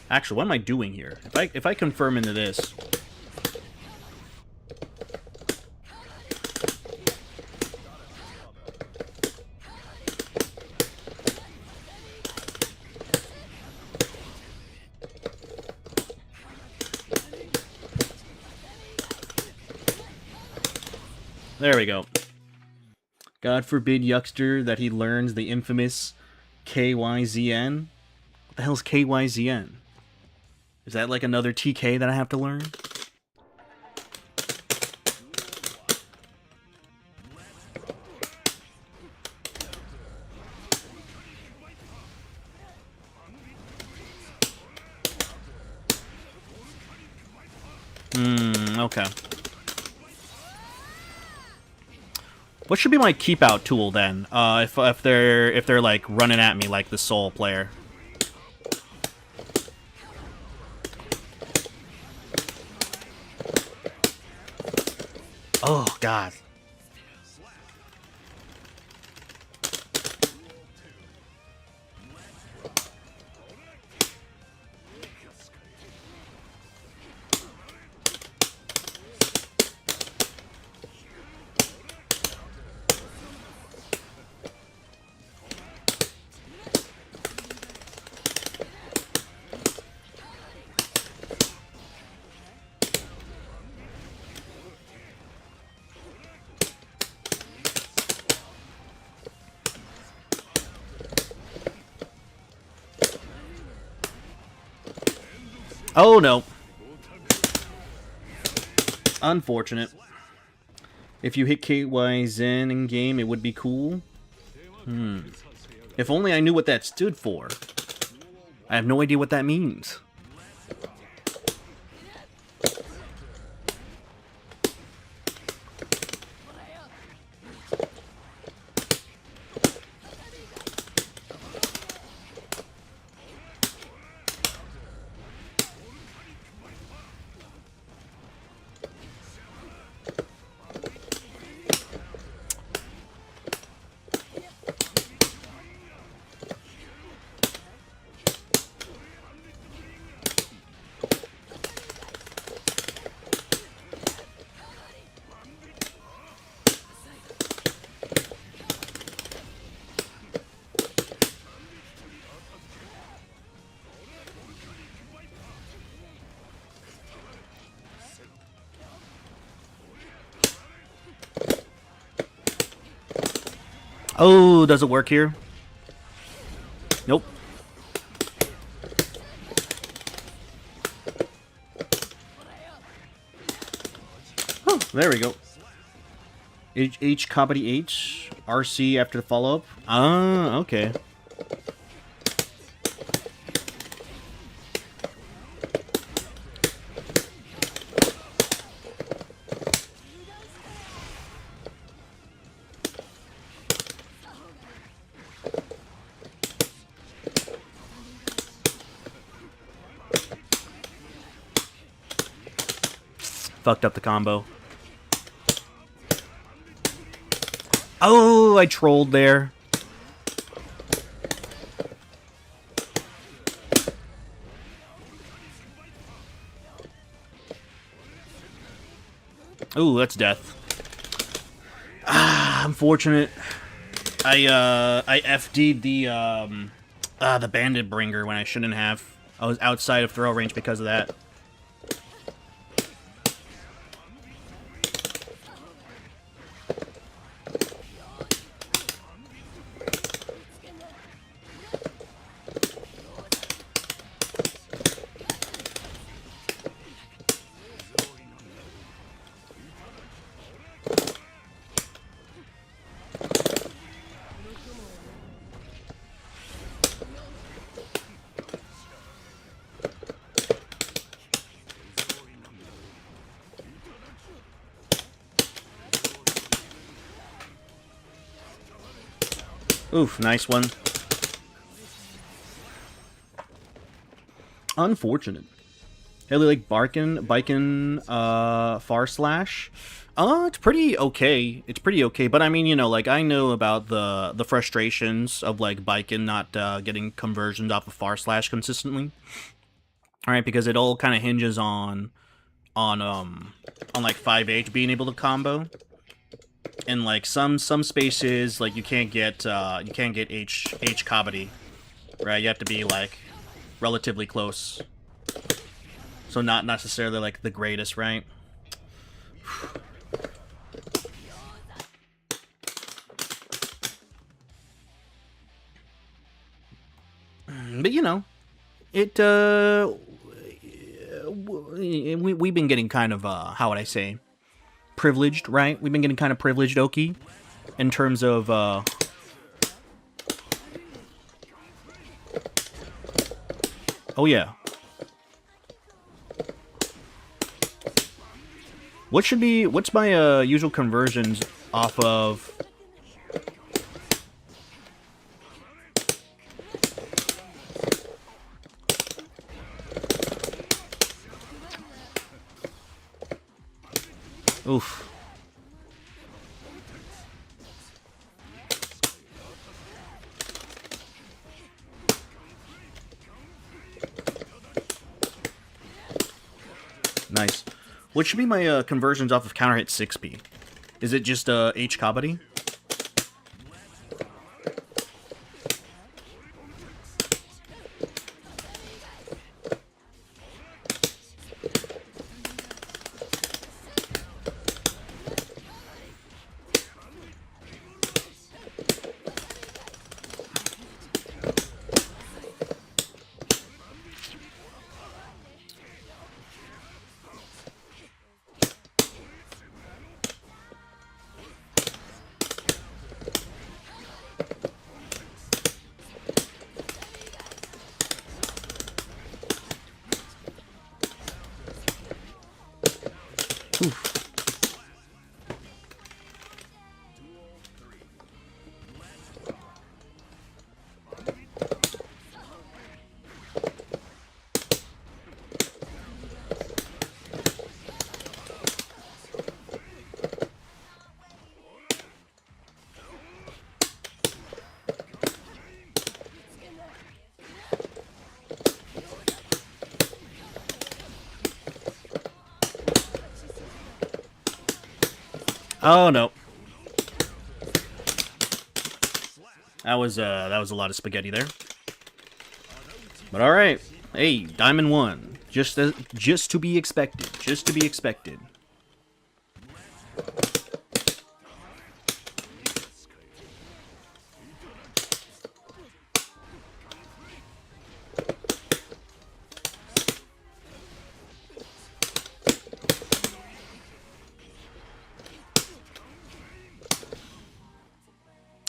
Actually, what am I doing here? If I confirm into this. There we go. God forbid, Yuckster, that he learns the infamous KYZN. What the hell's KYZN? Is that like another TK that I have to learn? Okay. What should be my keep out tool then? If they're like running at me like the Soul player. Oh god. Oh no. Unfortunate. If you hit KY Zen in game, it would be cool. If only I knew what that stood for. I have no idea what that means. Oh, does it work here? Nope. Oh, there we go. H comedy H RC after the follow up. Ah, okay. Fucked up the combo. Oh, I trolled there. Ooh, that's death. Ah, unfortunate. I FD'd the Bandit Bringer when I shouldn't have. I was outside of throw range because of that. Oof, nice one. Unfortunate. Haley like Baiken, Far Slash. It's pretty okay. It's pretty okay, but I mean, you know, like, I know about the frustrations of, like, Baiken not getting conversions off of Far Slash consistently. Alright, because it all kind of hinges on like 5H being able to combo. In like some spaces, like, you can't get H comedy, right? You have to be like relatively close, so not necessarily like the greatest, right? But you know, we've been getting kind of how would I say, privileged, right? We've been getting kind of privileged, Oki, in terms of oh yeah. What's my usual conversions off of oof. Nice. What should be my conversions off of counter hit 6B? Is it just H comedy? Oh no. That was a lot of spaghetti there. But all right. Hey, Diamond 1. Just to be expected. Just to be expected.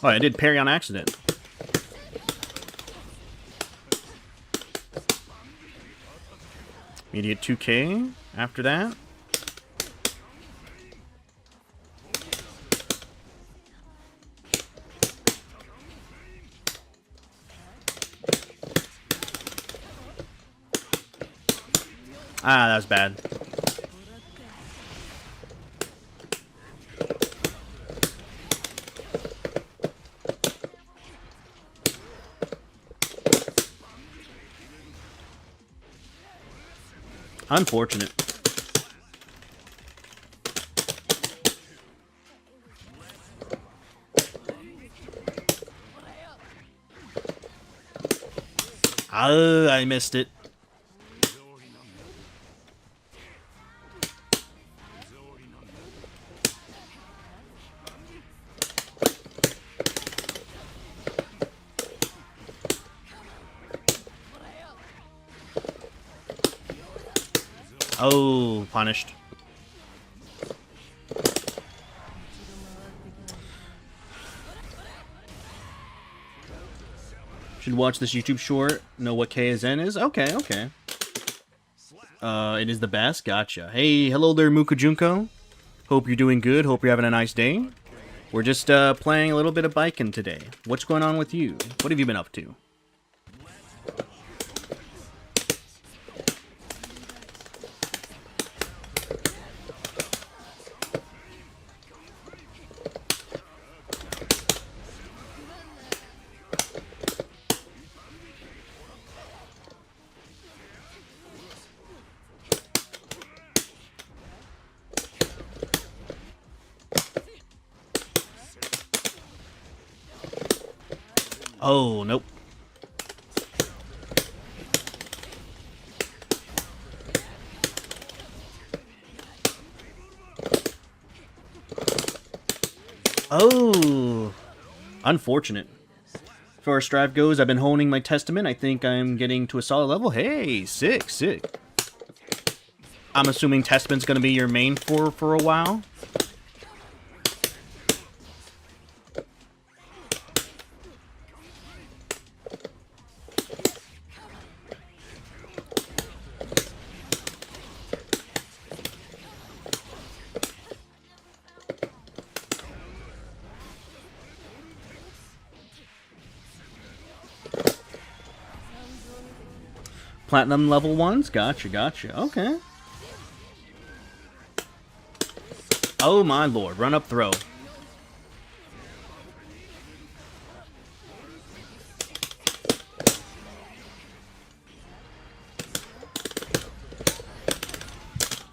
Oh, I did parry on accident. Immediate 2K after that. Ah, that was bad. Unfortunate. Oh, I missed it. Oh, punished. Should watch this YouTube short. Know what KSN is? Okay, okay. It is the best. Gotcha. Hey, hello there, Mukajunko. Hope you're doing good. Hope you're having a nice day. We're just playing a little bit of Baiken today. What's going on with you? What have you been up to? Oh, nope. Oh, unfortunate. As far as Strive goes, I've been honing my Testament. I think I'm getting to a solid level. Hey, sick, sick. I'm assuming Testament's going to be your main for a while. Platinum level ones? Gotcha, gotcha. Okay. Oh my lord. Run up throw.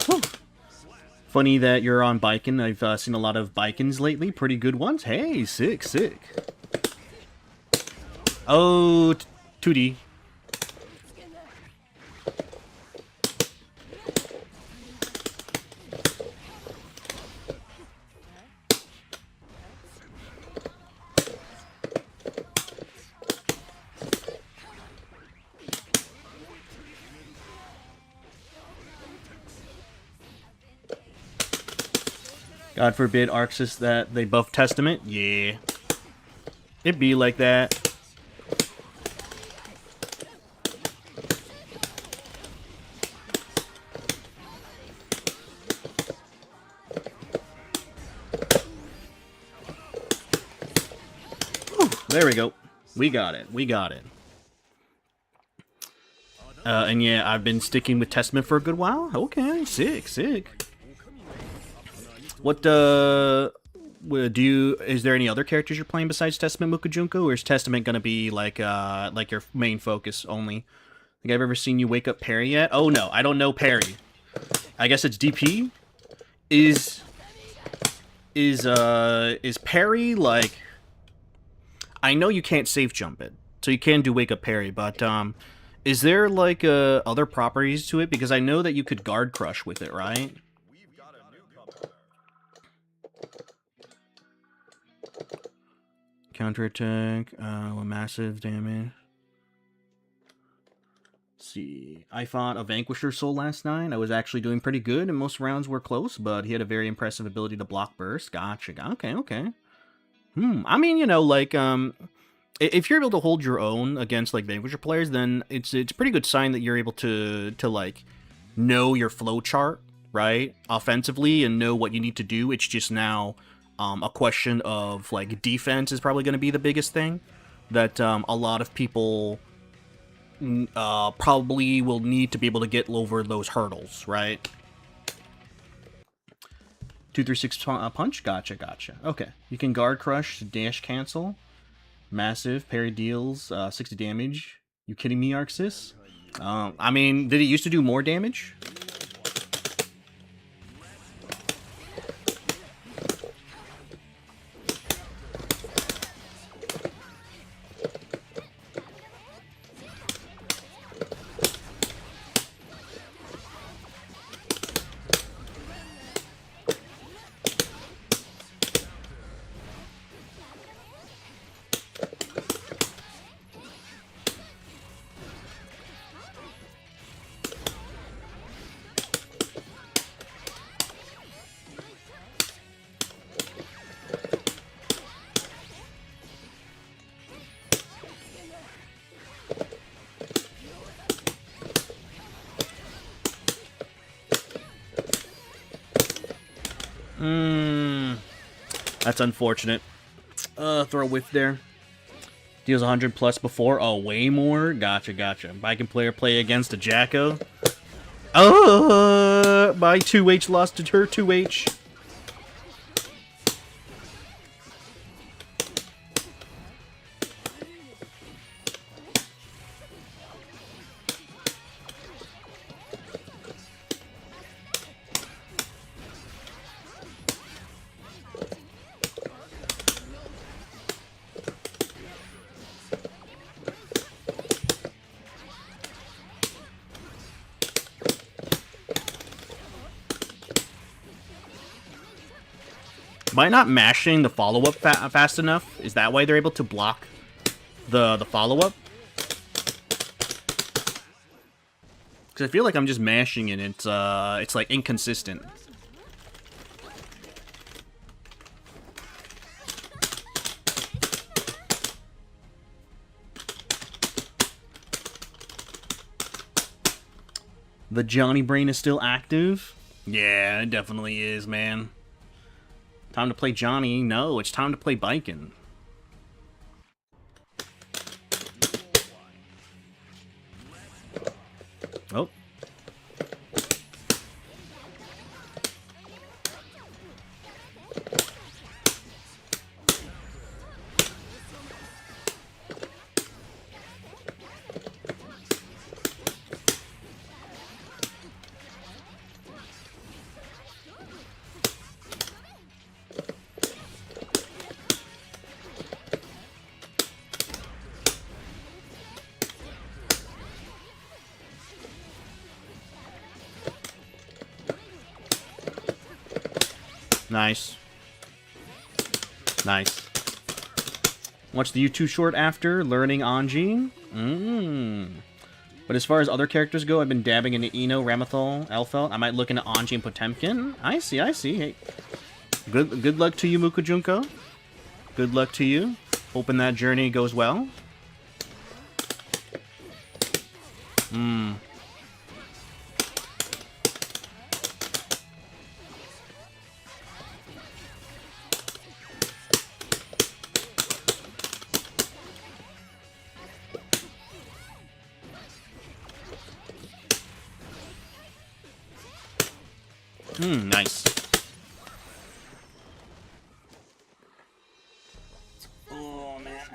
Whew. Funny that you're on Baiken. I've seen a lot of Baikens lately. Pretty good ones. Hey, sick, sick. Oh, 2D. God forbid Arxis that they buff Testament. Yeah. It'd be like that. Whew, there we go. We got it. We got it. And yeah, I've been sticking with Testament for a good while. Okay, sick, sick. What, do you, is there any other characters you're playing besides Testament, Mukajunko, or is Testament gonna be like your main focus only? Think I've ever seen you wake up parry yet? Oh no, I don't know parry. I guess it's DP? Is parry like... I know you can't safe jump it, so you can do wake up parry, but, is there like, other properties to it? Because I know that you could guard crush with it, right? Counterattack, massive damage. Let's see. I fought a Vanquisher Soul last night. I was actually doing pretty good, and most rounds were close, but he had a very impressive ability to block burst. Gotcha. Okay, okay. I mean, you know, like if you're able to hold your own against like Vanquisher players, then it's a pretty good sign that you're able to like know your flow chart, right, offensively, and know what you need to do. It's just now a question of like defense is probably going to be the biggest thing that a lot of people probably will need to be able to get over those hurdles, right? 236 punch, gotcha. Okay, you can guard crush, dash cancel. Massive. Parry deals 60 damage. You kidding me, Arxis? I mean, did it used to do more damage? That's unfortunate. Throw a whiff there. Deals 100 plus before. Oh, way more? Gotcha. Baiken player play against a Jacko. My 2H lost to her 2H. By not mashing the follow-up fast enough, is that why they're able to block the follow-up? Because I feel like I'm just mashing it, it's like inconsistent. The Johnny Brain is still active? Yeah, it definitely is, man. Time to play Johnny. No, it's time to play Baiken. Oh. Nice. Watch the YouTube short after learning Anji. But as far as other characters go, I've been dabbing into Ino, Ramathal, Elfelt. I might look into Anji and Potemkin. I see. Hey, good luck to you, Mukujunko. Good luck to you. Hoping that journey goes well. Nice. Oh man.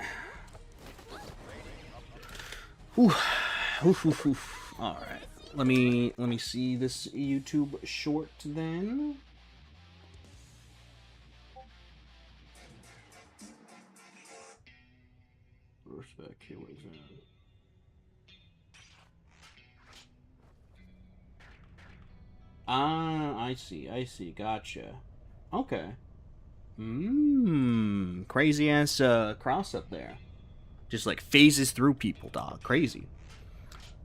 All right. Let me see this YouTube short then. Respect. Here, what is that? Ah, I see. Gotcha. Okay. Crazy ass cross up there. Just like phases through people, dog. Crazy.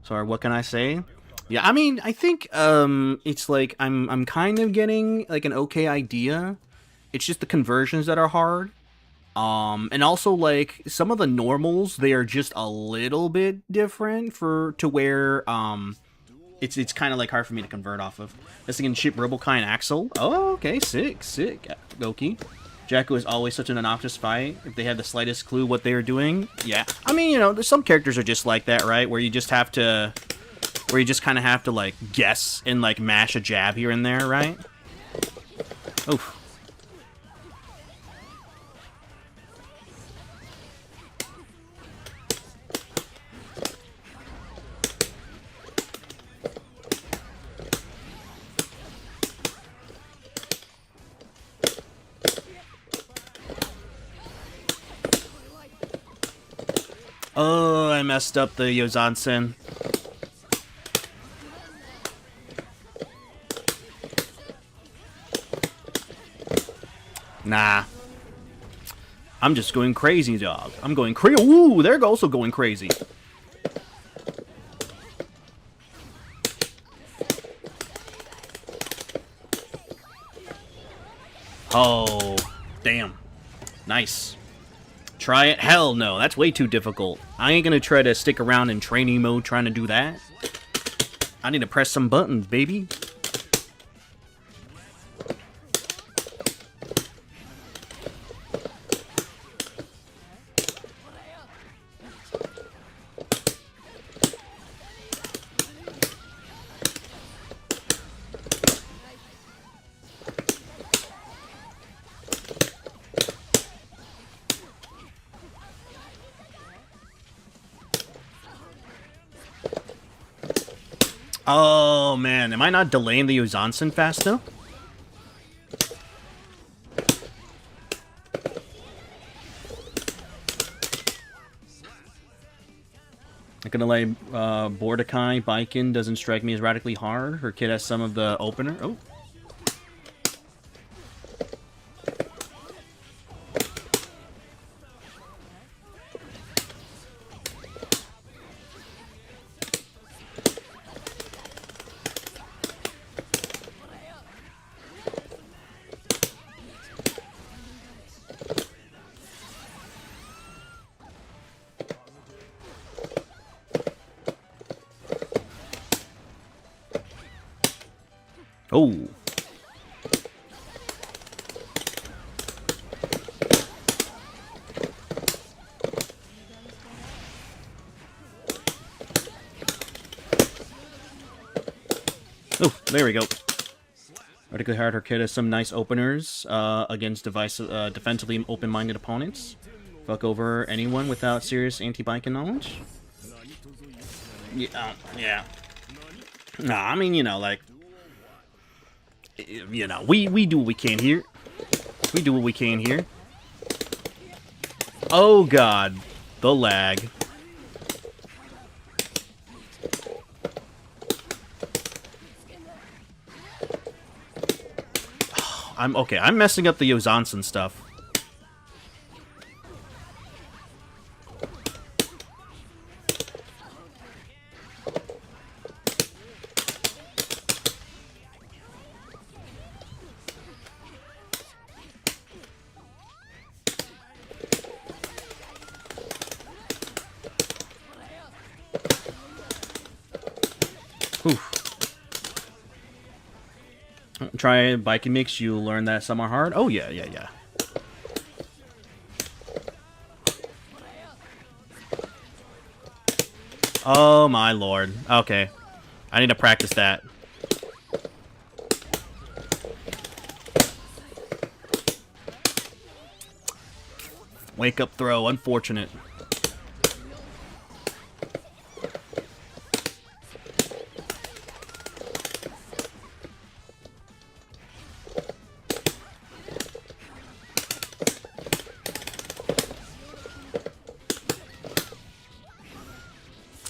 Sorry, what can I say? Yeah, I mean, I think it's like I'm kind of getting like an okay idea. It's just the conversions that are hard. And also like some of the normals, they are just a little bit different for to where it's kind of like hard for me to convert off of. This again, ship Robokai and Axel. Oh, okay, sick, Goki. Jacko is always such an obnoxious fight. If they had the slightest clue what they were doing, yeah. I mean, you know, there's some characters are just like that, right? Where you just have to, where you just kind of have to like guess and like mash a jab here and there, right? Oof. Oh, I messed up the Yozansen. Nah. I'm just going crazy, dog. I'm going crazy. Ooh, they're also going crazy. Oh, damn. Nice. Try it? Hell no, that's way too difficult. I ain't gonna try to stick around in training mode trying to do that. I need to press some buttons, baby. Oh, man. Am I not delaying the Yuzansen fast enough? I'm gonna lay Bordakai, Baiken doesn't strike me as radically hard. Her kid has some of the opener. Oh. Oh. Oh, there we go. Radically hard. Her kid has some nice openers against defensively open-minded opponents. Fuck over anyone without serious anti-Baiken knowledge. Yeah, yeah. Nah, I mean, you know, like, you know, we do what we can here. We do what we can here. Oh god, the lag. I'm okay. I'm messing up the Yozansen stuff. Try Baiken mix, you learn that some are hard. Oh yeah, yeah, yeah. Oh my lord. Okay. I need to practice that. Wake up throw, unfortunate.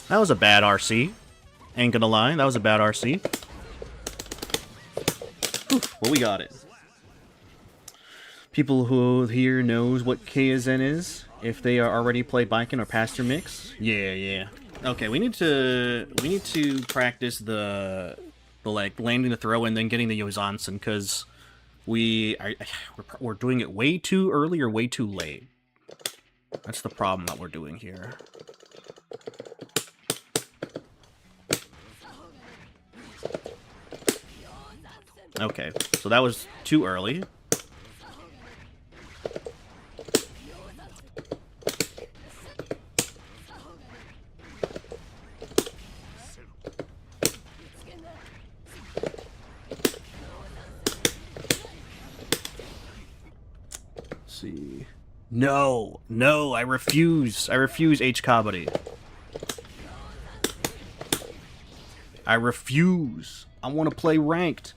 That was a bad RC. Ain't gonna lie, that was a bad RC. Oof, well, we got it. People who here knows what KSN is, if they are already play Baiken or Pastor Mix. Yeah, yeah. Okay, we need to practice the like landing the throw and then getting the Yozansen, because we're doing it way too early or way too late. That's the problem that we're doing here. Okay, so that was too early. See. No, no, I refuse. I refuse H Kabaddi. I refuse. I want to play ranked.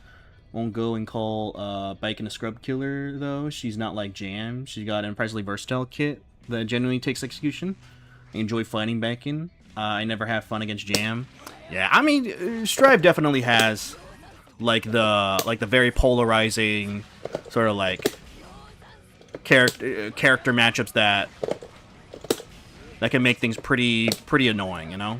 Won't go and call Baiken a scrub killer, though. She's not like Jam. She's got an impressively versatile kit that genuinely takes execution. I enjoy fighting Baiken. I never have fun against Jam. Yeah, I mean, Strive definitely has like the very polarizing sort of like character matchups that can make things pretty annoying, you know?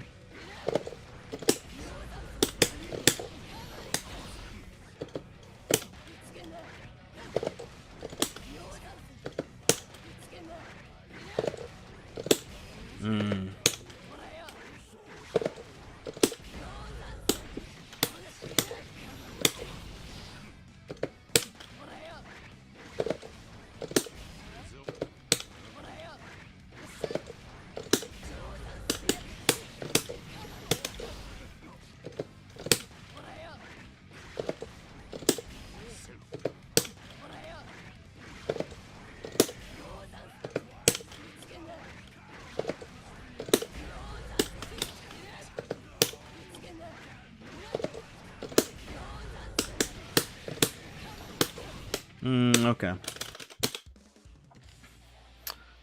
Okay.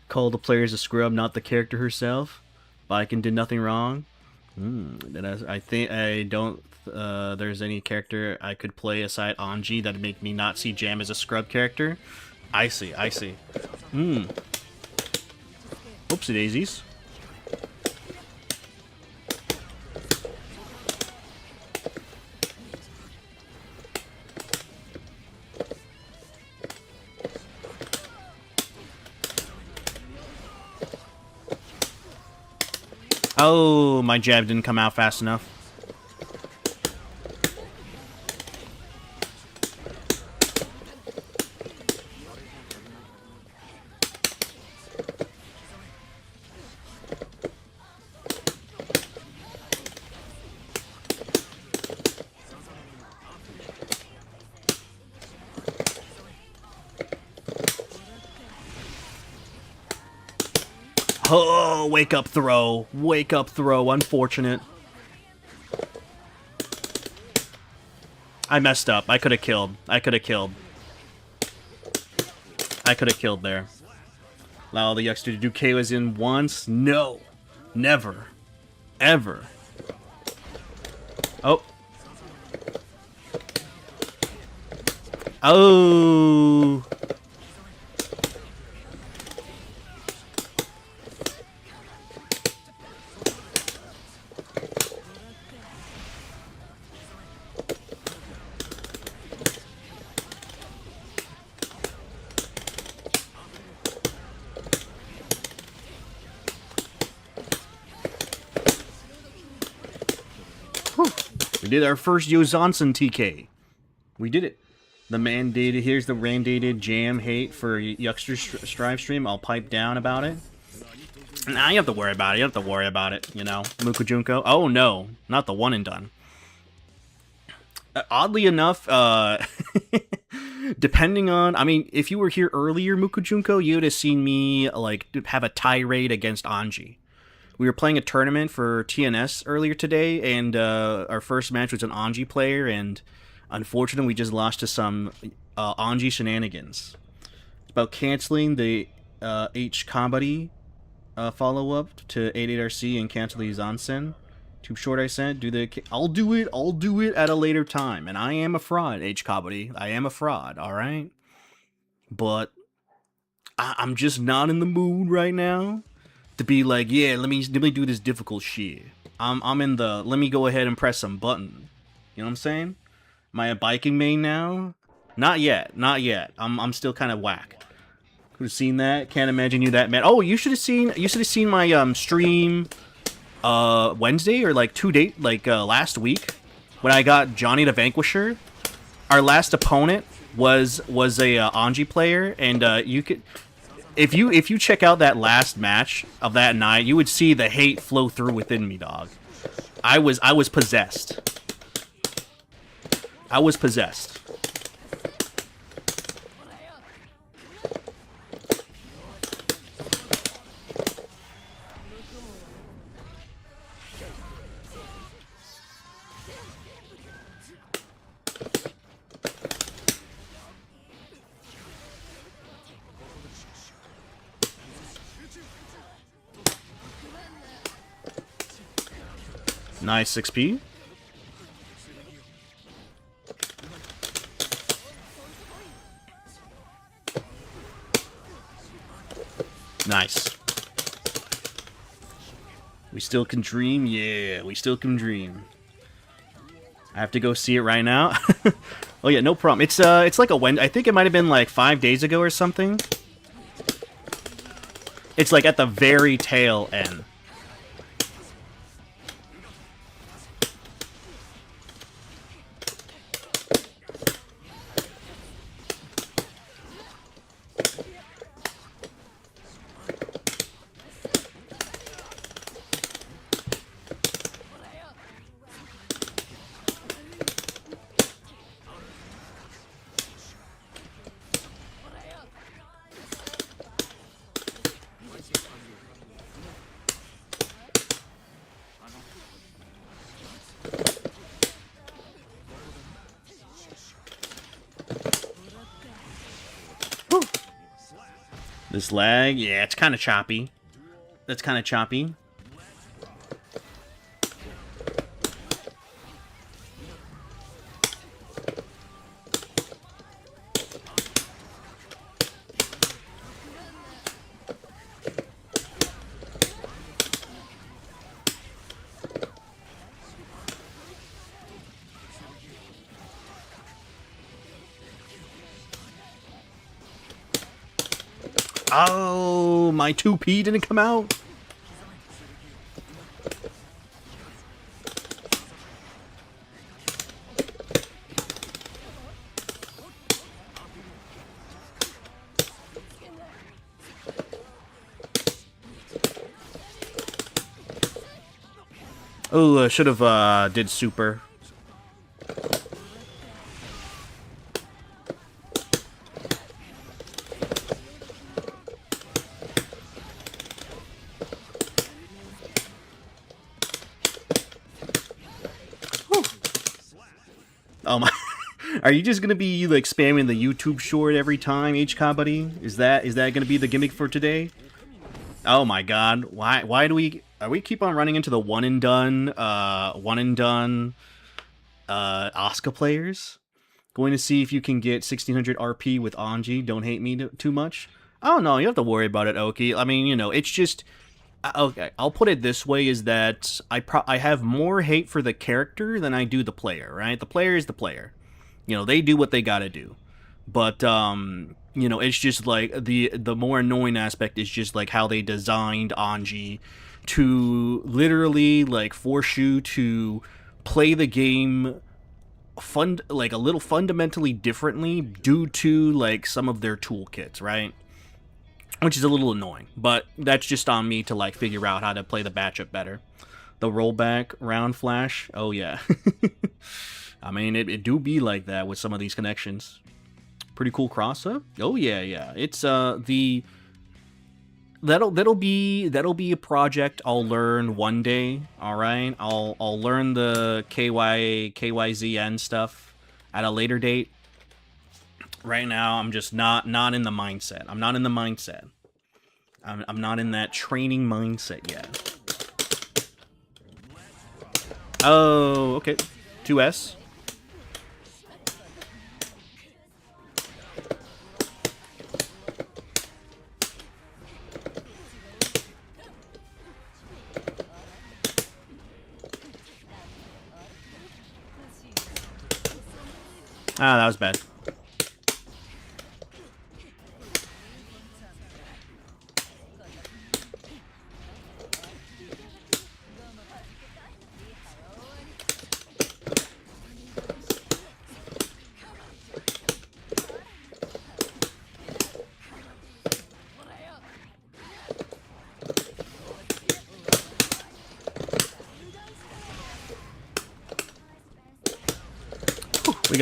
Call the players a scrub, not the character herself. Baiken did nothing wrong. I think I don't. There's any character I could play aside Anji that'd make me not see Jam as a scrub character. I see. I see. Oopsie daisies. Oh, my jab didn't come out fast enough. Oh, wake up throw. Wake up throw. Unfortunate. I messed up. I could have killed. I could have killed. I could have killed there. Allow the youngster to do KOs in once? No. Never. Ever. Oh. Oh. We did our first Yozansen TK. We did it. The mandated, here's the mandated Jam hate for Yuckster Strive stream. I'll pipe down about it. Nah, you don't have to worry about it. You don't have to worry about it, you know. Mukujunko. Oh, no. Not the one and done. Oddly enough, depending on... I mean, if you were here earlier, Mukujunko, you would have seen me, like, have a tirade against Anji. We were playing a tournament for TNS earlier today, and our first match was an Anji player, and unfortunately we just lost to some Anji shenanigans. It's about canceling the H Kabaddi follow-up to 88RC and cancel the Zansen. Too short I sent. I'll do it at a later time. And I am a fraud, H Kabaddi. I am a fraud, alright? But I'm just not in the mood right now to be like, yeah, let me do this difficult shit. I'm in the let me go ahead and press some button. You know what I'm saying? Am I a Baiken main now? Not yet, not yet. I'm still kind of whack. Who's seen that? Can't imagine you that mad. Oh, you should have seen my stream Wednesday or like last week when I got Johnny the Vanquisher. Our last opponent was a Anji player, and you could if you check out that last match of that night, you would see the hate flow through within me, dog. I was possessed. I was possessed. Nice 6P. Nice. We still can dream? Yeah, we still can dream. I have to go see it right now. Oh yeah, no problem. It's like a Wednesday. I think it might have been like 5 days ago or something. It's like at the very tail end. This lag, yeah, it's kind of choppy. That's kind of choppy. Oh, my 2P didn't come out. Oh, should have did super. Oh my! Are you just gonna be like spamming the YouTube short every time, HK buddy? Is that gonna be the gimmick for today? Oh my God! Why do we keep on running into the one and done Asuka players? Going to see if you can get 1600 RP with Anji. Don't hate me too much. Oh no, you don't have to worry about it, Oki. I mean, you know, it's just. Okay, I'll put it this way: is that I have more hate for the character than I do the player. Right? The player is the player. You know, they do what they gotta do. But you know, it's just like the more annoying aspect is just like how they designed Anji to literally like force you to play the game like a little fundamentally differently due to like some of their toolkits, right? Which is a little annoying, but that's just on me to like figure out how to play the matchup better. The rollback round flash, oh yeah. I mean, it do be like that with some of these connections. Pretty cool cross up. Oh yeah, yeah. It's that'll be a project I'll learn one day. All right, I'll learn the KYZN stuff at a later date. Right now, I'm just not in the mindset. I'm not in the mindset. I'm not in that training mindset yet. Oh, okay. 2S. Ah, that was bad.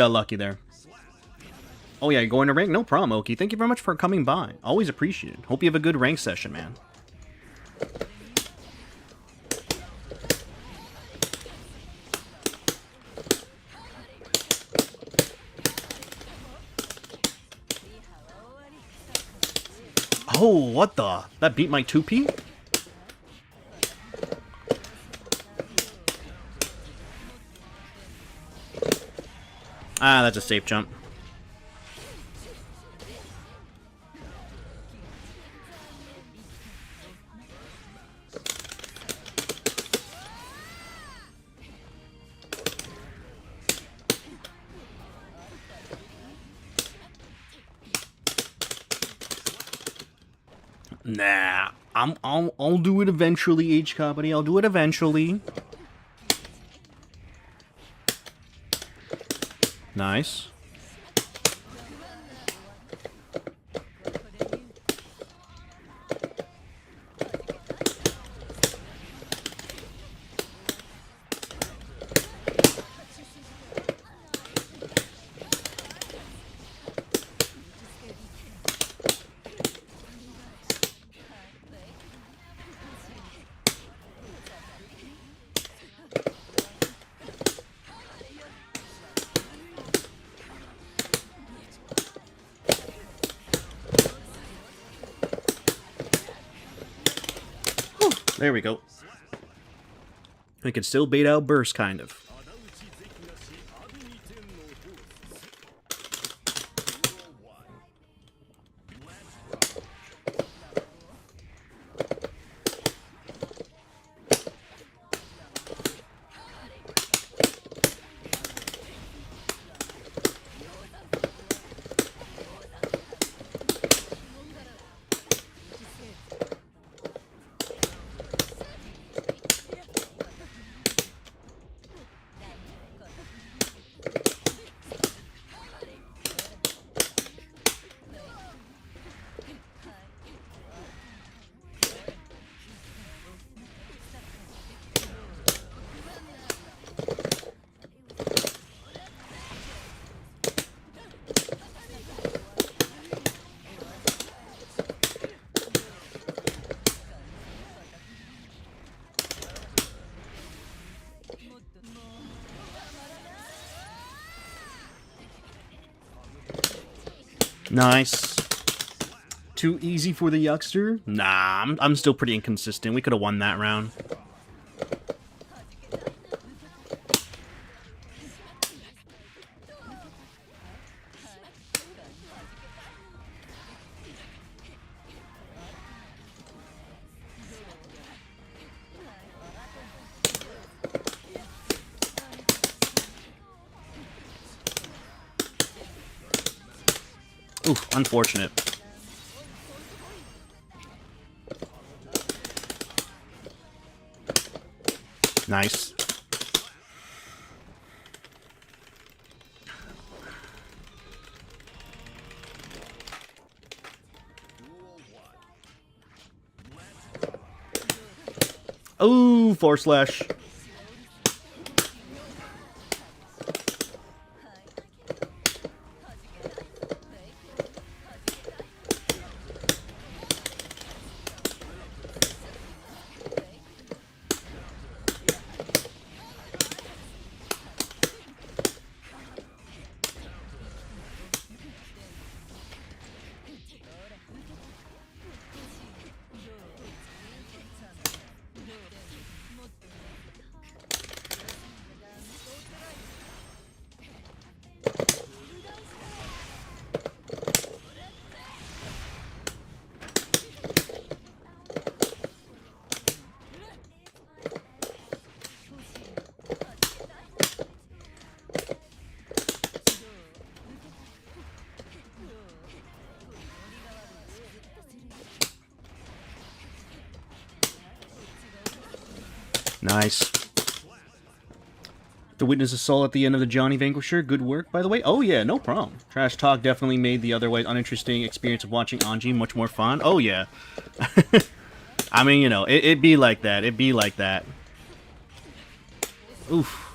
got lucky there. Oh yeah, going to rank? No problem, Oki. Thank you very much for coming by. Always appreciated. Hope you have a good rank session, man. Oh, what the? That beat my 2P? Ah, that's a safe jump. Nah, I'll do it eventually, H Company. I'll do it eventually. Nice. There we go. We can still bait out burst, kind of. Nice. Too easy for the Yuckster? Nah, I'm still pretty inconsistent. We could have won that round. Oof, unfortunate. Nice. Oh, force slash. Nice. The witness assault at the end of the Johnny Vanquisher. Good work, by the way. Oh, yeah, no problem. Trash Talk definitely made the otherwise uninteresting experience of watching Anji much more fun. Oh, yeah. I mean, you know, it'd be like that. It'd be like that. Oof.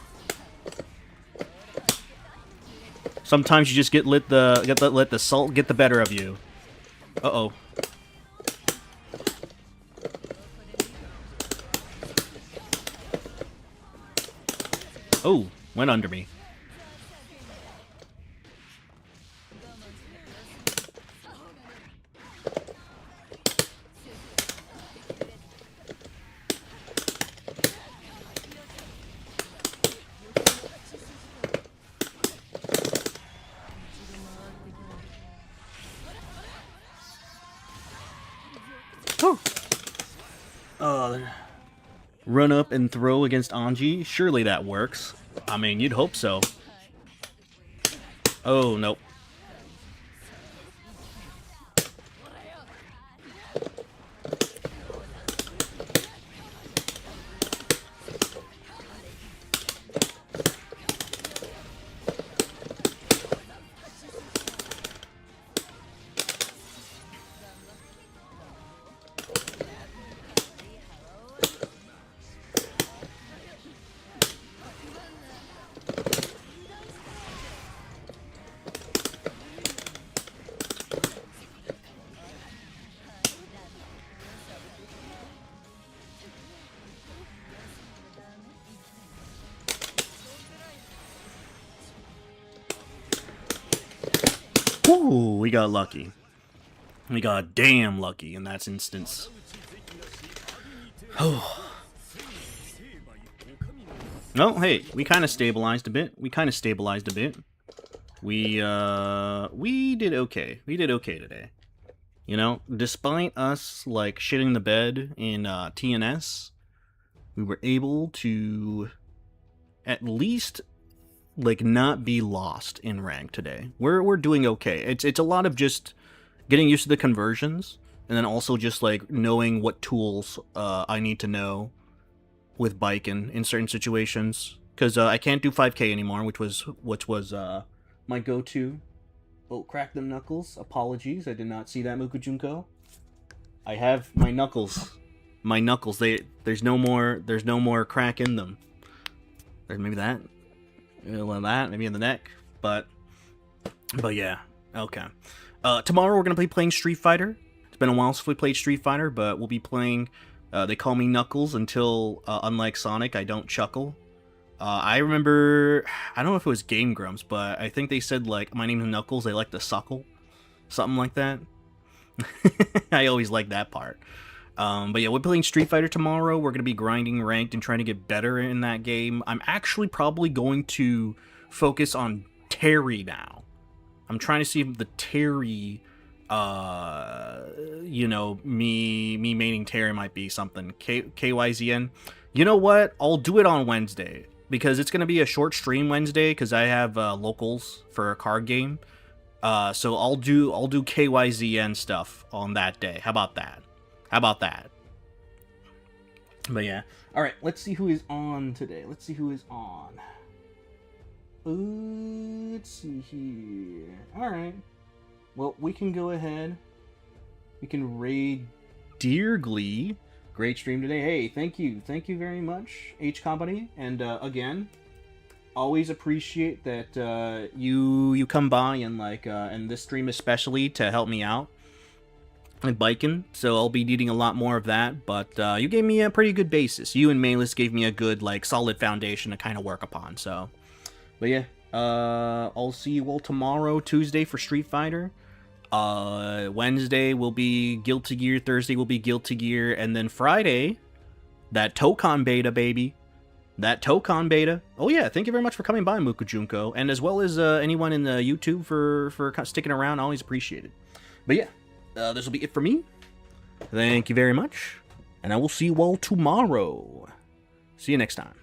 Sometimes you just let the salt get the better of you. Uh-oh. Oh, went under me. Run up and throw against Anji? Surely that works. I mean, you'd hope so. Oh, nope. Ooh, we got lucky. We got damn lucky in that instance. Oh. Oh, hey, we kind of stabilized a bit. We did okay. We did okay today. You know, despite us, like, shitting the bed in TNS, we were able to at least, like, not be lost in rank today. We're doing okay. It's a lot of just getting used to the conversions, and then also just, like, knowing what tools I need to know with Baiken in certain situations. Because I can't do 5k anymore, which was my go-to. Oh, crack them knuckles. Apologies, I did not see that, Mukujunko. I have my knuckles. My knuckles. There's no more crack in them. Or maybe that. Maybe in the neck. But yeah. Okay. Tomorrow we're gonna be playing Street Fighter. It's been a while since we played Street Fighter, but we'll be playing. They call me Knuckles until, unlike Sonic, I don't chuckle. I remember, I don't know if it was Game Grumps, but I think they said, like, my name is Knuckles, they like to suckle. Something like that. I always like that part. But yeah, we're playing Street Fighter tomorrow. We're going to be grinding ranked and trying to get better in that game. I'm actually probably going to focus on Terry now. I'm trying to see if the Terry, you know, me maining Terry might be something. KYZN. You know what? I'll do it on Wednesday. Because it's going to be a short stream Wednesday, because I have locals for a card game. So I'll do KYZN stuff on that day. How about that? But yeah. Alright, let's see who is on today. Let's see here. Alright. Well, we can go ahead. We can raid Dear Glee. Great stream today. Hey, thank you very much, H Company. And again, always appreciate that you come by and and this stream especially to help me out with Baiken. So I'll be needing a lot more of that. But you gave me a pretty good basis. You and Mayless gave me a good solid foundation to kind of work upon. So, but yeah, I'll see you all tomorrow, Tuesday for Street Fighter. Wednesday will be Guilty Gear, Thursday will be Guilty Gear, and then Friday, that Tokon beta, baby. That Tokon beta. Oh yeah, thank you very much for coming by, Mukujunko, and as well as anyone in the YouTube for sticking around. I always appreciate it. But yeah, this will be it for me. Thank you very much, and I will see you all tomorrow. See you next time.